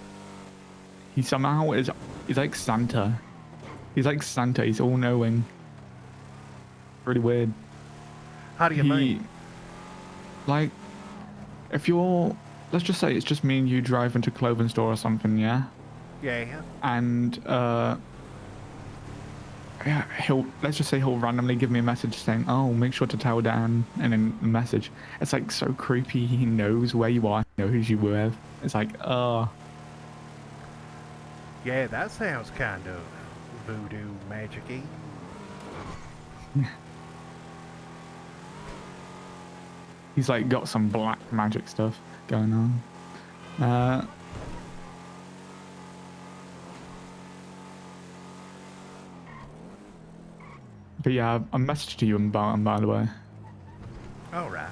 He somehow is, he's like Santa. He's like Santa, he's all-knowing. Really weird. How do you mean? Like, if you're, let's just say it's just me and you driving to a clothing store or something, yeah? Yeah. And, yeah, let's just say he'll randomly give me a message saying, oh, make sure to tell Dan, and then a message. It's like so creepy, he knows where you are, he knows you with. It's like, oh. Yeah, that sounds kind of voodoo magic-y. He's like got some black magic stuff going on. But yeah, I messaged you about him, by the way. All right.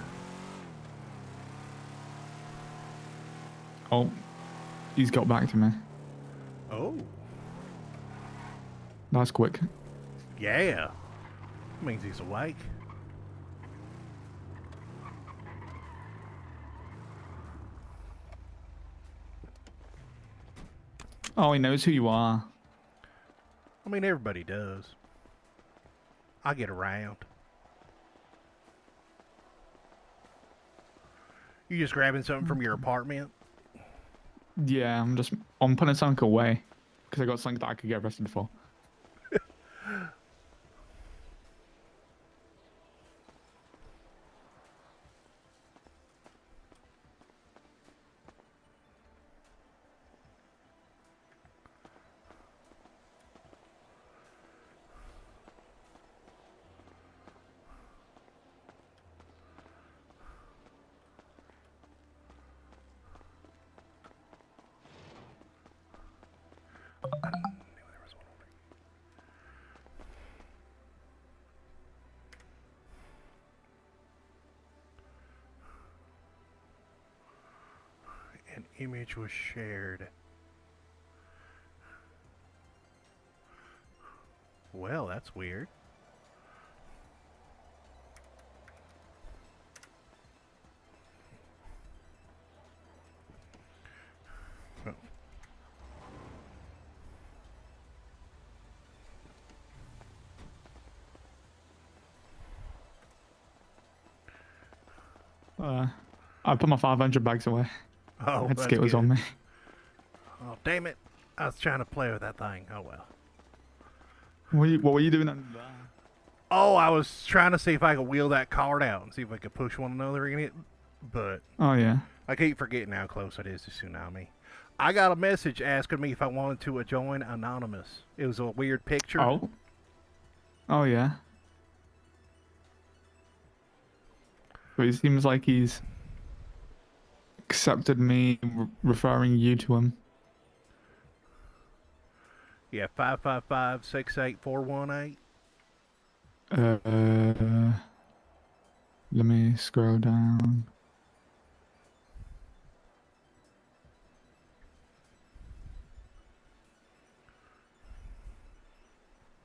Oh, he's got back to me. Oh. That's quick. Yeah. Means he's awake. Oh, he knows who you are. I mean, everybody does. I get around. You just grabbing something from your apartment? Yeah, I'm putting something away because I got something that I could get arrested for. An image was shared. Well, that's weird. I put my 500 bags away. Oh, I had that's Skittles good. on me. Oh, damn it. I was trying to play with that thing. Oh, well. What were you doing under there? Oh, I was trying to see if I could wheel that card out and see if I could push one another in it. But Oh, yeah. I keep forgetting how close it is to tsunami. I got a message asking me if I wanted to join Anonymous. It was a weird picture. Oh. Oh, yeah. But it seems like he's accepted me referring you to him. Yeah, 555-68418. Let me scroll down.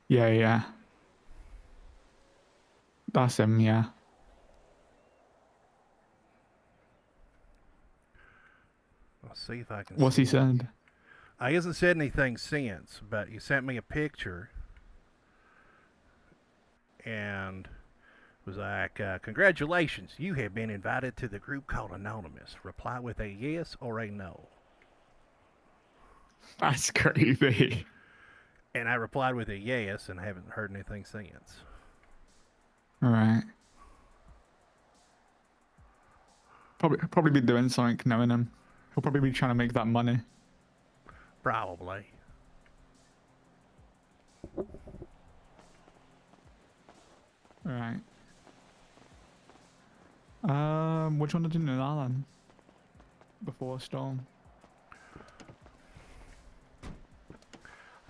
Yeah. That's him, yeah. I'll see if I can What's see he it. said? He hasn't said anything since, but he sent me a picture and was like, congratulations, you have been invited to the group called Anonymous. Reply with a yes or a no. That's crazy. And I replied with a yes and haven't heard anything since. Alright. Probably be doing something knowing him. He'll probably be trying to make that money. Probably. Alright. Which one did you do now then? Before Storm?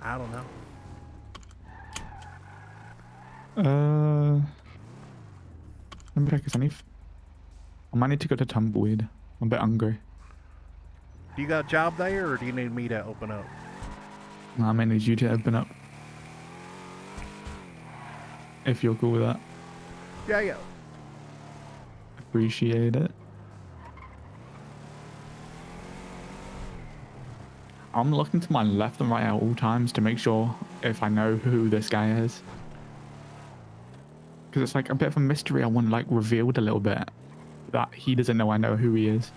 I don't know. Let me check if I might need to go to Tumbleweed. I'm a bit hungry. Do you got a job there, or do you need me to open up? No, I might need you to open up. If you're cool with that. Yeah. Appreciate it. I'm looking to my left and right at all times to make sure if I know who this guy is. Because it's like a bit of a mystery I want like revealed a little bit. That he doesn't know I know who he is.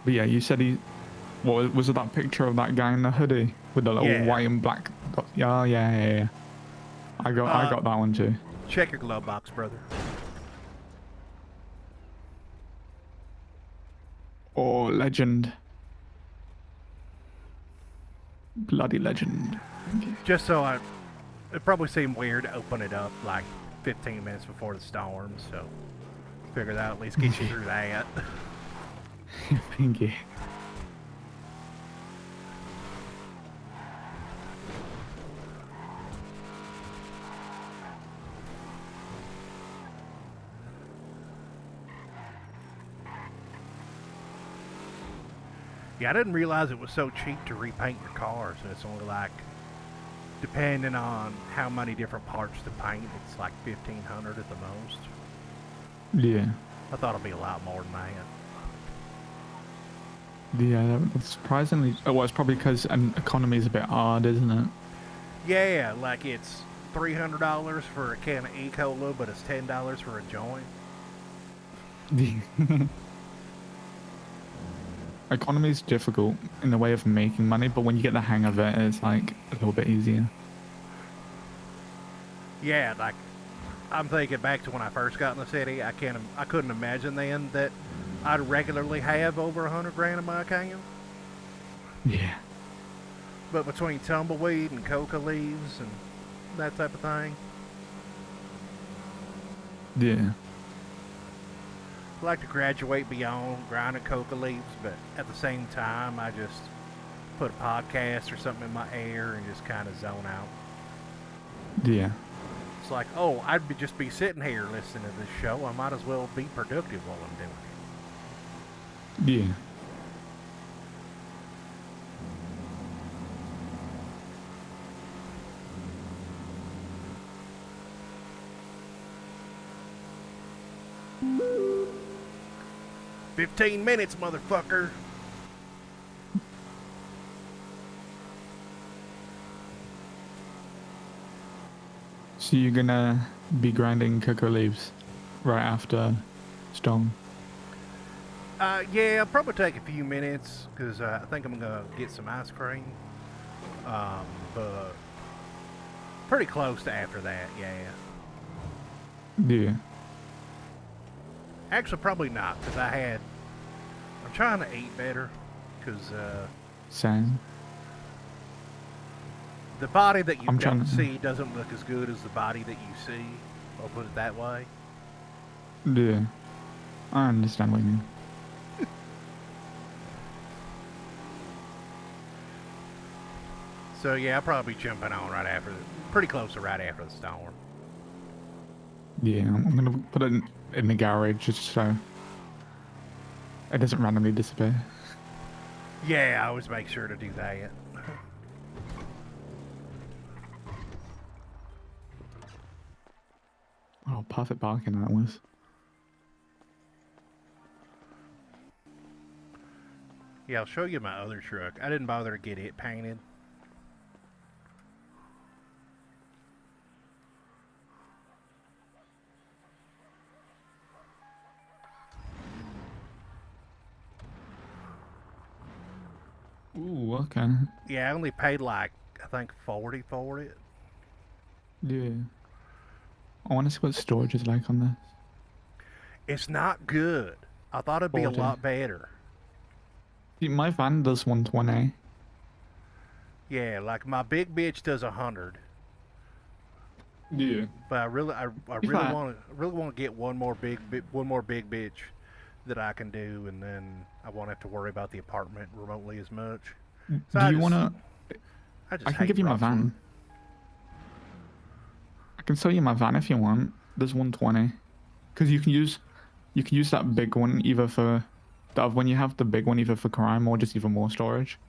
But yeah, you said he... What was it, that picture of that guy in the hoodie? With the little white and black... Yeah. I got that one too. Check your glove box, brother. Oh, legend. Bloody legend. Just so it probably seemed weird to open it up like 15 minutes before the storm, so figured that at least get you through that. Thank you. Yeah, I didn't realize it was so cheap to repaint your cars. It's only like, depending on how many different parts to paint, it's like $1,500 at the most. Yeah. I thought it'd be a lot more than that. Yeah, that's surprisingly... Oh, well, it's probably because an economy is a bit hard, isn't it? Yeah, like it's $300 for a can of E-Cola, but it's $10 for a joint. Economy is difficult in the way of making money, but when you get the hang of it, it's like a little bit easier. Yeah, like I'm thinking back to when I first got in the city. I couldn't imagine then that I'd regularly have over $100,000 in my account. Yeah. But between tumbleweed and coca leaves and that type of thing, Yeah. I like to graduate beyond grinding coca leaves, but at the same time, I just put a podcast or something in my ear and just kind of zone out. Yeah. It's like, oh, I'd just be sitting here listening to this show. I might as well be productive while I'm doing it. Yeah. "15 minutes, motherfucker." So you're gonna be grinding cocoa leaves right after stone? Yeah, I'll probably take a few minutes because I think I'm gonna get some ice cream. But pretty close to after that, yeah. Yeah. Actually, probably not because I'm trying to eat better because Same. the body that you I'm don't trying to- see doesn't look as good as the body that you see. I'll put it that way. Yeah. I understand what you mean. So yeah, I'll probably be jumping on pretty close to right after the storm. Yeah, I'm gonna put it in the garage just so it doesn't randomly disappear. Yeah, I always make sure to do that. Oh, perfect parking that was. Yeah, I'll show you my other truck. I didn't bother to get it painted. Ooh, okay. Yeah, I only paid like, I think 40 for it. Yeah. I want to see what storage is like on this. It's not good. I thought it'd be a 40. lot better. See, my van does 120. Yeah, like my big bitch does 100. Yeah. But I really fine. want to get one more big bitch that I can do, and then I won't have to worry about the apartment remotely as much. So Do you want to... I can give you my Brunswick. van. I can sell you my van if you want. There's 120. Because you can use that big one either for... When you have the big one either for crime or just even more storage.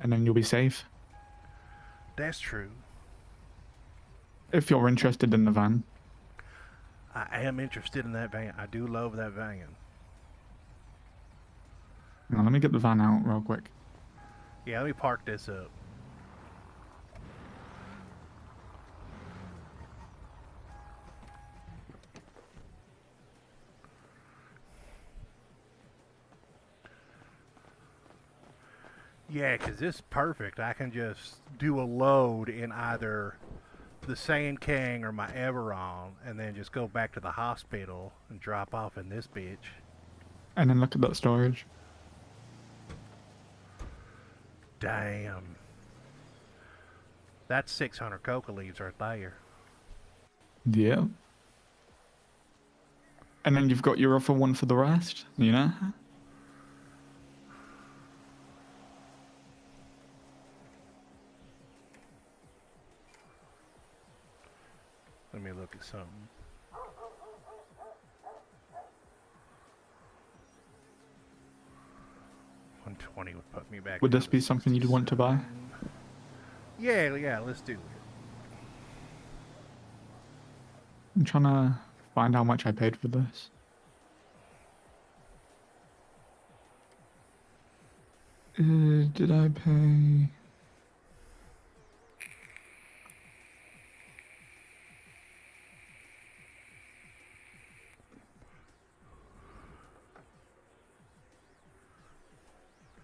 And then you'll be safe. That's true. If you're interested in the van. I am interested in that van. I do love that van. Now, let me get the van out real quick. Yeah, let me park this up. Yeah, because this is perfect. I can just do a load in either the Sand King or my Everon, and then just go back to the hospital and drop off in this bitch. And then look at that storage. Damn. That's 600 coca leaves right there. Yeah. And then you've got your other one for the rest, you know? Let me look at something. $120 would put me back. Would this down be to something you'd want to buy? 67. Yeah, let's do it. I'm trying to find how much I paid for this. Did I pay?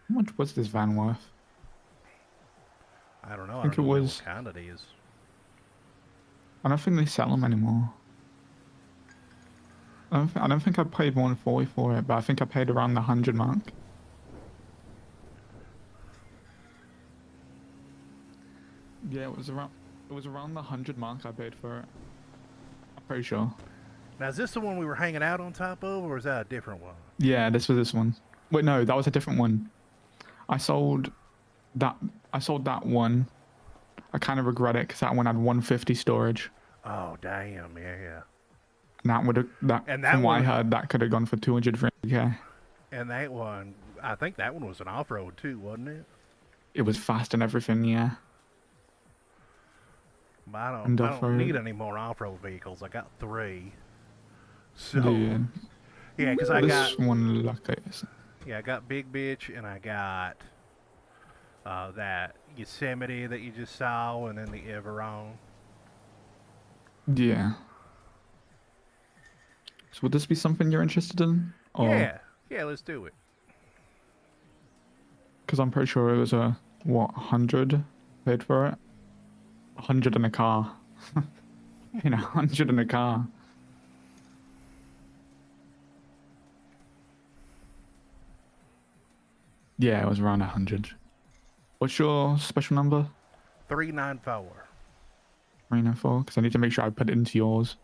How much was this van worth? I don't know. I think it was- what kind it is. I don't think they sell them anymore. I don't think I paid 140 for it, but I think I paid around the 100 mark. Yeah, it was around the 100 mark I paid for it. I'm pretty sure. Now, is this the one we were hanging out on top of, or is that a different one? Yeah, this was this one. Wait, no, that was a different one. I sold that one. I kind of regret it because that one had 150 storage. Oh, damn, yeah. And that would have And that from what I one- heard, that could have gone for 200k. And that one, I think that one was an off-road too, wasn't it? It was fast and everything, yeah. But I And don't off-road. need any more off-road vehicles. I got 3. So, Yeah. yeah, because I This got, one, lucky. I got Big Bitch, and I got that Yosemite that you just saw, and then the Everon. Yeah. So would this be something you're interested in? Or, Yeah, let's do it. because I'm pretty sure it was a, what, 100 paid for it? 100 in a car. 100 in a car. Yeah, it was around 100. What's your special number? 394. 394? Because I need to make sure I put it into yours.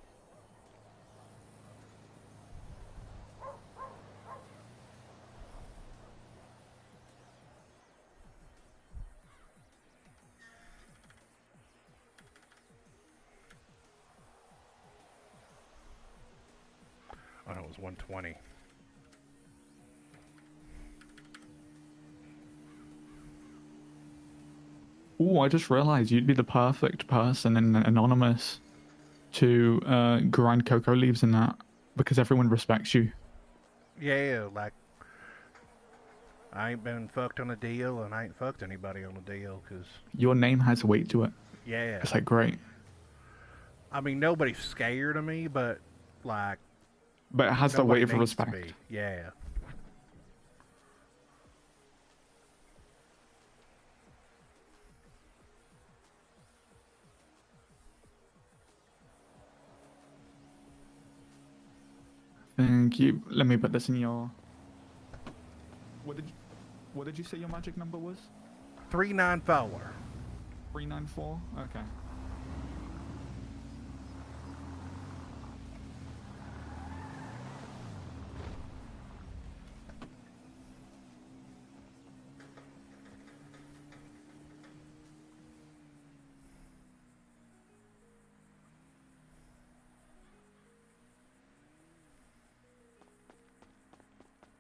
Oh, no, it was 120. Oh, I just realized you'd be the perfect person in Anonymous to grind cocoa leaves in that, because everyone respects you. Yeah, like, I ain't been fucked on a deal, and I ain't fucked anybody on a deal, because... Your name has weight to it. Yeah. It's like, great. I mean, nobody's scared of me, but, like... But it has the weight of respect. Yeah. Thank you. Let me put this in your... What did you say your magic number was? 394. 394? Okay.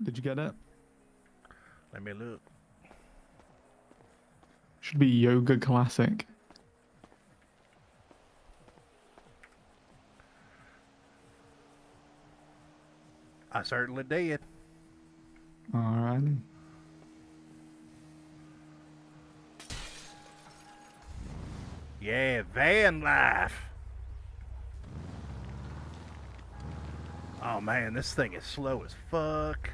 Did you get it? Let me look. Should be Yoga Classic. I certainly did. Alrighty. Yeah, van life. Oh man, this thing is slow as fuck.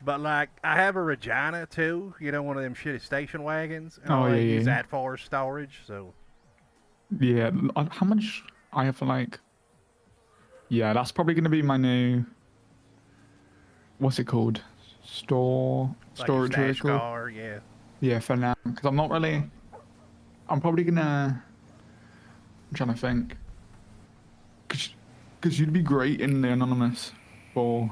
But like, I have a Regina too. You know, one of them shitty station wagons. And Oh, I yeah, use yeah. that for storage. So Yeah, how much I have for like... Yeah, that's probably going to be my new... What's it called? like a Storage stash vehicle? car, yeah. Yeah, for now. Because I'm not really... I'm probably going to... I'm trying to think. Because you'd be great in the Anonymous for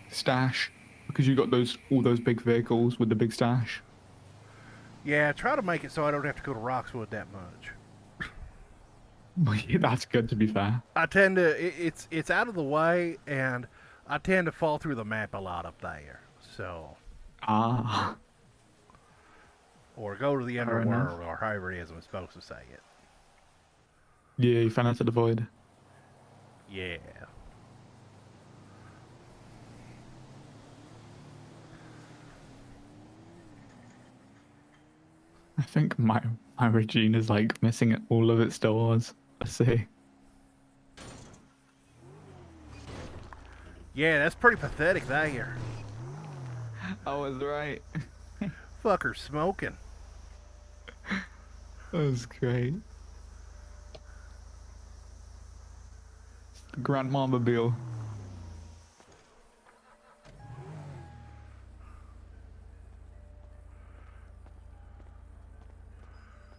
stash. Because you got all those big vehicles with the big stash. Yeah, try to make it so I don't have to go to Roxwood that much. Yeah, that's good, to be fair. I tend to, it's out of the way, and I tend to fall through the map a lot up there. So, Ah. or go to the Fair enough. underworld, or however it is I'm supposed to say it. Yeah, you fell into the void. Yeah. I think my Regina's like missing all of its doors. Let's see. Yeah, that's pretty pathetic there. I was right. Fucker smoking. That was great. The Grandma Mobile.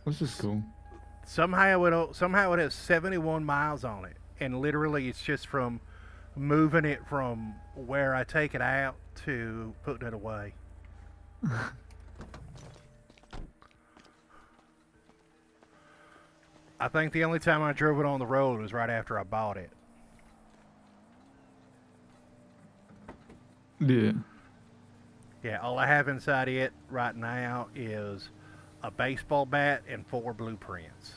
This is cool. Somehow it has 71 miles on it, and literally it's just from moving it from where I take it out to putting it away. I think the only time I drove it on the road was right after I bought it. Yeah. Yeah, all I have inside it right now is a baseball bat and 4 blueprints.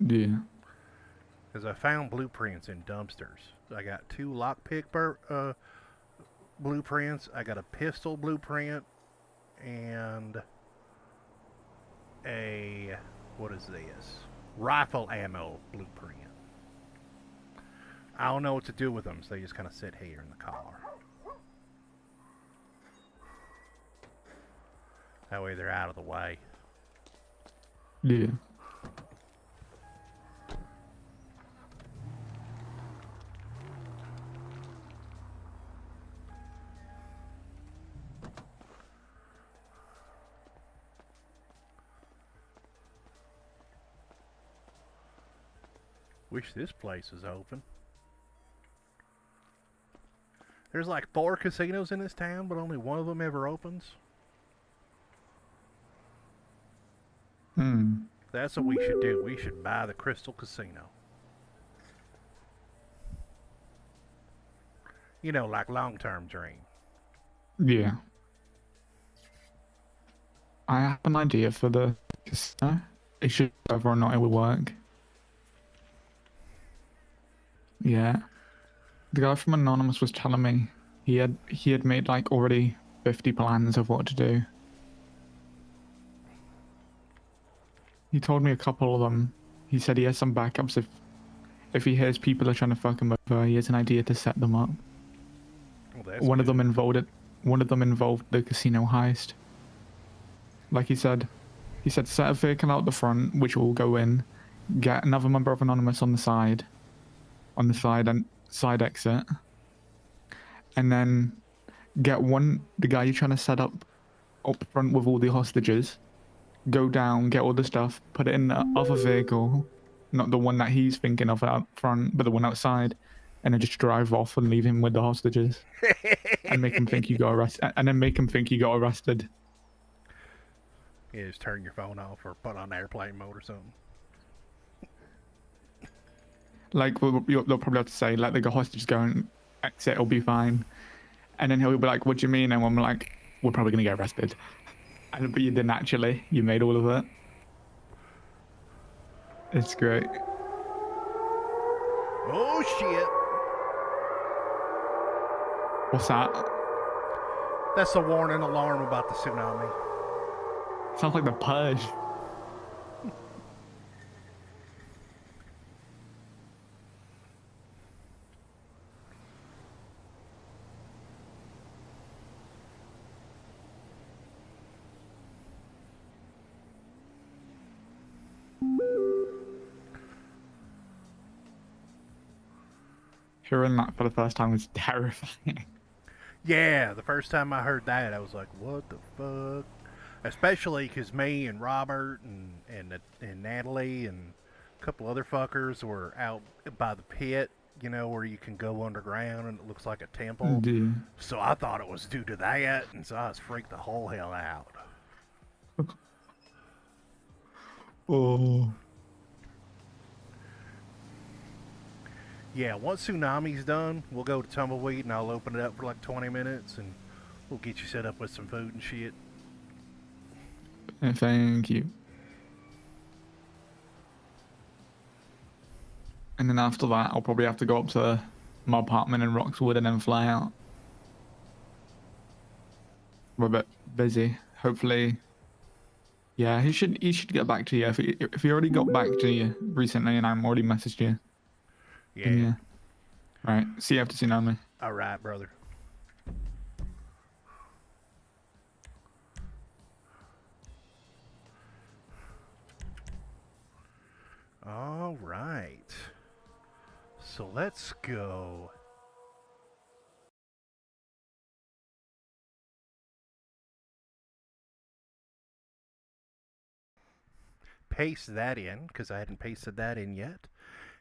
Yeah. Because I found blueprints in dumpsters. I got 2 lockpick blueprints. I got a pistol blueprint, and a, what is this? Rifle ammo blueprint. I don't know what to do with them, so they just kind of sit here in the car. That way they're out of the way. Yeah. Wish this place was open. There's like 4 casinos in this town, but only one of them ever opens. That's what we should do. We should buy the Crystal Casino. You know, like long-term dream. Yeah. I have an idea for the casino. It's just whether or not it will work. Yeah. The guy from Anonymous was telling me he had made like already 50 plans of what to do. He told me a couple of them. He said he has some backups if he hears people are trying to fuck him over, he has an idea to set them up. Well, One of them involved the casino heist. Like he said set a vehicle out the front, which will go in, get another member of Anonymous on the side and side exit, and then get the guy you're trying to set up front with all the hostages, go down, get all the stuff, put it in the other vehicle, not the one that he's thinking of out front, but the one outside, and then just drive off and leave him with the hostages, and make him think you got arrested, and then make him think you got arrested. Yeah, just turn your phone off or put on airplane mode or something. Like, they'll probably have to say, let the hostages go and exit, it'll be fine. And then he'll be like, what do you mean? And I'm like, we're probably going to get arrested. But you didn't actually. You made all of it. It's great. Oh, shit. What's that? That's a warning alarm about the tsunami. Sounds like the Purge. Hearing that for the first time was terrifying. Yeah, the first time I heard that, I was like, what the fuck? Especially because me and Robert and Natalie and a couple other fuckers were out by the pit, you know, where you can go underground and it looks like a temple. Dude. So I thought it was due to that, and so I was freaked the whole hell out. Oh. Yeah, once Tsunami's done, we'll go to Tumbleweed and I'll open it up for like 20 minutes and we'll get you set up with some food and shit. Thank you. And then after that, I'll probably have to go up to my apartment in Roxwood and then fly out. We're a bit busy. Hopefully, yeah, he should get back to you. If he already got back to you recently and I'm already messaged you. Yeah. Yeah. Right. See you after Tsunami. All right, brother. All right. So let's go. Paste that in, because I hadn't pasted that in yet.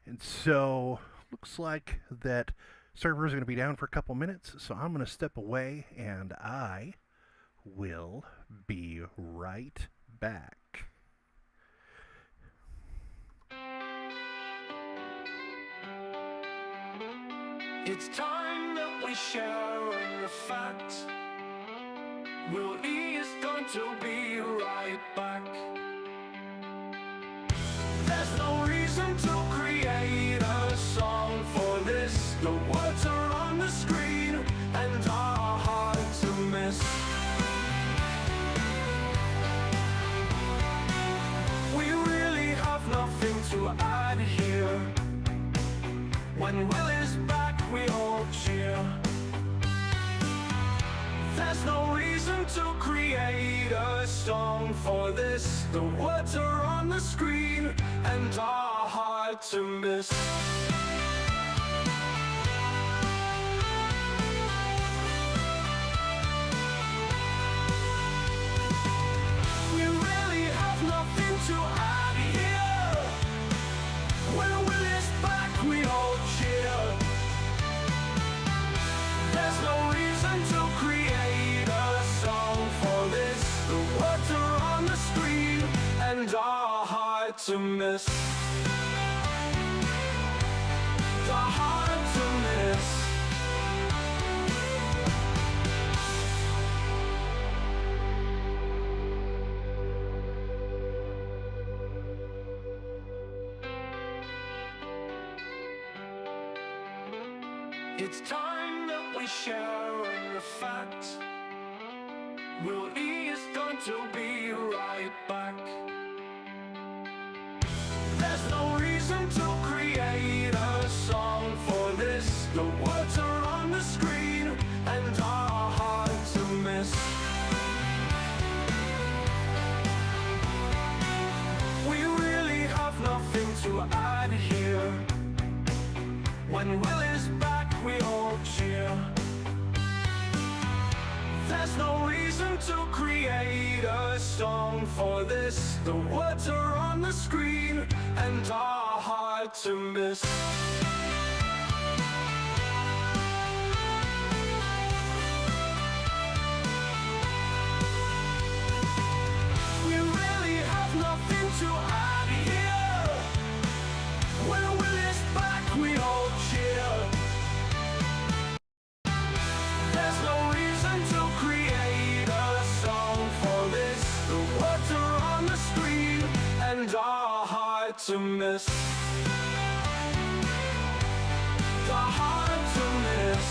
And so, looks like that server is going to be down for a couple minutes, so I'm going to step away, and I will be right back. It's time that we share the facts. Willie is going to be right back. There's no reason to create a song for this. The words are on the screen and are hard to miss. When Will is back, we all cheer. There's no reason to create a song for this. The words are on the screen and are hard to miss. We really have nothing to add here. When Will is back, we all cheer. There's no reason to create a song for this. The words are on the screen and are hard to miss. Are hard to miss. It's time that we share the fact. Will E is going to be right back. There's no reason to create a song for this. The words are on the screen and are hard to miss. We really have nothing to add here. When Will is back, we all cheer. There's no reason to create a song for this. The words are on the screen and are hard to miss. We really have nothing to add here. When Will is back, we all cheer. There's no reason to create a song for this. The words are on the screen and are hard to miss. Are hard to miss.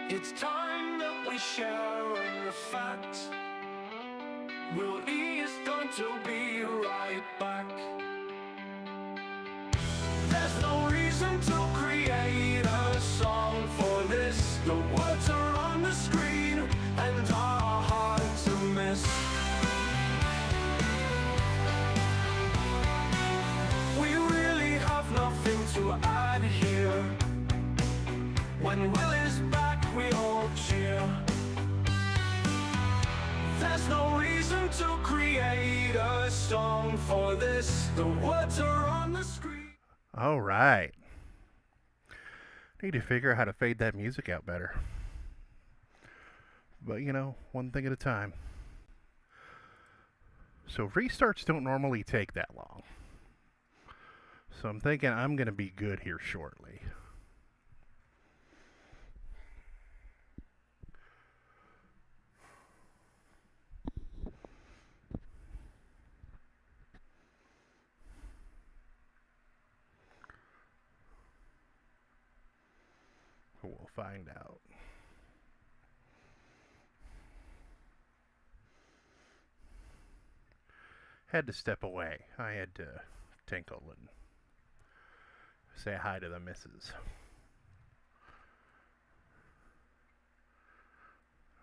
It's time that we share the fact. Will E is going to be right back. There's no reason to create a song for this. The words are on the screen and are hard to miss. We really have nothing to add here. When Will is back, we all cheer. There's no reason to create a song for this. The words are on the screen. All right. Need to figure out how to fade that music out better. But you know, one thing at a time. So restarts don't normally take that long. So I'm thinking I'm going to be good here shortly. We'll find out. Had to step away. I had to tinkle and say hi to the missus.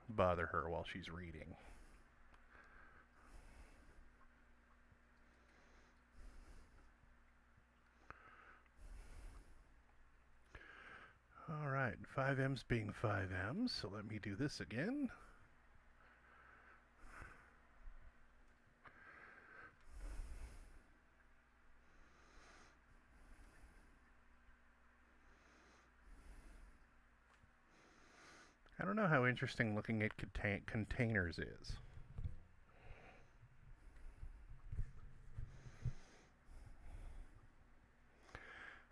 Bother her while she's reading. Alright, 5M's being 5M's, so let me do this again. I don't know how interesting looking at containers is.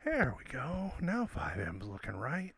There we go. Now 5M's looking right.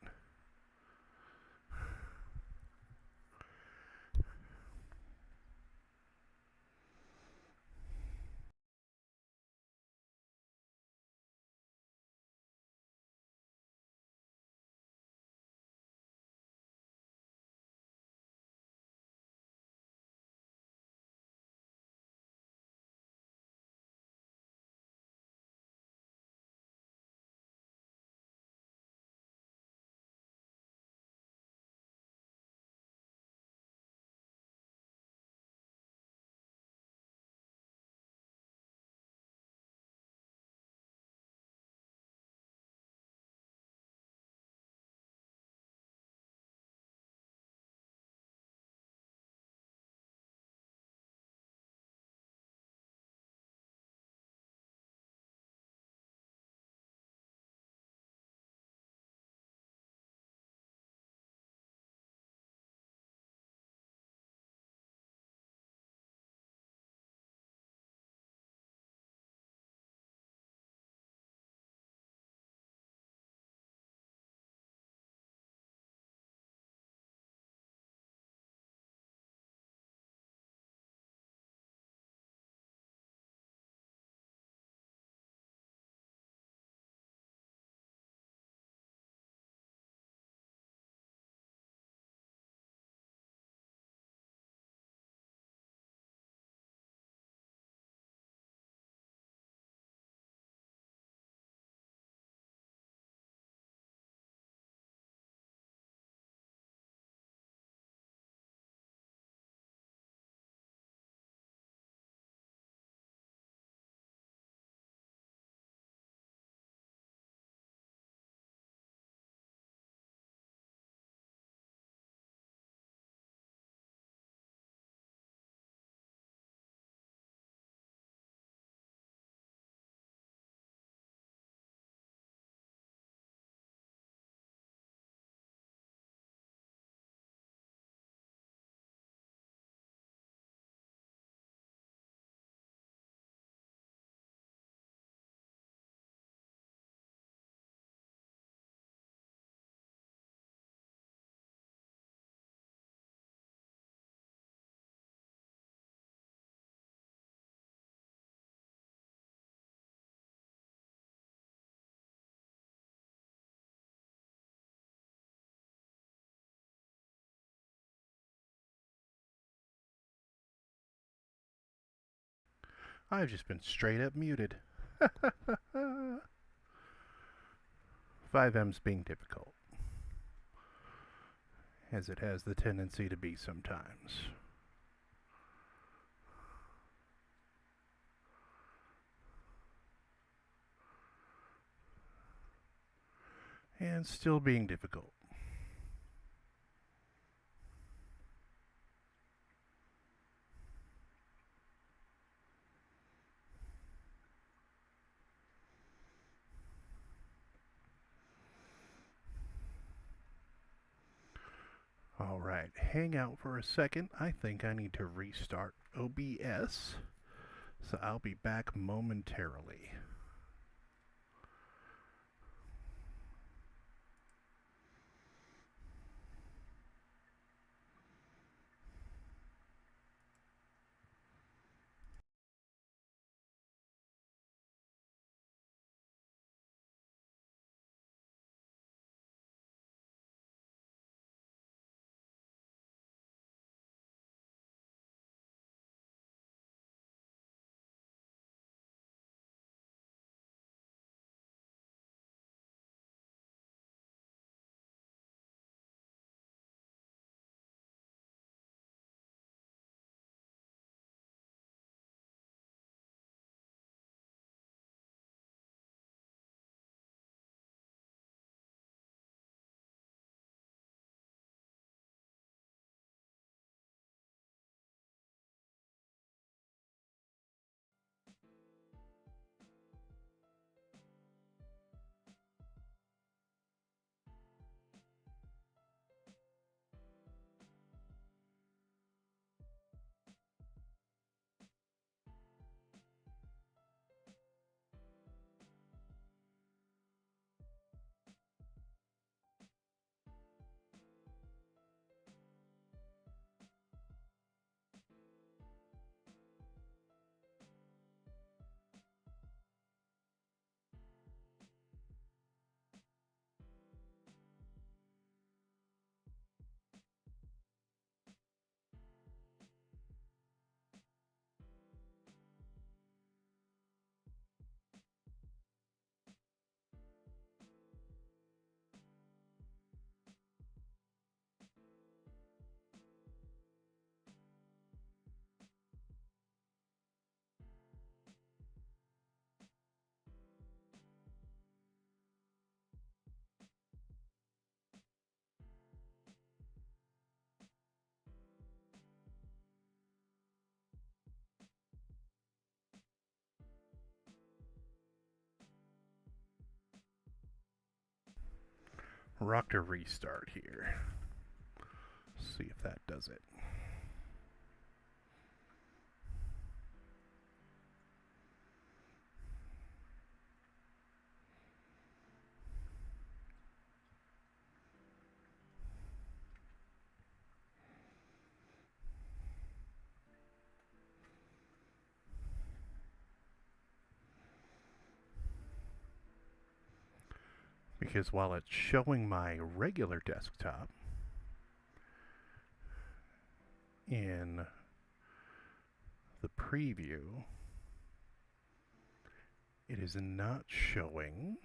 I've just been straight up muted. 5M's being difficult, as it has the tendency to be sometimes. And still being difficult. Alright, hang out for a second. I think I need to restart OBS, so I'll be back momentarily. Rock to restart here. See if that does it. Because while it's showing my regular desktop in the preview, it is not showing.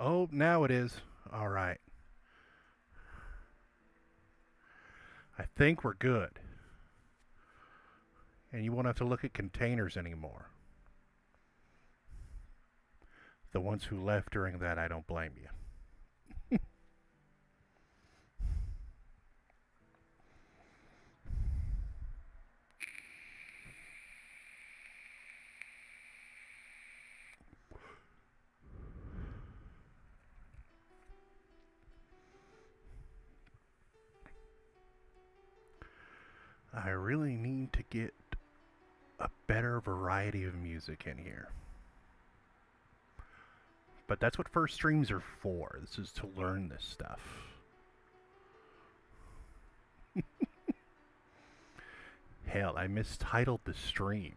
Oh, now it is. All right. I think we're good. And you won't have to look at containers anymore. The ones who left during that, I don't blame you. I really need to get a better variety of music in here. But that's what first streams are for. This is to learn this stuff. Hell, I mistitled the stream.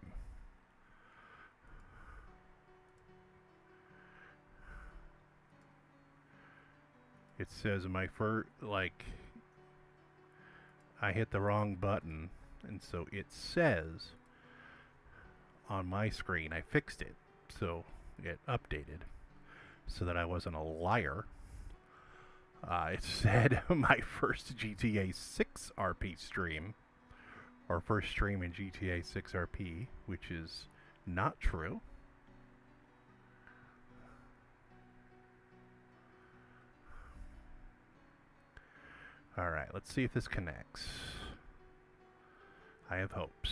It says my first, like, I hit the wrong button, and so it says on my screen. I fixed it so it updated so that I wasn't a liar. It said my first GTA 6 RP stream, or first stream in GTA 6 RP, which is not true. Alright, let's see if this connects. I have hopes.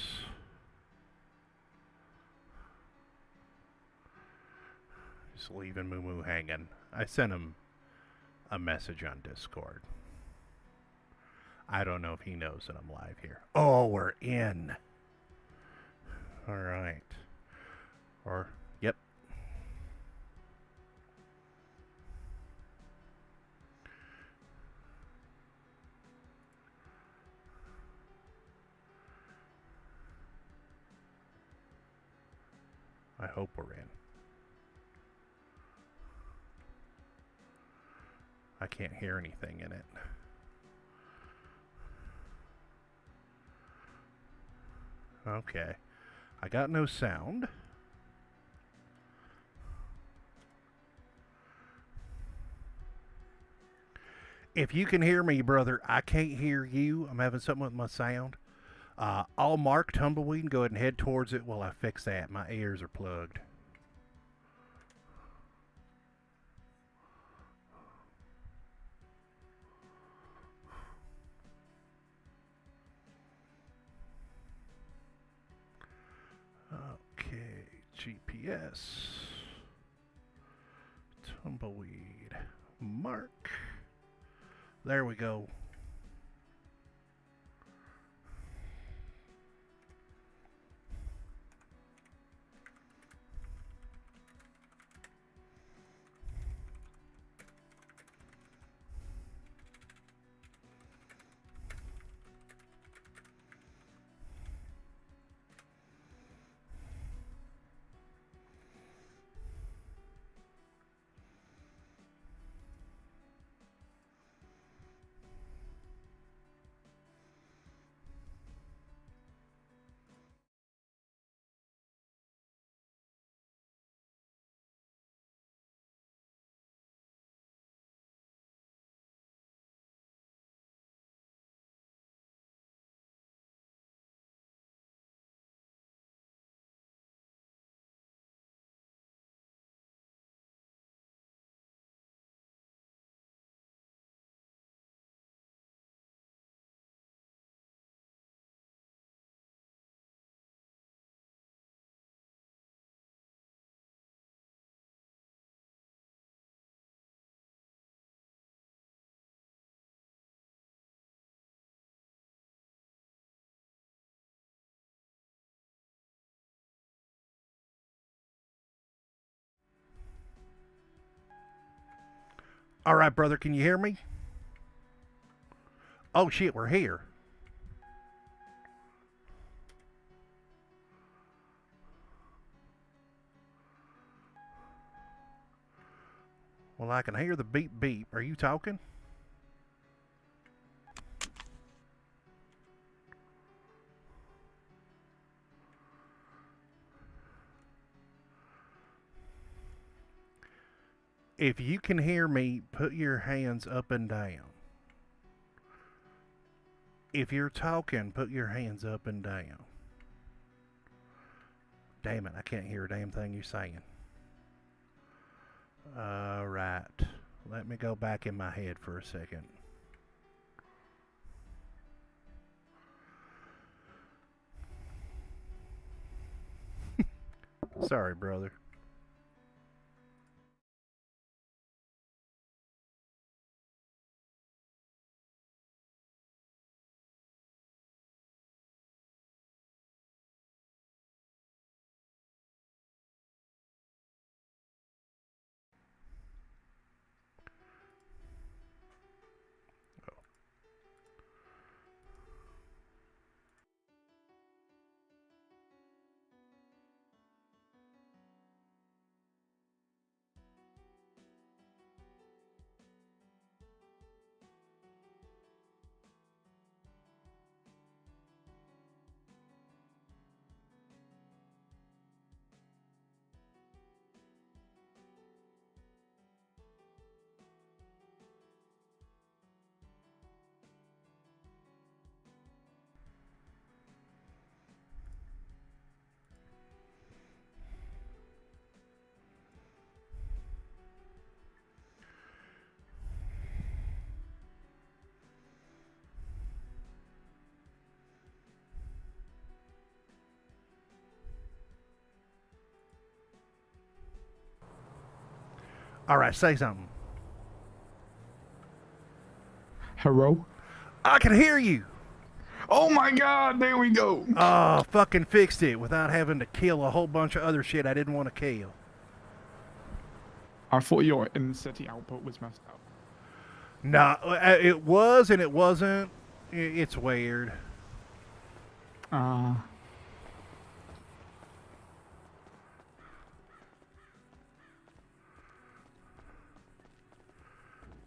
Just leaving Moo Moo hanging. I sent him a message on Discord. I don't know if he knows that I'm live here. Oh, we're in. Alright. Or, yep. I hope we're in. I can't hear anything in it. Okay. I got no sound. If you can hear me, brother, I can't hear you. I'm having something with my sound. I'll mark Tumbleweed and go ahead and head towards it while I fix that. My ears are plugged. Okay, GPS. Tumbleweed. Mark. There we go. All right, brother, can you hear me? Oh, shit, we're here. Well, I can hear the beep beep. Are you talking? If you can hear me, put your hands up and down. If you're talking, put your hands up and down. Damn it, I can't hear a damn thing you're saying. Alright. Let me go back in my head for a second. Sorry, brother. All right, say something. Hello? I can hear you. Oh my god, there we go. Oh, fucking fixed it without having to kill a whole bunch of other shit I didn't want to kill. I thought your in-city output was messed up. Nah, it was and it wasn't. It's weird. Uh,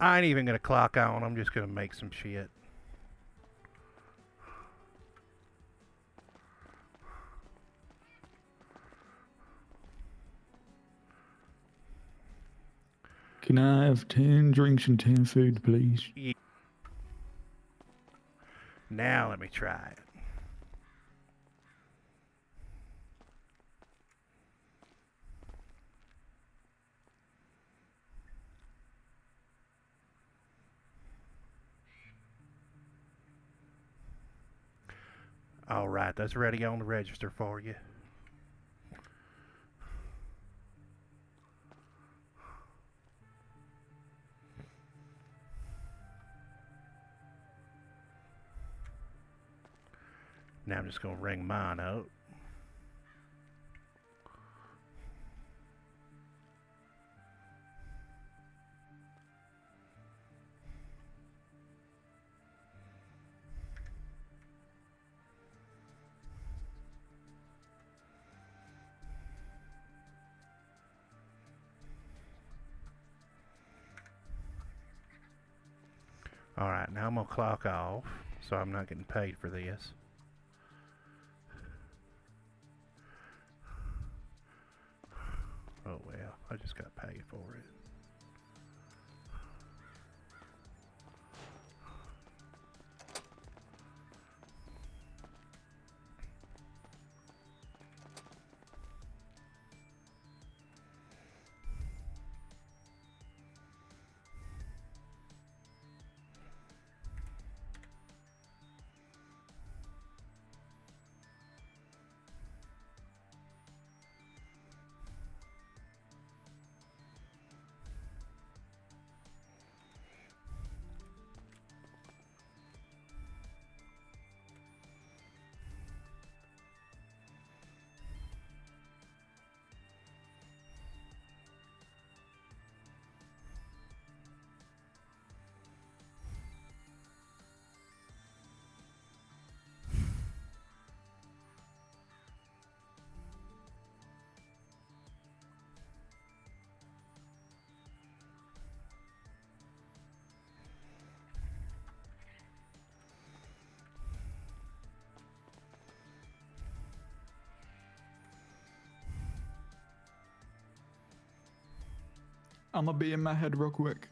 I ain't even gonna clock on. I'm just gonna make some shit. can I have 10 drinks and 10 food, please? Yeah. Now let me try it. All right, that's ready on the register for you. Now I'm just going to ring mine up. All right, now I'm going to clock off, so I'm not getting paid for this. Oh well, I just got paid for it. I'm gonna be in my head real quick.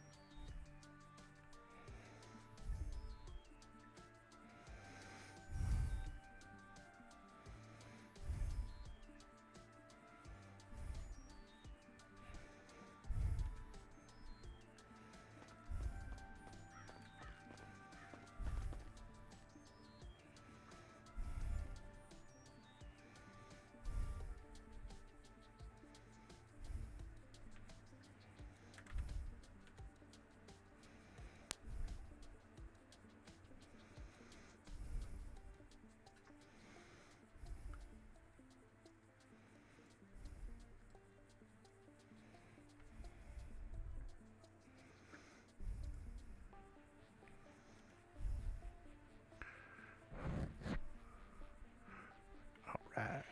All right.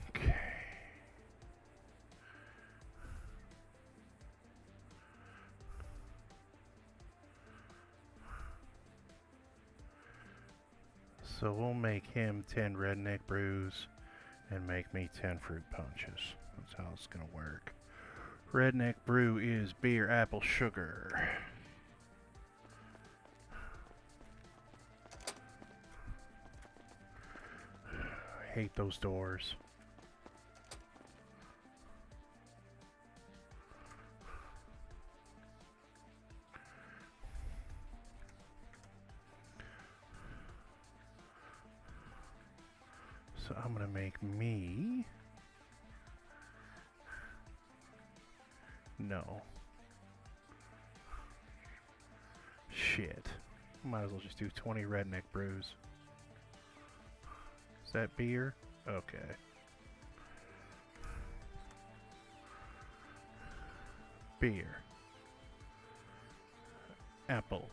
Okay. So we'll make him 10 redneck brews and make me 10 fruit punches. That's how it's gonna work. Redneck brew is beer, apple, sugar. I hate those doors. So I'm gonna make me... No. Shit. Might as well just do 20 redneck brews. Is that beer? Okay. Beer. Apple.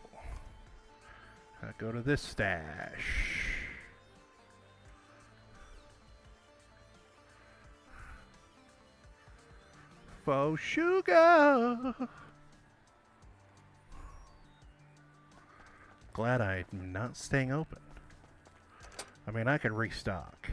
I go to this stash. Faux sugar. Glad I'm not staying open. I mean, I could restock.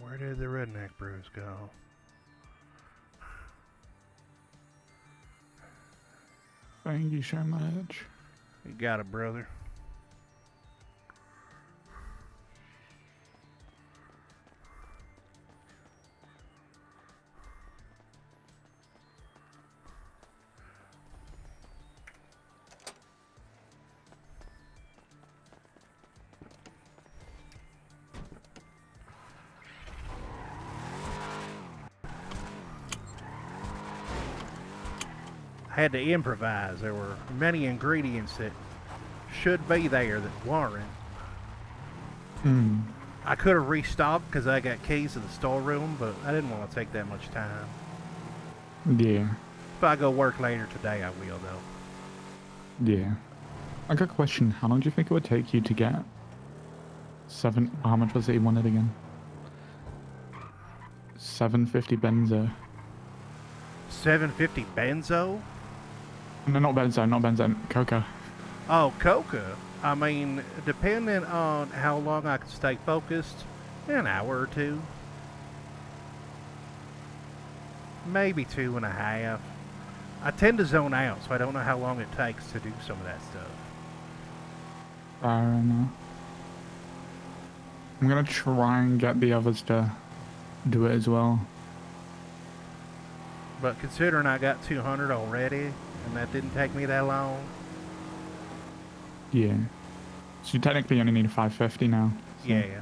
Where did the redneck brews go? Thank you so much. You got it, brother. I had to improvise. There were many ingredients that should be there that weren't. Hmm. I could have restocked because I got keys to the storeroom, but I didn't want to take that much time. Yeah. If I go work later today, I will, though. Yeah. I got a question. How long do you think it would take you to get how much was it you wanted again? 750 benzo. 750 benzo? No, not benzo, coca. Oh, coca. I mean, depending on how long I can stay focused, an hour or two. Maybe 2.5. I tend to zone out, so I don't know how long it takes to do some of that stuff. I don't know. I'm gonna try and get the others to do it as well. But considering I got 200 already, and that didn't take me that long. Yeah. So you technically only need 550 now. So. Yeah.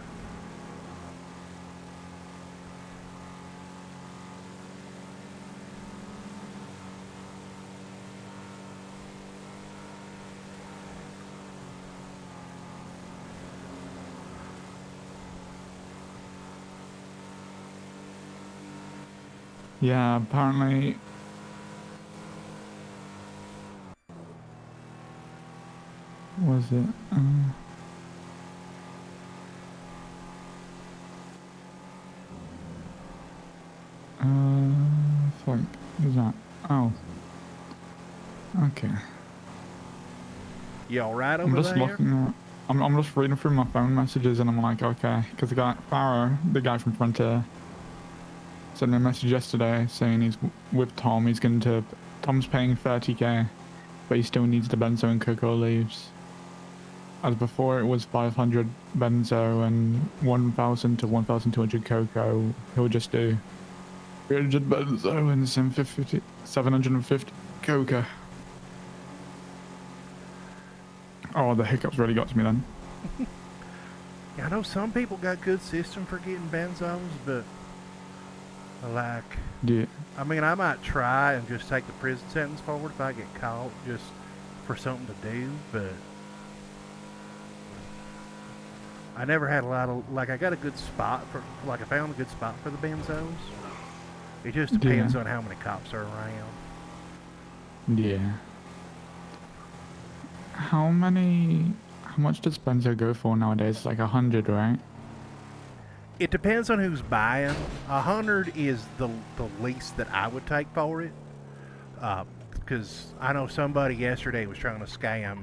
Yeah, apparently. Was it? Fuck. Who's that? Oh. Okay. You alright over I'm just there? looking at. I'm just reading through my phone messages and I'm like, okay, because the guy Farrow, the guy from Frontier, sent me a message yesterday saying he's with Tom. Tom's paying 30k, but he still needs the benzo and cocoa leaves. As before, it was 500 benzo and 1,000 to 1,200 cocoa. He'll just do 300 benzo and 750 cocoa. Oh, the hiccups really got to me then. Yeah, I know some people got good system for getting benzos, but like, Yeah. I mean, I might try and just take the prison sentence forward if I get caught just for something to do, but I never had a lot of, like, I got a good spot for, like, I found a good spot for the benzos. It just depends on how many cops are around. Yeah. How much does benzo go for nowadays? Like 100, right? It depends on who's buying. 100 is the least that I would take for it. Because I know somebody yesterday was trying to scam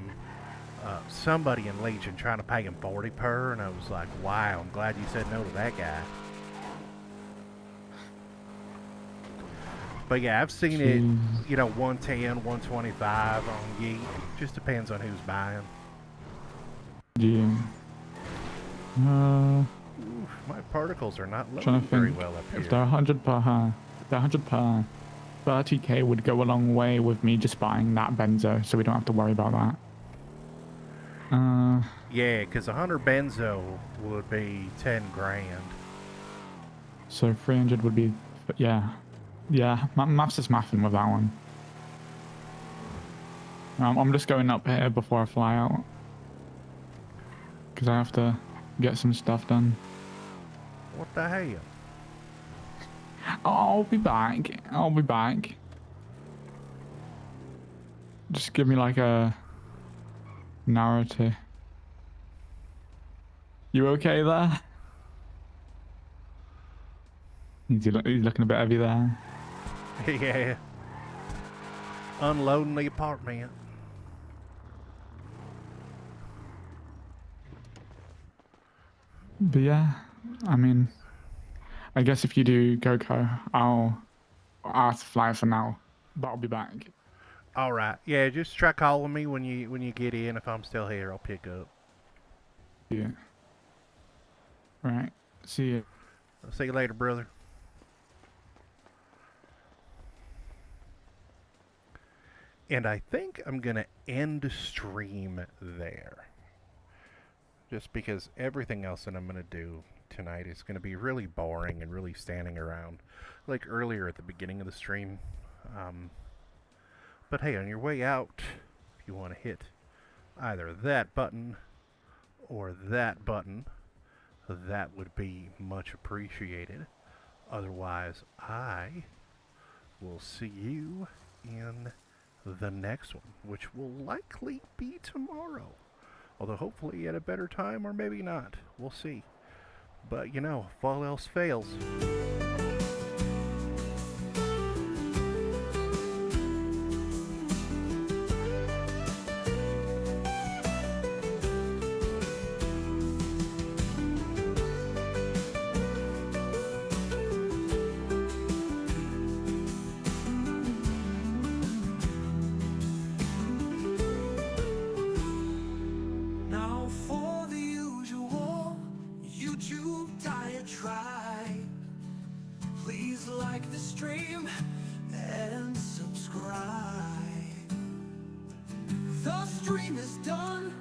somebody in Legion trying to pay him 40 per, and I was like, wow, I'm glad you said no to that guy. But yeah, I've seen it, you know, 110, 125 on Yeet. Just depends on who's buying. Yeah. Oof, my particles are not Trying loading to very think well up if here. they're 100 per, if they're 100 per, 30k would go a long way with me just buying that benzo, so we don't have to worry about that. Yeah, because 100 benzo would be 10 grand. So 300 would be, yeah. Yeah, maths is mathing with that one. I'm just going up here before I fly out. Because I have to get some stuff done. What the hell? I'll be back. I'll be back. Just give me like a narrative. You okay there? He's looking a bit heavy there. Yeah. Unloading the apartment. But yeah, I mean, I guess if you do Go-Go, I'll have to fly for now, but I'll be back. All right. Yeah, just try calling me when you get in. If I'm still here, I'll pick up. Yeah. Right. See you. I'll see you later, brother. And I think I'm going to end stream there. Just because everything else that I'm going to do tonight is going to be really boring and really standing around. Like earlier at the beginning of the stream. But hey, on your way out, if you want to hit either that button or that button, that would be much appreciated. Otherwise, I will see you in the next one, which will likely be tomorrow. Although hopefully at a better time, or maybe not. We'll see. But you know, if all else fails, Now for the usual YouTube diatribe, please like the stream and subscribe. The stream is done.